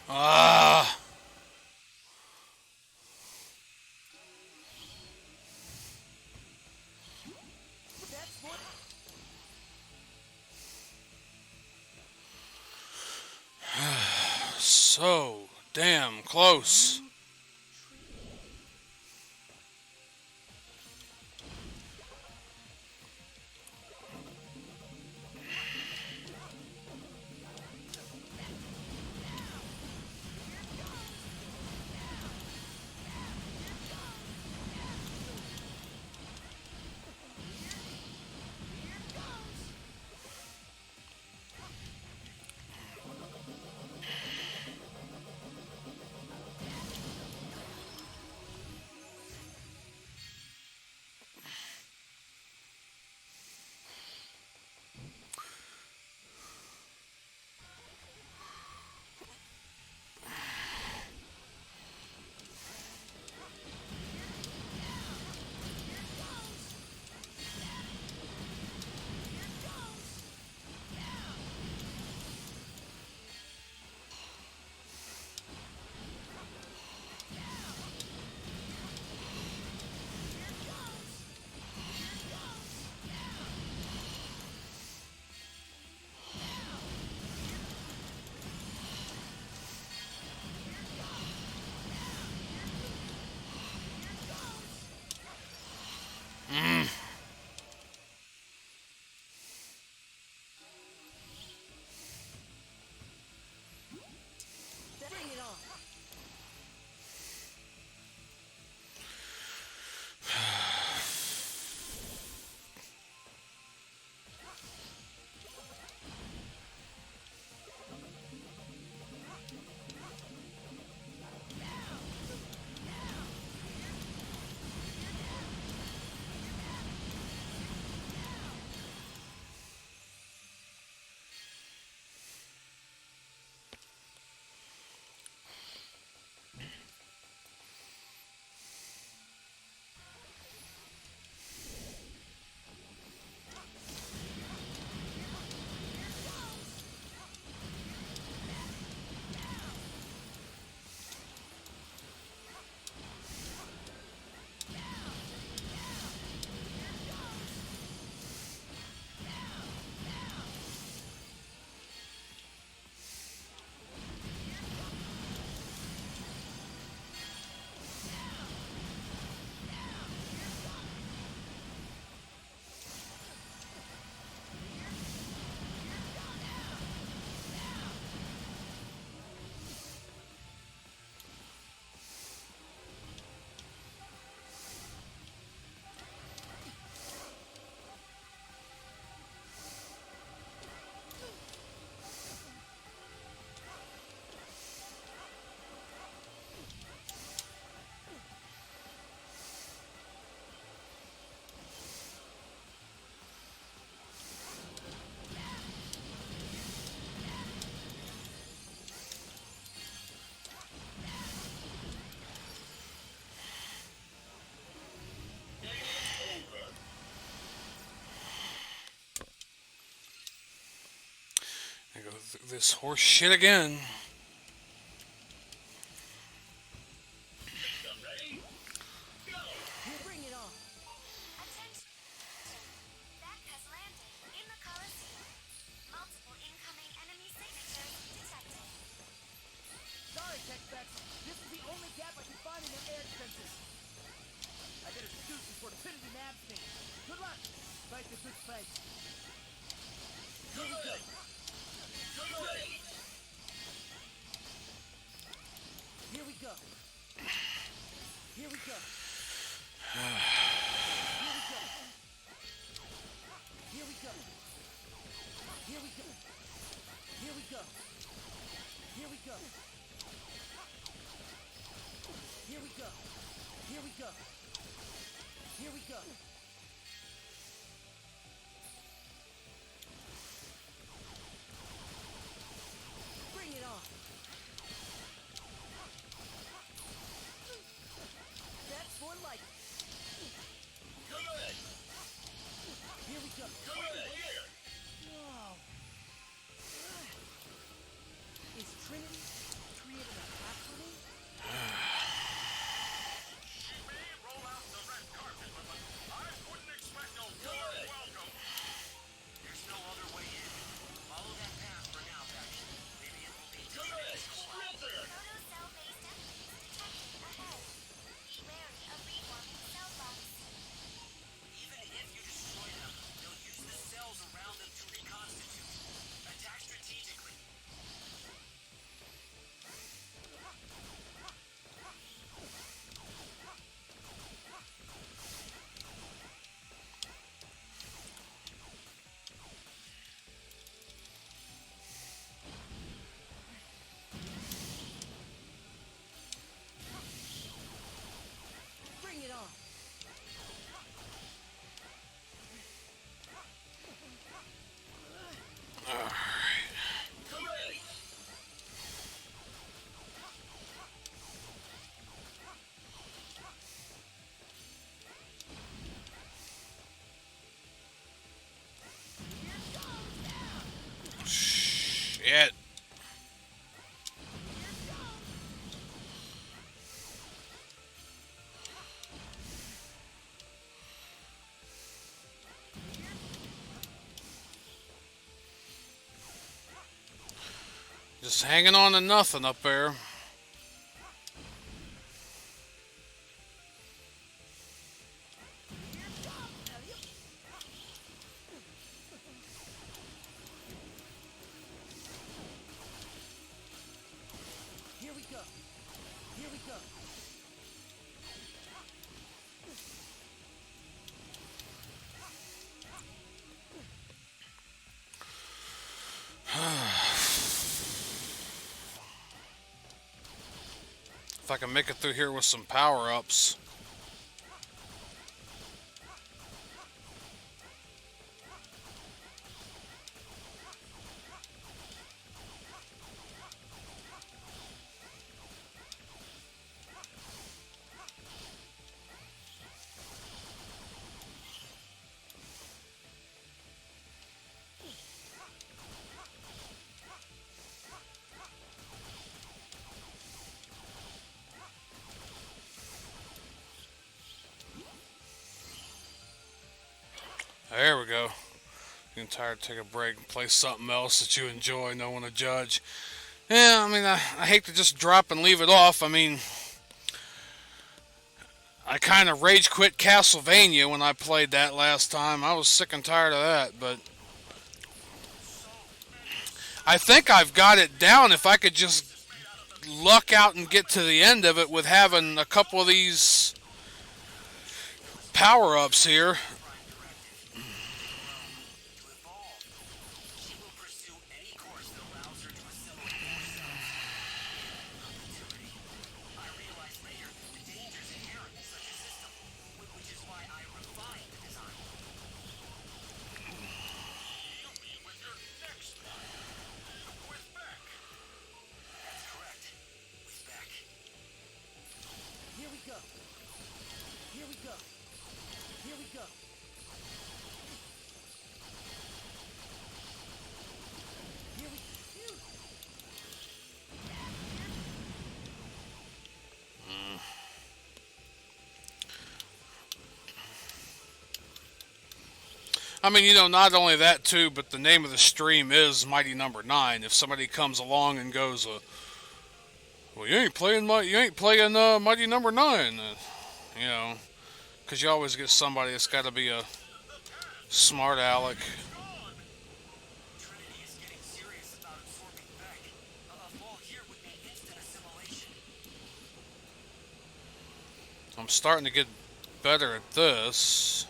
[SPEAKER 2] Ah.
[SPEAKER 5] That's what.
[SPEAKER 2] So damn close. through this horse shit again.
[SPEAKER 5] Bring it on.
[SPEAKER 4] Attention. Back has landed in the Colosseum. Multiple incoming enemy signatures detected.
[SPEAKER 5] Sorry, Tex-Bex. This is the only gap I can find in their air defenses. I better scoot before Trinity nabs me. Good luck. Fight the good fight. Here we go. Here we go. Here we go. Here we go. Here we go. Here we go. Here we go. Here we go. Here we go. Here we go. Bring it on. That's more like it. Here we go. Whoa. Is Trinity creating a path for me?
[SPEAKER 3] She may roll out the red carpet, but I wouldn't expect a warm welcome.
[SPEAKER 6] There's no other way in. Follow that path for now, Becky. Maybe it will lead to Trinity's core.
[SPEAKER 4] Proto-cell-based enemies detected ahead. Be wary of reforming cell blocks.
[SPEAKER 6] Even if you destroy them, they'll use the cells around them to reconstitute. Attack strategically.
[SPEAKER 5] Bring it on.
[SPEAKER 2] Shit. Just hanging on to nothing up there.
[SPEAKER 5] Here we go. Here we go.
[SPEAKER 2] If I can make it through here with some power-ups. There we go. You're tired, take a break and play something else that you enjoy, no one to judge. Yeah, I mean, I hate to just drop and leave it off. I mean, I kind of rage quit Castlevania when I played that last time. I was sick and tired of that, but I think I've got it down if I could just luck out and get to the end of it with having a couple of these power-ups here.
[SPEAKER 6] To evolve, she will pursue any course that allows her to assimilate more cells. Perpetuity. I realized later the dangers inherent in such a system, which is why I refined the design.
[SPEAKER 3] You mean with your next one? With Beck?
[SPEAKER 6] That's correct. With Beck.
[SPEAKER 5] Here we go. Here we go. Here we go.
[SPEAKER 2] I mean, you know, not only that too, but the name of the stream is Mighty Number 9. If somebody comes along and goes, well, you ain't playing Mighty Number 9, you know, because you always get somebody that's got to be a smart aleck.
[SPEAKER 6] Trinity is getting serious about absorbing Beck. A fall here would mean instant assimilation.
[SPEAKER 2] I'm starting to get better at this.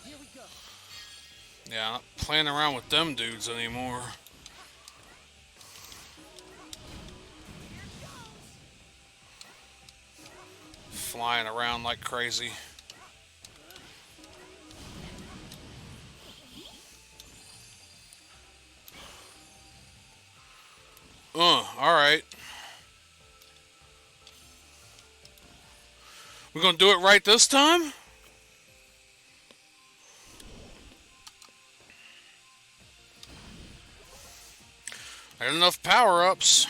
[SPEAKER 5] Here we go.
[SPEAKER 2] Yeah, I'm not playing around with them dudes anymore. Flying around like crazy. Alright. We're gonna do it right this time? I got enough power-ups.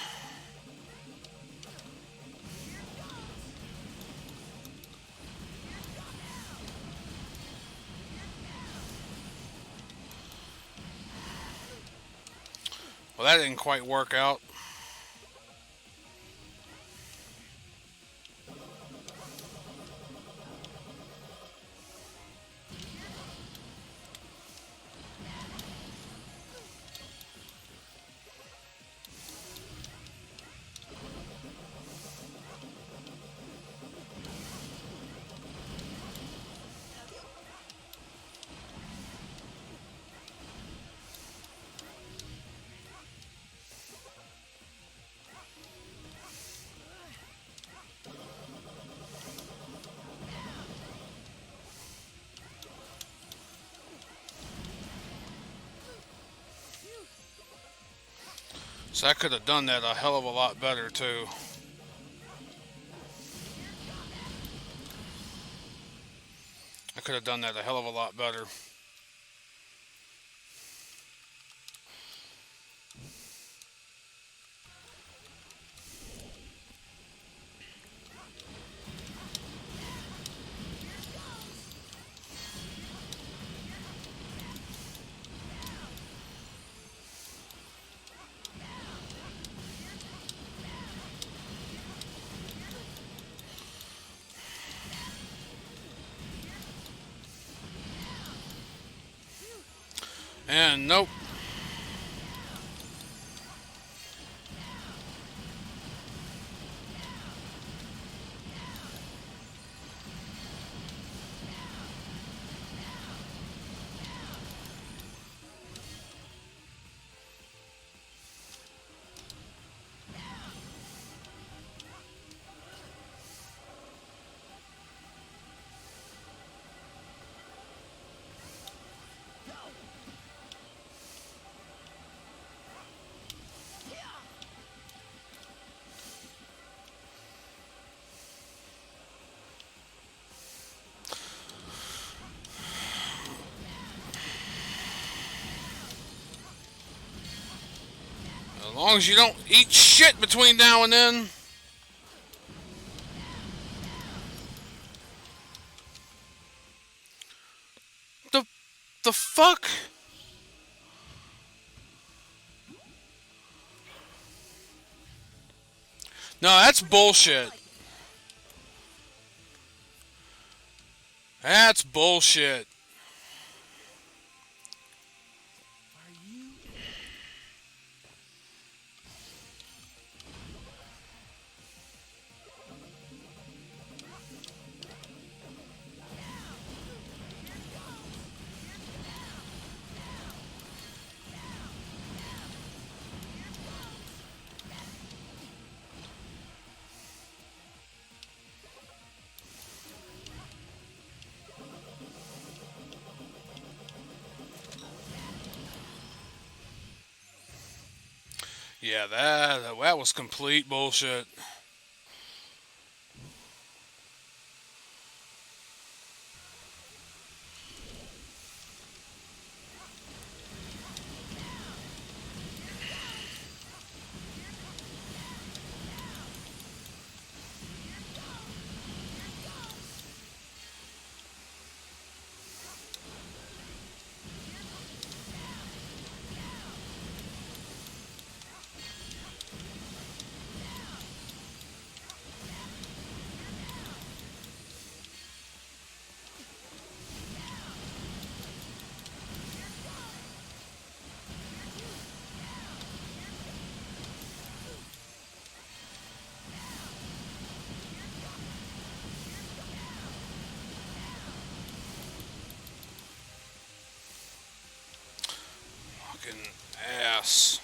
[SPEAKER 2] Well, that didn't quite work out. So I could have done that a hell of a lot better, too. I could have done that a hell of a lot better. And nope. As long as you don't eat shit between now and then. The fuck? No, that's bullshit. That's bullshit. Yeah, that was complete bullshit. Fucking ass.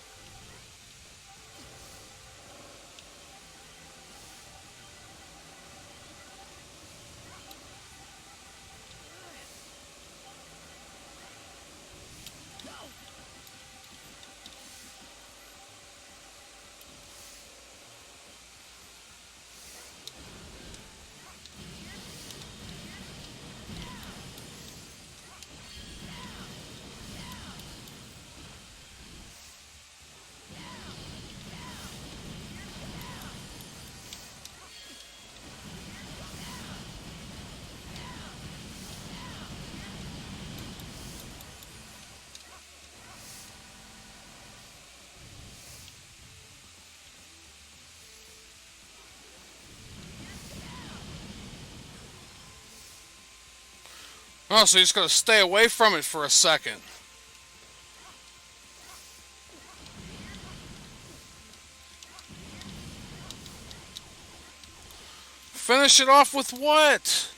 [SPEAKER 2] Oh, so you're just gonna stay away from it for a second. Finish it off with what?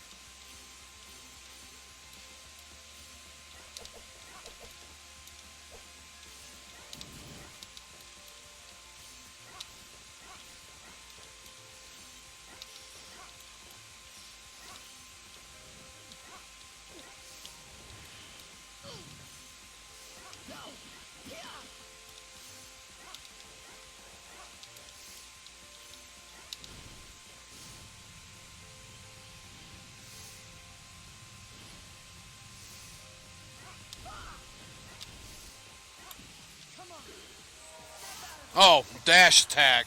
[SPEAKER 2] Oh, dash attack.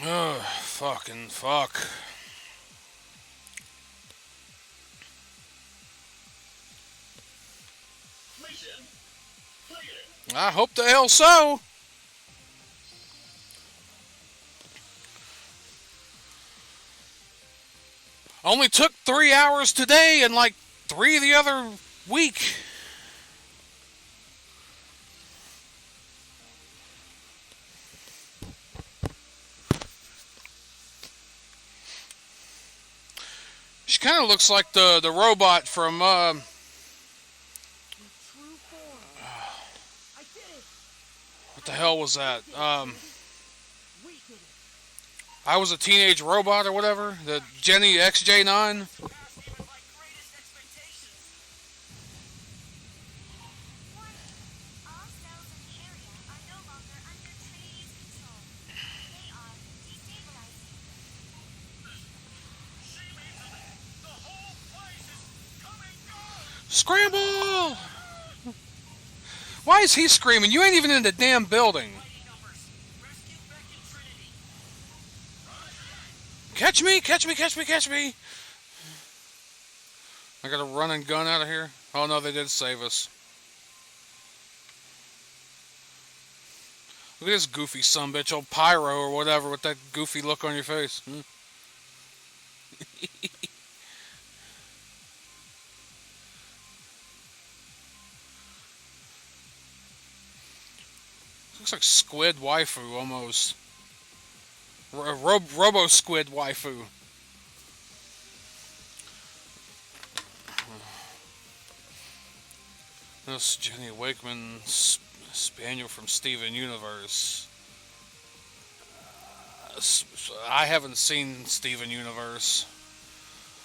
[SPEAKER 2] Ugh, fucking fuck.
[SPEAKER 3] Mission clear.
[SPEAKER 2] I hope the hell so. Only took 3 hours today and like 3 the other week. She kind of looks like the robot from
[SPEAKER 5] True form. I did it.
[SPEAKER 2] what the hell was that?
[SPEAKER 5] We did it.
[SPEAKER 2] I Was a Teenage Robot or whatever. The Jenny XJ9.
[SPEAKER 6] Surpassed even my greatest expectations.
[SPEAKER 4] Warning. All cells in the area are no longer under Trinity's control. They are destabilizing.
[SPEAKER 3] She means it. The whole place is coming down.
[SPEAKER 2] Scramble! Why is he screaming? You ain't even in the damn building.
[SPEAKER 6] Mighty numbers. Rescue Beck and Trinity.
[SPEAKER 2] Catch me, catch me, catch me, catch me. I got a run and gun out of here. Oh no, they did save us. Look at this goofy sumbitch, old Pyro or whatever, with that goofy look on your face. Looks like Squid Waifu almost. Robo Squid Waifu. This Jenny Wakeman Spaniel from Steven Universe. I haven't seen Steven Universe.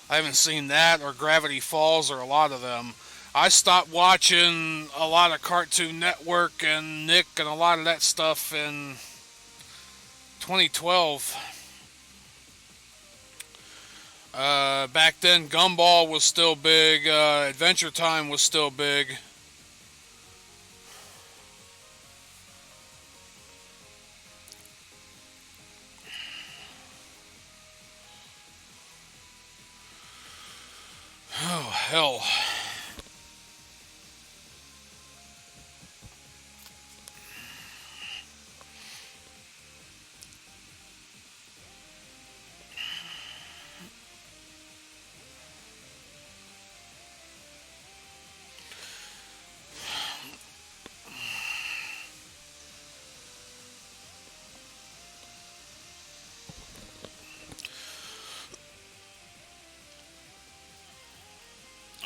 [SPEAKER 2] I haven't seen that or Gravity Falls or a lot of them. I stopped watching a lot of Cartoon Network and Nick and a lot of that stuff in 2012. Back then, Gumball was still big. Adventure Time was still big. Oh, hell.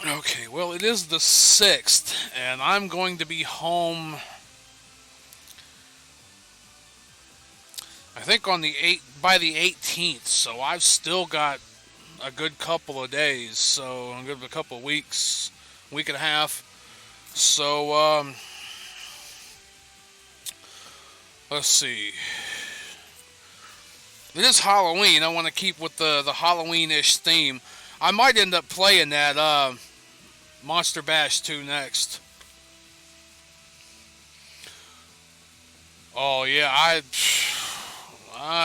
[SPEAKER 2] Okay, well, it is the 6th, and I'm going to be home, I think, on the by the 18th, so I've still got a good couple of days, so a good couple of weeks, week and a half. So, let's see. It is Halloween. I want to keep with the Halloween-ish theme. I might end up playing that Monster Bash 2 next. Oh yeah, I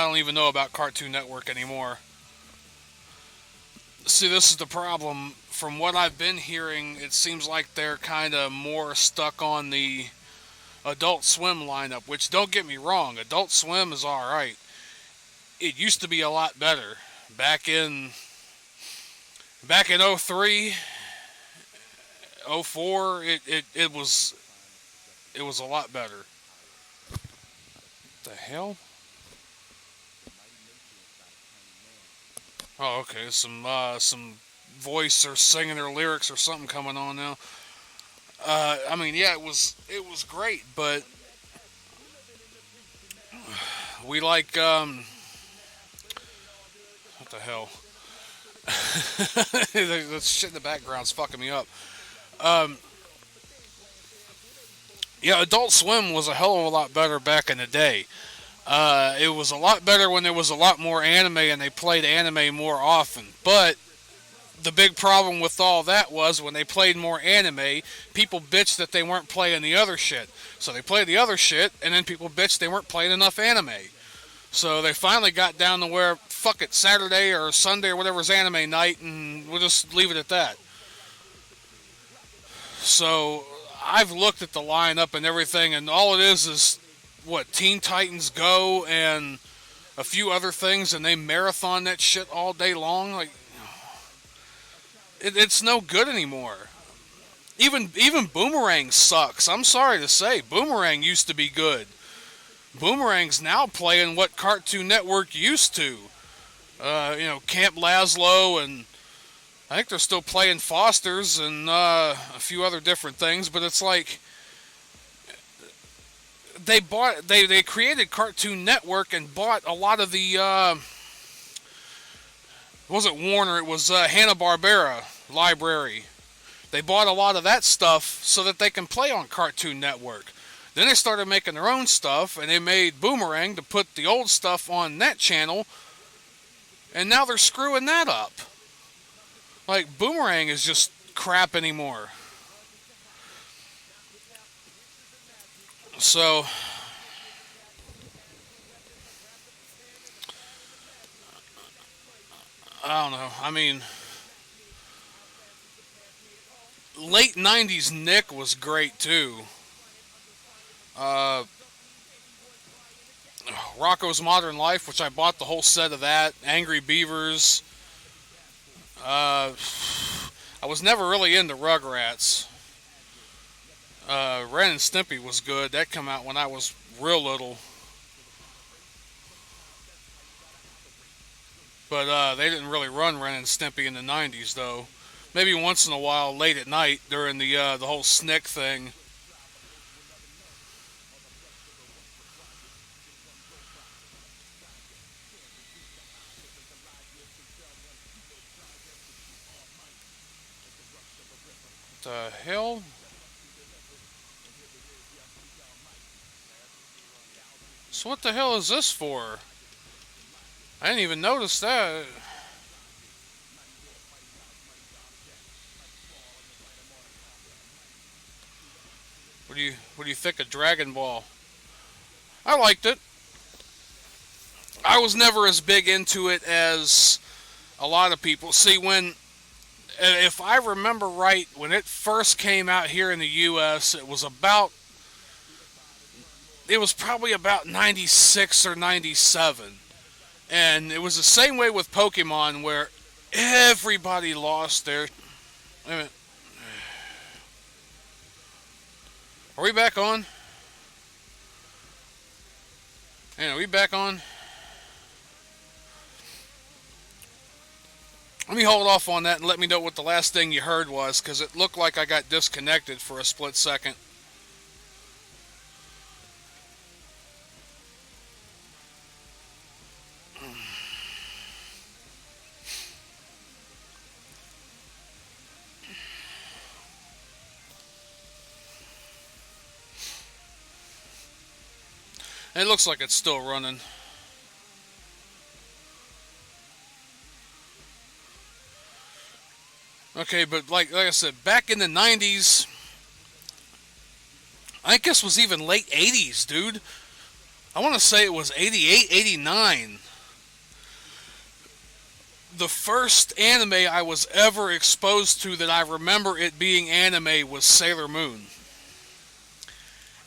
[SPEAKER 2] don't even know about Cartoon Network anymore. See, this is the problem. From what I've been hearing, it seems like they're kind of more stuck on the Adult Swim lineup, which, don't get me wrong, Adult Swim is alright. It used to be a lot better. Back in 03, 04, it was a lot better. What the hell? Oh, okay. Some voice or singing or lyrics or something coming on now. I mean, yeah, it was great, but we like what the hell? The shit in the background's fucking me up. Yeah, Adult Swim was a hell of a lot better back in the day. It was a lot better when there was a lot more anime and they played anime more often. But the big problem with all that was when they played more anime, people bitched that they weren't playing the other shit. So they played the other shit, and then people bitched they weren't playing enough anime. So they finally got down to where, fuck it, Saturday or Sunday or whatever is anime night, and we'll just leave it at that. So I've looked at the lineup and everything, and all it is what, Teen Titans Go and a few other things, and they marathon that shit all day long. Like, it's no good anymore. Even Boomerang sucks. I'm sorry to say, Boomerang used to be good. Boomerang's now playing what Cartoon Network used to. Camp Lazlo, and I think they're still playing Foster's and a few other different things, but it's like they created Cartoon Network and bought a lot of the it wasn't Warner, it was Hanna-Barbera library. They bought a lot of that stuff so that they can play on Cartoon Network. Then they started making their own stuff, and they made Boomerang to put the old stuff on that channel, and now they're screwing that up. Like, Boomerang is just crap anymore. So, I don't know. I mean, late 90s Nick was great too. Rocko's Modern Life, which I bought the whole set of that. Angry Beavers. I was never really into Rugrats. Ren and Stimpy was good. That came out when I was real little. But they didn't really run Ren and Stimpy in the 90s, though. Maybe once in a while, late at night, during the whole Snick thing. The hell? So what the hell is this for? I didn't even notice that. What do you think of Dragon Ball? I liked it. I was never as big into it as a lot of people. See, if I remember right, when it first came out here in the U.S., it was probably about 96 or 97. And it was the same way with Pokemon, where everybody lost their... Wait a minute. Are we back on? Hey, are we back on? Let me hold off on that and let me know what the last thing you heard was, because it looked like I got disconnected for a split second. It looks like it's still running. Okay, but like I said, back in the 90s, I guess it was even late 80s, dude. I want to say it was 88, 89. The first anime I was ever exposed to that I remember it being anime was Sailor Moon.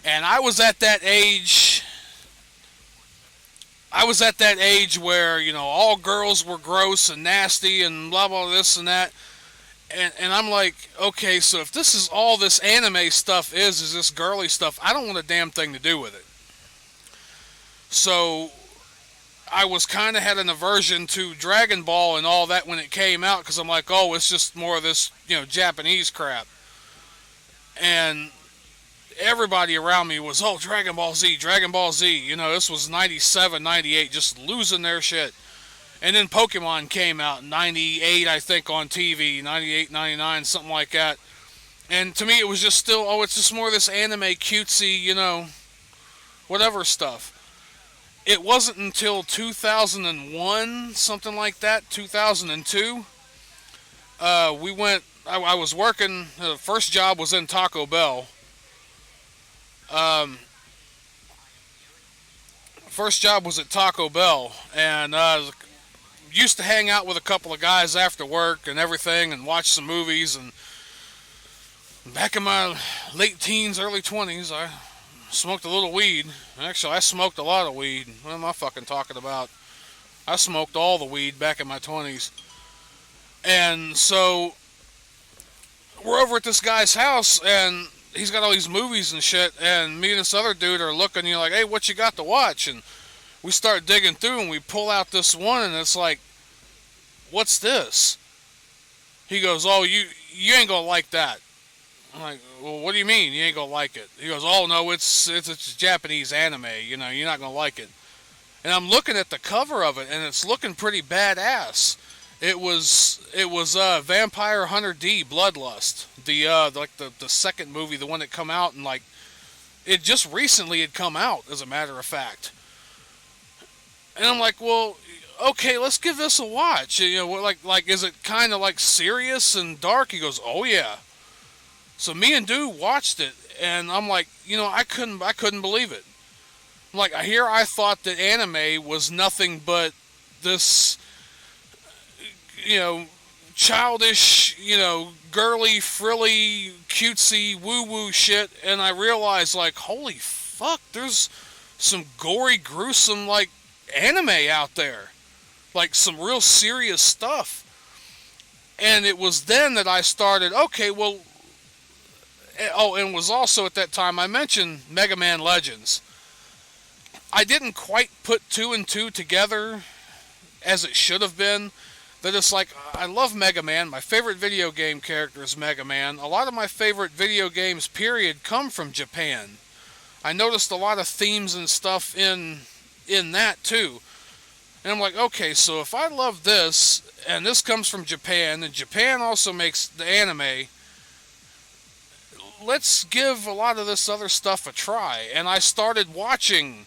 [SPEAKER 2] And I was at that age... where, you know, all girls were gross and nasty and blah, blah, this and that. And I'm like, okay, so if this is all this anime stuff is this girly stuff, I don't want a damn thing to do with it. So I was kind of had an aversion to Dragon Ball and all that when it came out, because I'm like, oh, it's just more of this, you know, Japanese crap. And everybody around me was, oh, Dragon Ball Z, Dragon Ball Z. You know, this was 97, 98, just losing their shit. And then Pokemon came out in 98, I think, on TV, 98, 99, something like that. And to me, it was just still, oh, it's just more of this anime cutesy, you know, whatever stuff. It wasn't until 2001, something like that, 2002, I was working, the first job was in Taco Bell. First job was at Taco Bell, and used to hang out with a couple of guys after work and everything and watch some movies. And back in my late teens, early 20s, I smoked a little weed. Actually, I smoked a lot of weed. What am I fucking talking about? I smoked all the weed back in my 20s. And so we're over at this guy's house, and he's got all these movies and shit, and me and this other dude are looking, you know, like, hey, what you got to watch? And we start digging through, and we pull out this one, and it's like, what's this? He goes, oh, you ain't gonna like that. I'm like, well, what do you mean you ain't gonna like it? He goes, oh, no, it's Japanese anime, you know, you're not gonna like it. And I'm looking at the cover of it, and it's looking pretty badass. It was Vampire Hunter D, Bloodlust, the second movie, the one that come out, and like, it just recently had come out, as a matter of fact. And I'm like, well, okay, let's give this a watch. You know, like, is it kind of like serious and dark? He goes, oh yeah. So me and dude watched it, and I'm like, you know, I couldn't believe it. Like, here I thought that anime was nothing but this, you know, childish, you know, girly, frilly, cutesy, woo-woo shit, and I realized, like, holy fuck, there's some gory, gruesome, like, anime out there. Like, some real serious stuff. And it was then that I started, okay, well, oh, and it was also at that time I mentioned Mega Man Legends. I didn't quite put two and two together as it should have been. That it's like, I love Mega Man. My favorite video game character is Mega Man. A lot of my favorite video games, period, come from Japan. I noticed a lot of themes and stuff in that too. And I'm like, okay, so if I love this, and this comes from Japan, and Japan also makes the anime, let's give a lot of this other stuff a try. And I started watching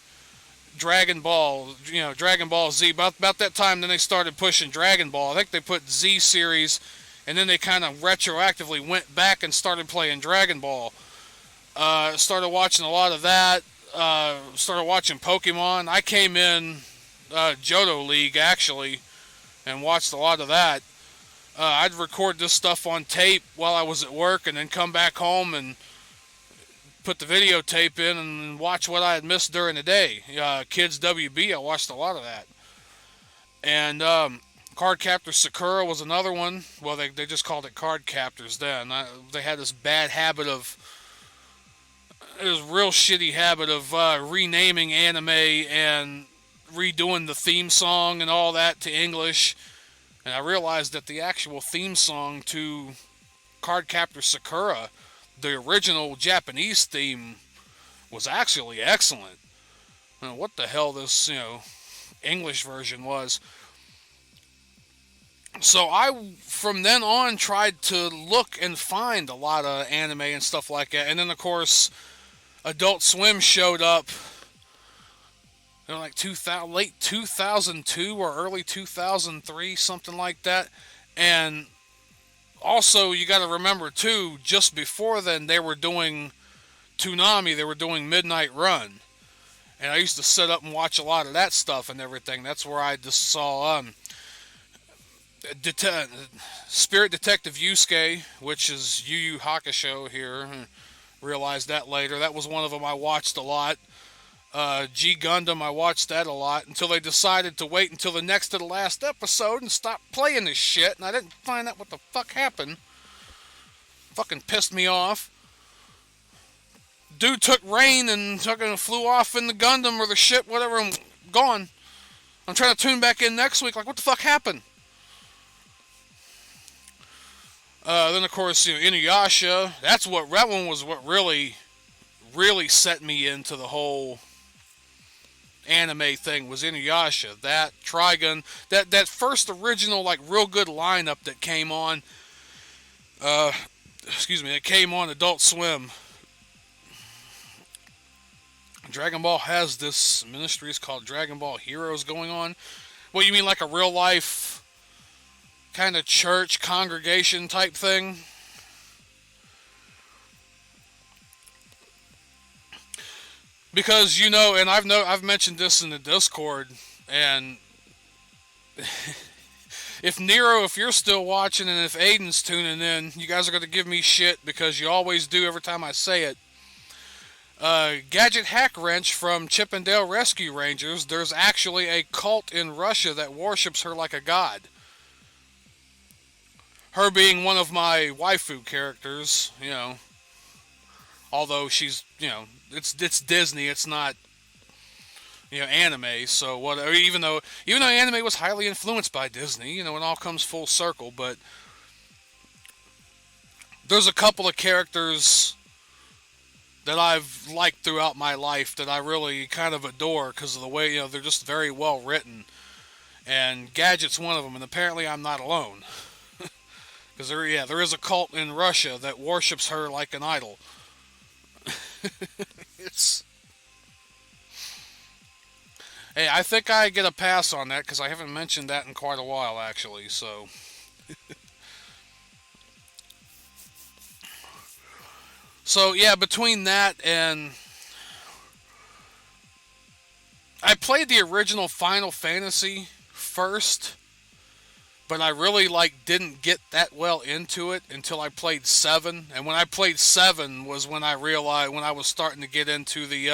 [SPEAKER 2] Dragon Ball Z. About that time, then they started pushing Dragon Ball. I think they put Z series, and then they kind of retroactively went back and started playing Dragon Ball. Started watching a lot of that. Started watching Pokemon. I came in Johto League, actually, and watched a lot of that. I'd record this stuff on tape while I was at work and then come back home and put the videotape in and watch what I had missed during the day. Kids WB, I watched a lot of that. And Card Captor Sakura was another one. Well, they just called it Card Captors then. They had this bad habit of... It was a real shitty habit of renaming anime and redoing the theme song and all that to English. And I realized that the actual theme song to Card Captor Sakura, the original Japanese theme, was actually excellent. I don't know what the hell this, English version was. So I, from then on, tried to look and find a lot of anime and stuff like that. And then, of course, Adult Swim showed up. Like late 2002 or early 2003, something like that. And also, you got to remember, too, just before then, they were doing Toonami. They were doing Midnight Run. And I used to sit up and watch a lot of that stuff and everything. That's where I just saw Spirit Detective Yusuke, which is Yu Yu Hakusho here. Realized that later. That was one of them I watched a lot. G Gundam, I watched that a lot until they decided to wait until the next to the last episode and stop playing this shit, and I didn't find out what the fuck happened. Fucking pissed me off. Dude took rain and fucking flew off in the Gundam or the ship, whatever, and gone. I'm trying to tune back in next week, like, what the fuck happened? Then, of course, Inuyasha. That one was what really set me into the whole anime thing, was Inuyasha. That, Trigun, that first original, like, real good lineup that came on, that came on Adult Swim. Dragon Ball has this ministry called Dragon Ball Heroes going on. What, you mean like a real life kind of church congregation type thing? Because, and I've mentioned this in the Discord, and if Neiroe, if you're still watching, and if Aiden's tuning in, you guys are going to give me shit, because you always do every time I say it. Gadget Hack Wrench from Chip and Dale Rescue Rangers, there's actually a cult in Russia that worships her like a god. Her being one of my waifu characters, although she's, it's Disney, it's not, anime, so whatever, even though anime was highly influenced by Disney, it all comes full circle, but there's a couple of characters that I've liked throughout my life that I really kind of adore because of the way, they're just very well written, and Gadget's one of them, and apparently I'm not alone, because there is a cult in Russia that worships her like an idol. Hey, I think I get a pass on that because I haven't mentioned that in quite a while, actually, so. So, yeah, between that and I played the original Final Fantasy first, but I really didn't get that well into it until I played 7. And when I played 7 was when I realized, when I was starting to get into the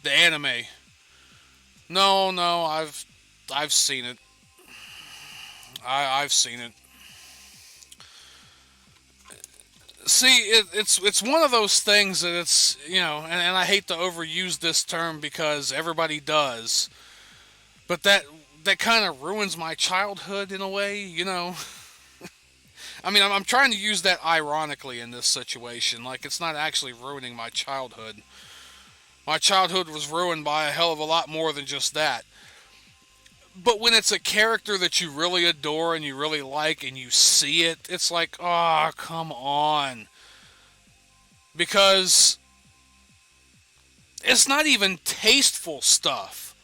[SPEAKER 2] anime. No, I've seen it. I've seen it. See, it's one of those things that it's, and I hate to overuse this term because everybody does, but that kind of ruins my childhood in a way, I mean, I'm trying to use that ironically in this situation, like it's not actually ruining my childhood. My childhood was ruined by a hell of a lot more than just that. But when it's a character that you really adore and you really like and you see it, it's like, oh, come on. because it's not even tasteful stuff.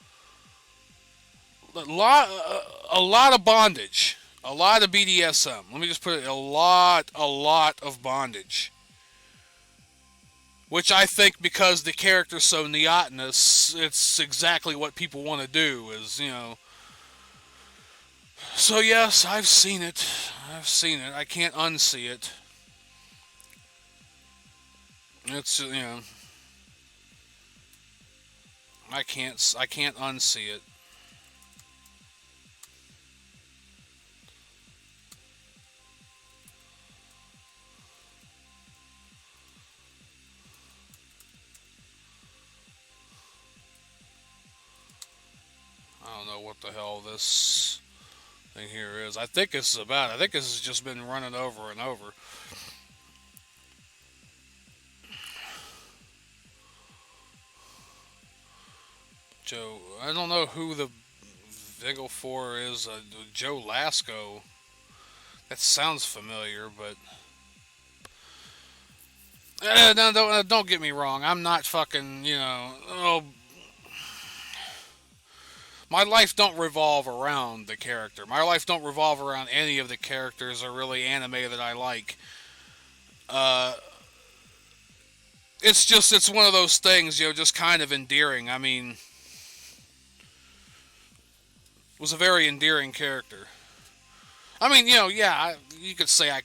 [SPEAKER 2] A lot of bondage, a lot of BDSM. Let me just put it, a lot of bondage. Which I think, because the character's so neotenous, it's exactly what people want to do, is, you know. So yes, I've seen it. I can't unsee it. It's, you know, I can't unsee it. I don't know what the hell this thing here is. I think this has just been running over and over. Joe, I don't know who the Vigil 4 is. Joe Lasco. That sounds familiar, but no, don't get me wrong. I'm not fucking, you know. Oh, my life don't revolve around the character. My life don't revolve around any of the characters or really anime that I like. It's one of those things, you know, just kind of endearing. I mean, it was a very endearing character. I mean, you know, yeah, you could say I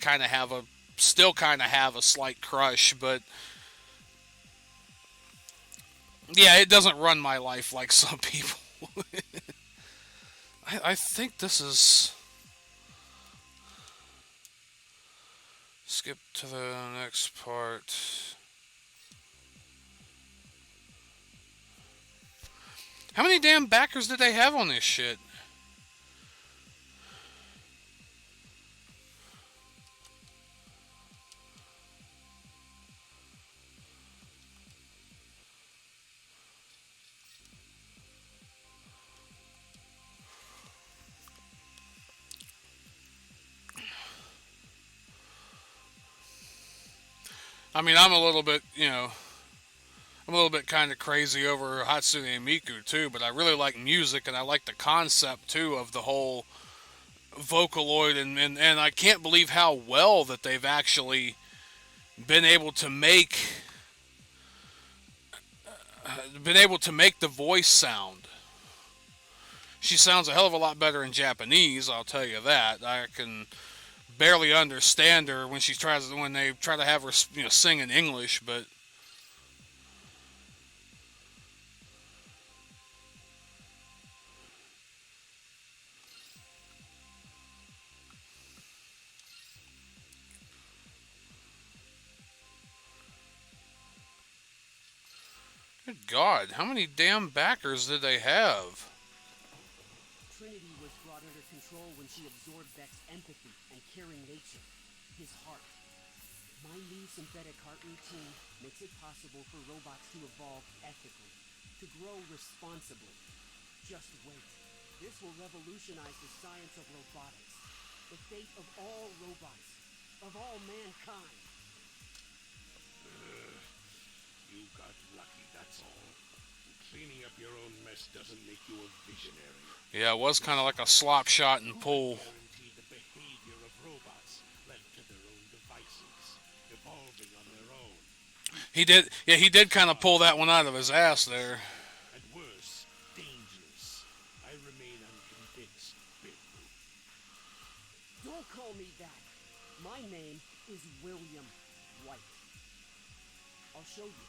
[SPEAKER 2] still kind of have a slight crush, but yeah, it doesn't run my life like some people. I think this is... Skip to the next part. How many damn backers did they have on this shit? I mean, I'm a little bit, you know, I'm a little bit kind of crazy over Hatsune Miku too, but I really like music, and I like the concept too of the whole Vocaloid, and I can't believe how well that they've actually been able to make the voice sound. She sounds a hell of a lot better in Japanese, I'll tell you that. I can barely understand her when they try to have her, you know, sing in English, but good God, how many damn backers did they have?
[SPEAKER 5] Trinity was brought under control when she absorbed Vex's empathy and caring nature, his heart. My new synthetic heart routine makes it possible for robots to evolve ethically, to grow responsibly. Just wait. This will revolutionize the science of robotics, the fate of all robots, of all mankind.
[SPEAKER 7] You got lucky, that's all. Cleaning up your own mess doesn't make you a visionary.
[SPEAKER 2] Yeah, it was kind of like a slop shot and pull.
[SPEAKER 7] Guaranteed the behavior of robots left to their own devices, evolving on their own.
[SPEAKER 2] He did kind of pull that one out of his ass there.
[SPEAKER 7] And worse, dangerous. I remain unconvinced, Bigfoot.
[SPEAKER 5] Don't call me that. My name is William White. I'll show you.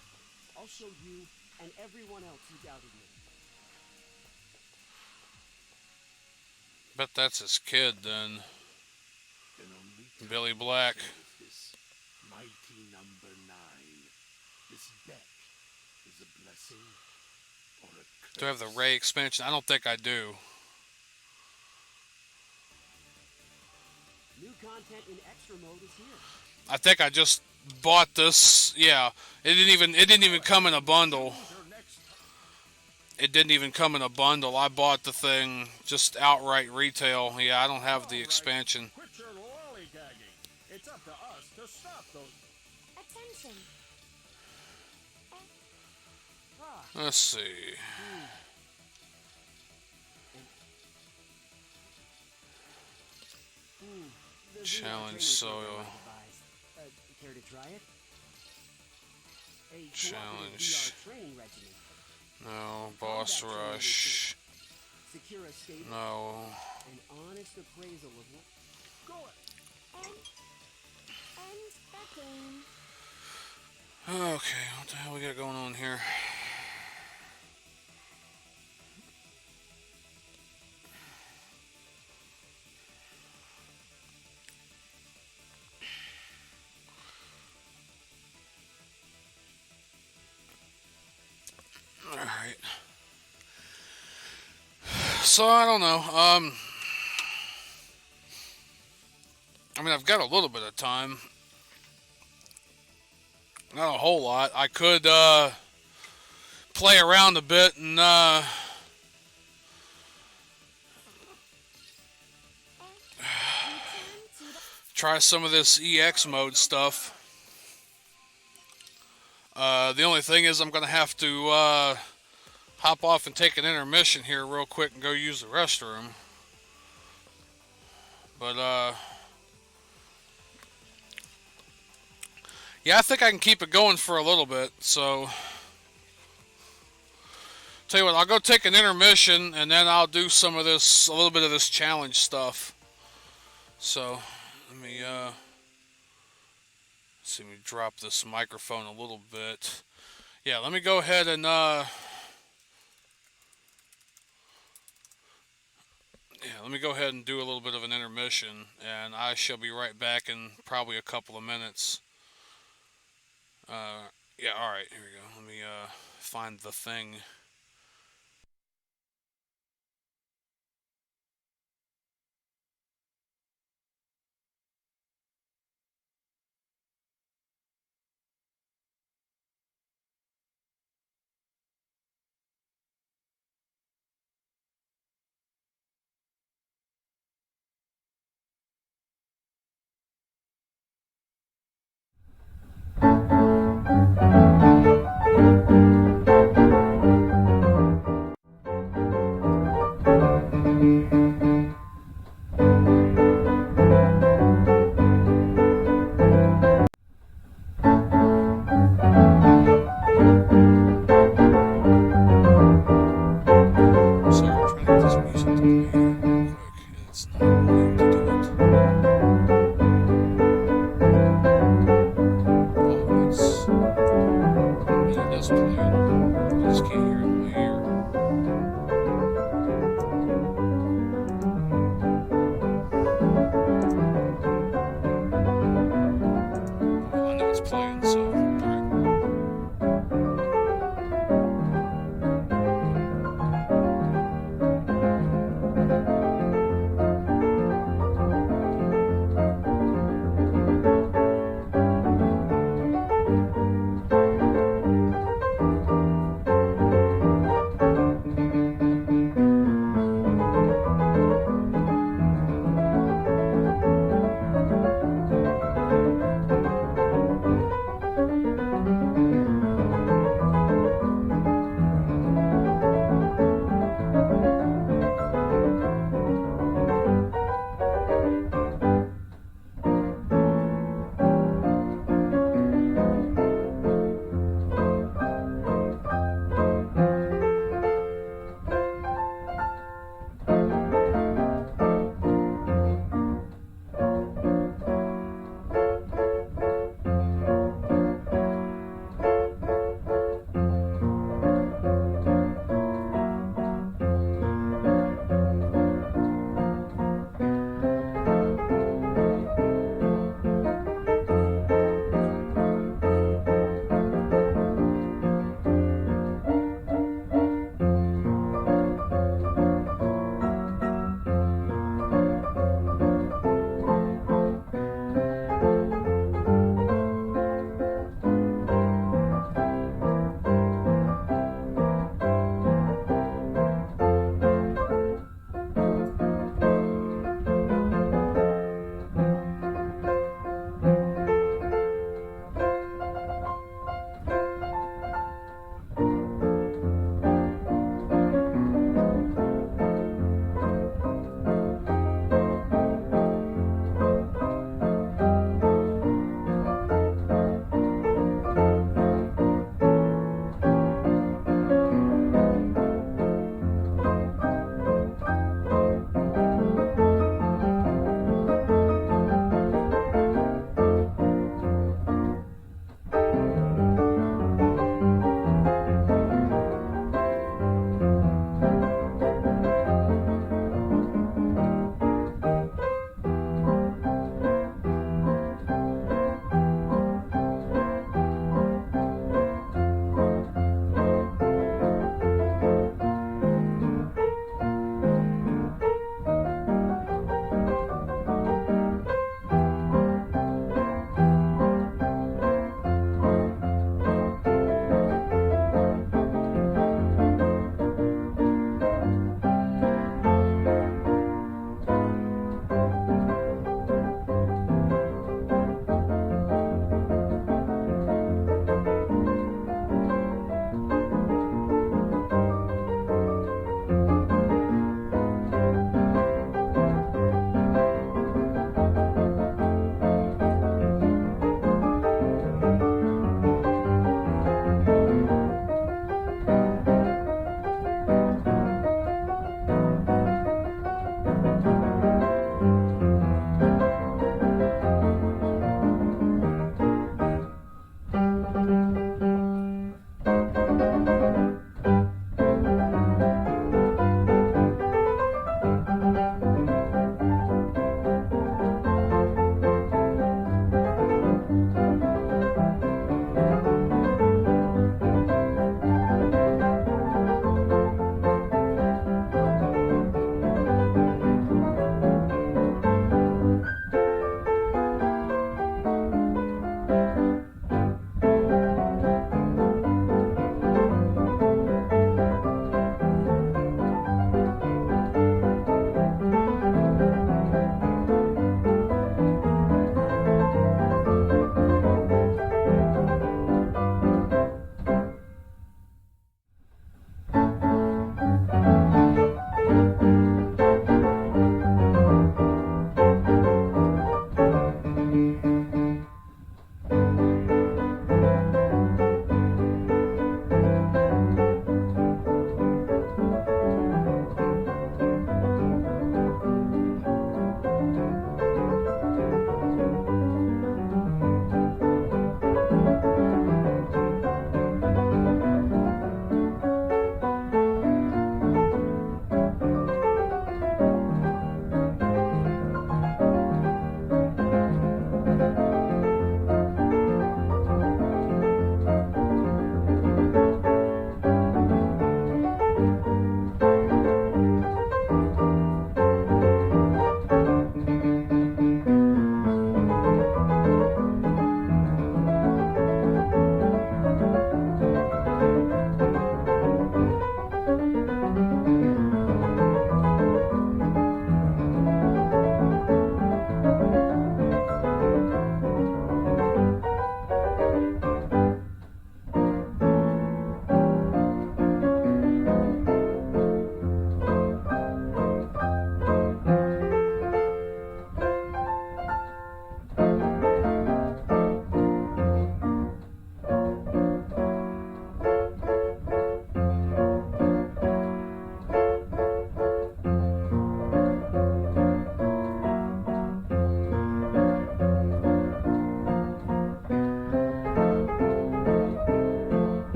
[SPEAKER 5] I'll show you and everyone else who doubted me.
[SPEAKER 2] Bet that's his kid then.
[SPEAKER 7] Can only
[SPEAKER 2] Billy Black.
[SPEAKER 7] this mighty number 9. This deck is a blessing or a curse.
[SPEAKER 2] Do I have the Ray expansion? I don't think I do.
[SPEAKER 5] New content in extra mode is here.
[SPEAKER 2] I think I just bought this. Yeah, it didn't even come in a bundle. It didn't even come in a bundle. I bought the thing just outright retail. Yeah, I don't have the expansion.
[SPEAKER 3] Quit your lollygagging. It's up to us to stop those.
[SPEAKER 4] Attention!
[SPEAKER 2] Let's see. Challenge soil.
[SPEAKER 5] Care to try it? A
[SPEAKER 2] Challenge.
[SPEAKER 5] VR training regimen.
[SPEAKER 2] No. Boss rush.
[SPEAKER 5] Secure a stable.
[SPEAKER 2] No.
[SPEAKER 5] An honest appraisal of what. Go it.
[SPEAKER 4] End the game.
[SPEAKER 2] Okay, what the hell we got going on here? Alright. So, I don't know. I mean, I've got a little bit of time. Not a whole lot. I could play around a bit and try some of this EX mode stuff. The only thing is I'm going to have to hop off and take an intermission here real quick and go use the restroom. But yeah, I think I can keep it going for a little bit. So, tell you what, I'll go take an intermission and then I'll do some of this, a little bit of this challenge stuff. So, let me see, let me drop this microphone a little bit. Yeah, let me go ahead and let me go ahead and do a little bit of an intermission, and I shall be right back in probably a couple of minutes. Yeah, alright, here we go. Let me find the thing.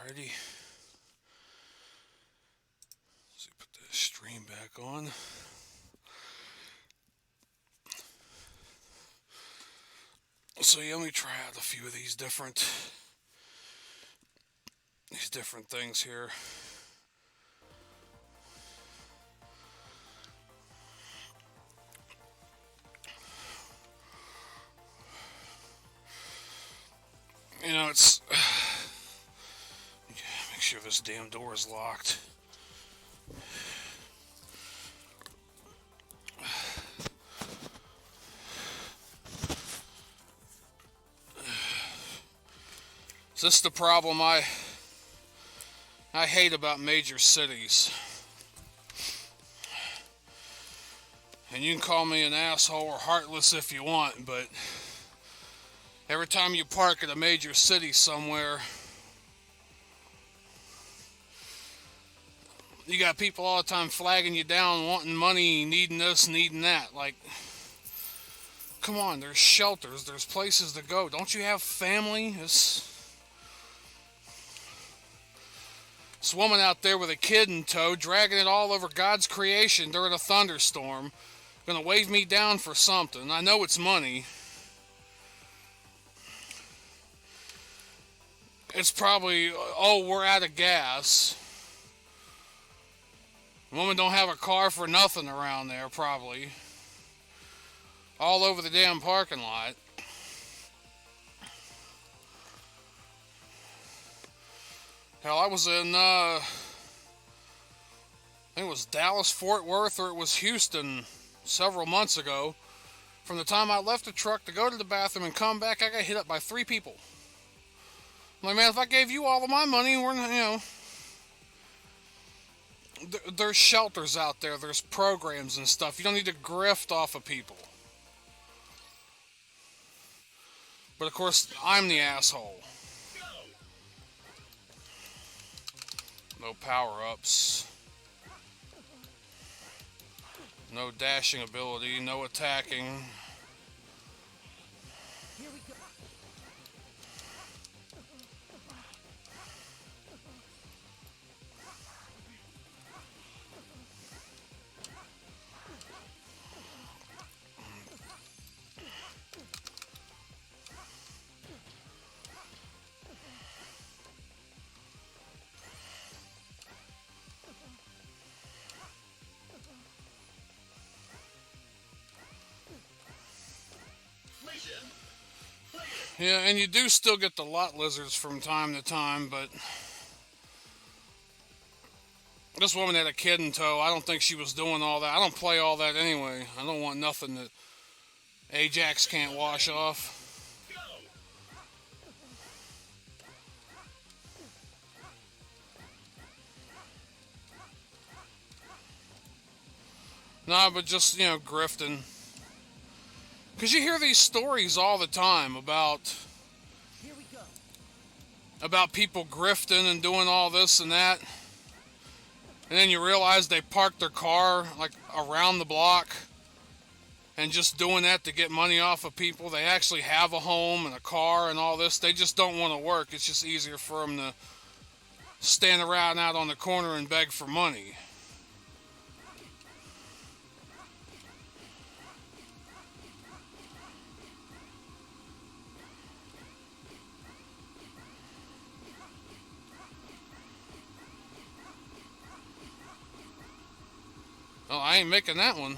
[SPEAKER 2] Alrighty. Let's put the stream back on. So yeah, let me try out a few of these different things here. You know, it's make sure this damn door is locked. Is this the problem I hate about major cities? And you can call me an asshole or heartless if you want, but every time you park at a major city somewhere, you got people all the time flagging you down, wanting money, needing this, needing that. Like, come on, there's shelters, there's places to go. Don't you have family? This woman out there with a kid in tow, dragging it all over God's creation during a thunderstorm, gonna wave me down for something. I know it's money. It's probably, oh, we're out of gas. Woman don't have a car for nothing around there, probably. All over the damn parking lot. Hell, I was in, I think it was Dallas, Fort Worth, or it was Houston several months ago. From the time I left the truck to go to the bathroom and come back, I got hit up by 3 people. I'm like, man, if I gave you all of my money, we're not, you know. There's shelters out there, there's programs and stuff. You don't need to grift off of people. But of course, I'm the asshole. No power-ups. No dashing ability, no attacking.
[SPEAKER 5] Here we go.
[SPEAKER 2] Yeah, and you do still get the lot lizards from time to time, but this woman had a kid in tow. I don't think she was doing all that. I don't play all that anyway. I don't want nothing that Ajax can't wash off. Nah, but just, you know, grifting. Because you hear these stories all the time about
[SPEAKER 5] Here we go.
[SPEAKER 2] people grifting and doing all this and that. And then you realize they parked their car like around the block and just doing that to get money off of people. They actually have a home and a car and all this. They just don't want to work. It's just easier for them to stand around out on the corner and beg for money. Oh, I ain't making that one.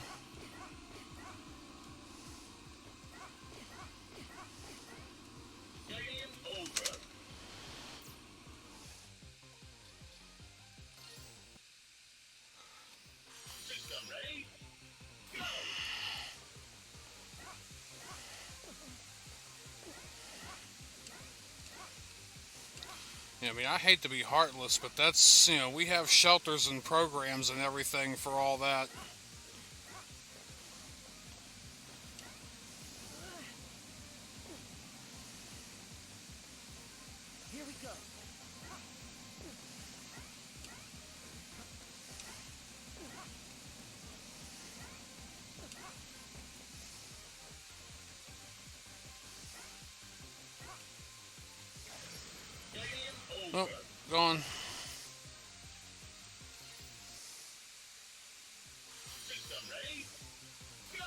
[SPEAKER 2] Yeah, I mean, I hate to be heartless, but that's, you know, we have shelters and programs and everything for all that.
[SPEAKER 5] Here we go.
[SPEAKER 2] Oh, gone.
[SPEAKER 3] System ready? Go!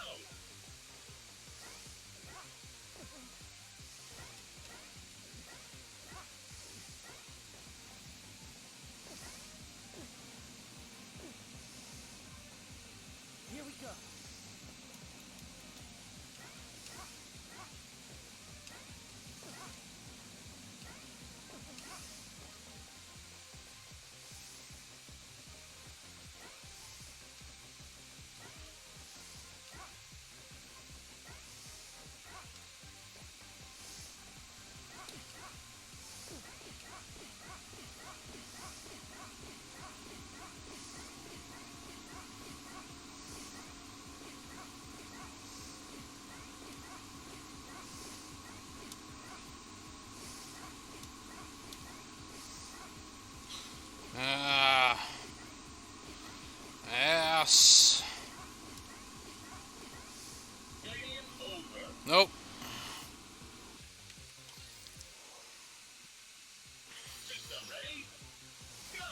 [SPEAKER 5] Here we go.
[SPEAKER 2] Ass. Nope.
[SPEAKER 3] System ready? Go!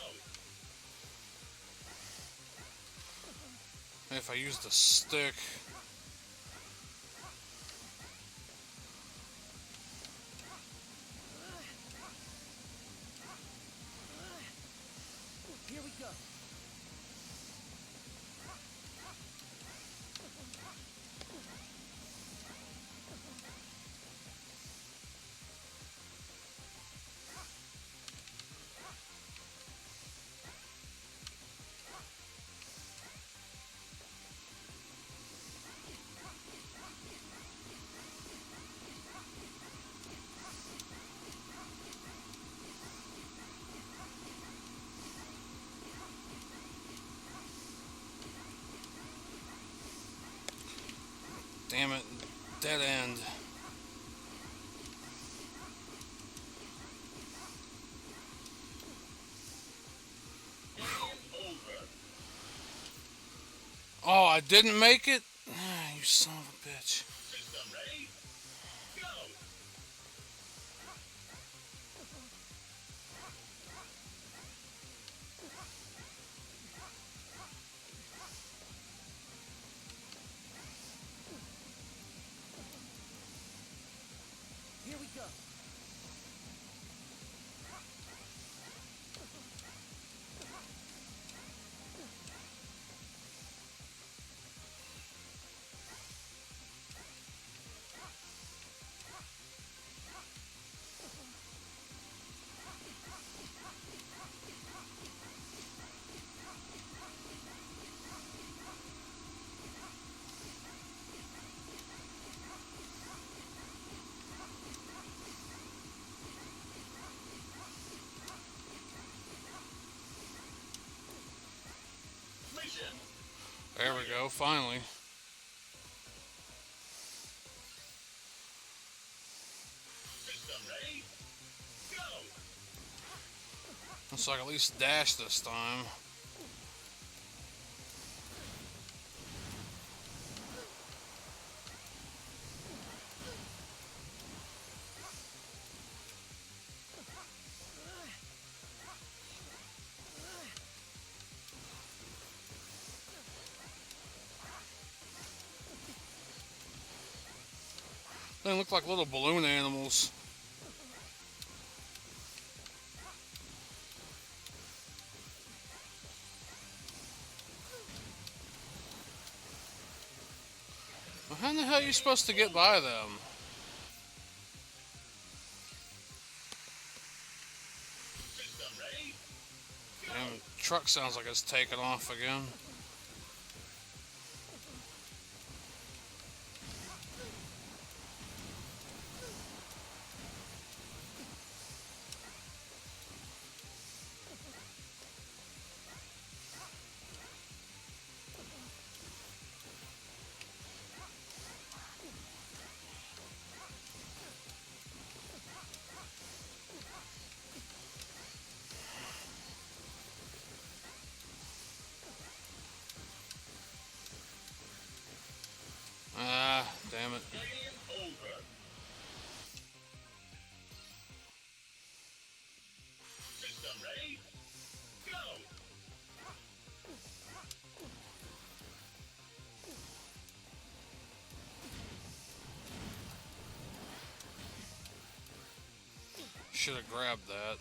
[SPEAKER 2] If I use the stick.
[SPEAKER 5] Here we go.
[SPEAKER 2] Damn it. Dead end. Oh, I didn't make it? Ah, you son of a bitch.
[SPEAKER 3] System ready? Go!
[SPEAKER 5] Here we go.
[SPEAKER 3] Mission!
[SPEAKER 2] There we go, finally.
[SPEAKER 3] System ready? Go!
[SPEAKER 2] Looks like at least dash this time. They look like little balloon animals. Well, how in the hell are you supposed to get by them?
[SPEAKER 3] System ready?
[SPEAKER 2] And truck sounds like it's taking off again. Ah, damn it.
[SPEAKER 3] Game over. System ready? Go!
[SPEAKER 2] Should have grabbed that.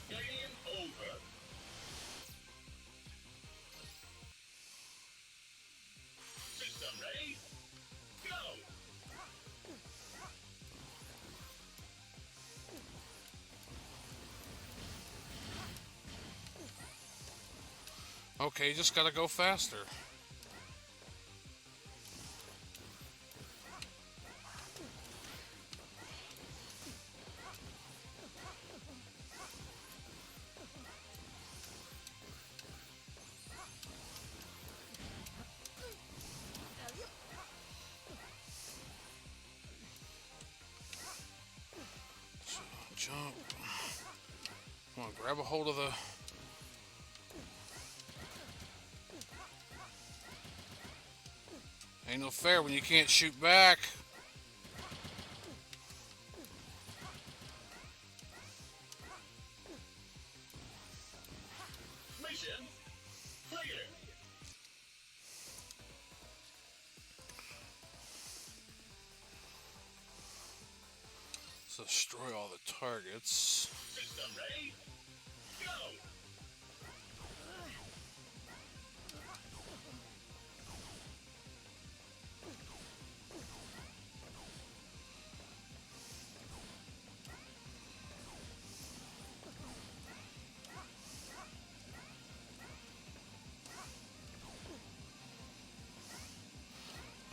[SPEAKER 3] Game over. System ready? Go!
[SPEAKER 2] Okay, just gotta go faster. Jump. Come on, grab a hold of the... Ain't no fair when you can't shoot back.
[SPEAKER 3] Mission clear.
[SPEAKER 2] So destroy all the targets.
[SPEAKER 3] System ready? Go!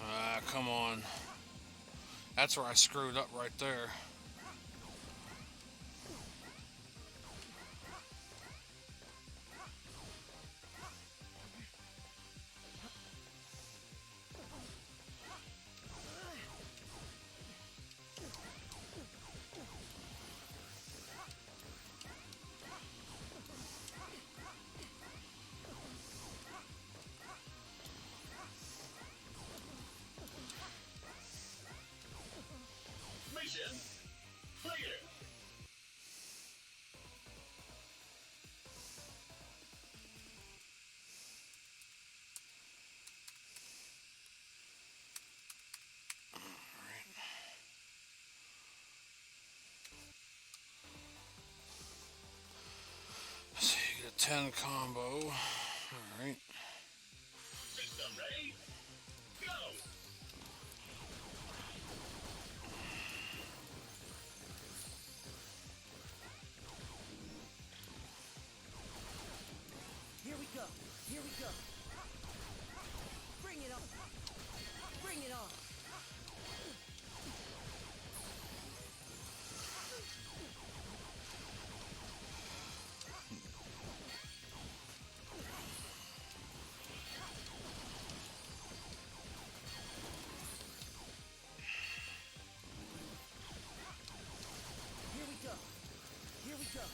[SPEAKER 2] Ah, come on. That's where I screwed up right there. 10 combo. Alright.
[SPEAKER 3] System ready? Go!
[SPEAKER 5] Here we go. Here we go. Bring it on. Bring it on. Here we go. Here we go.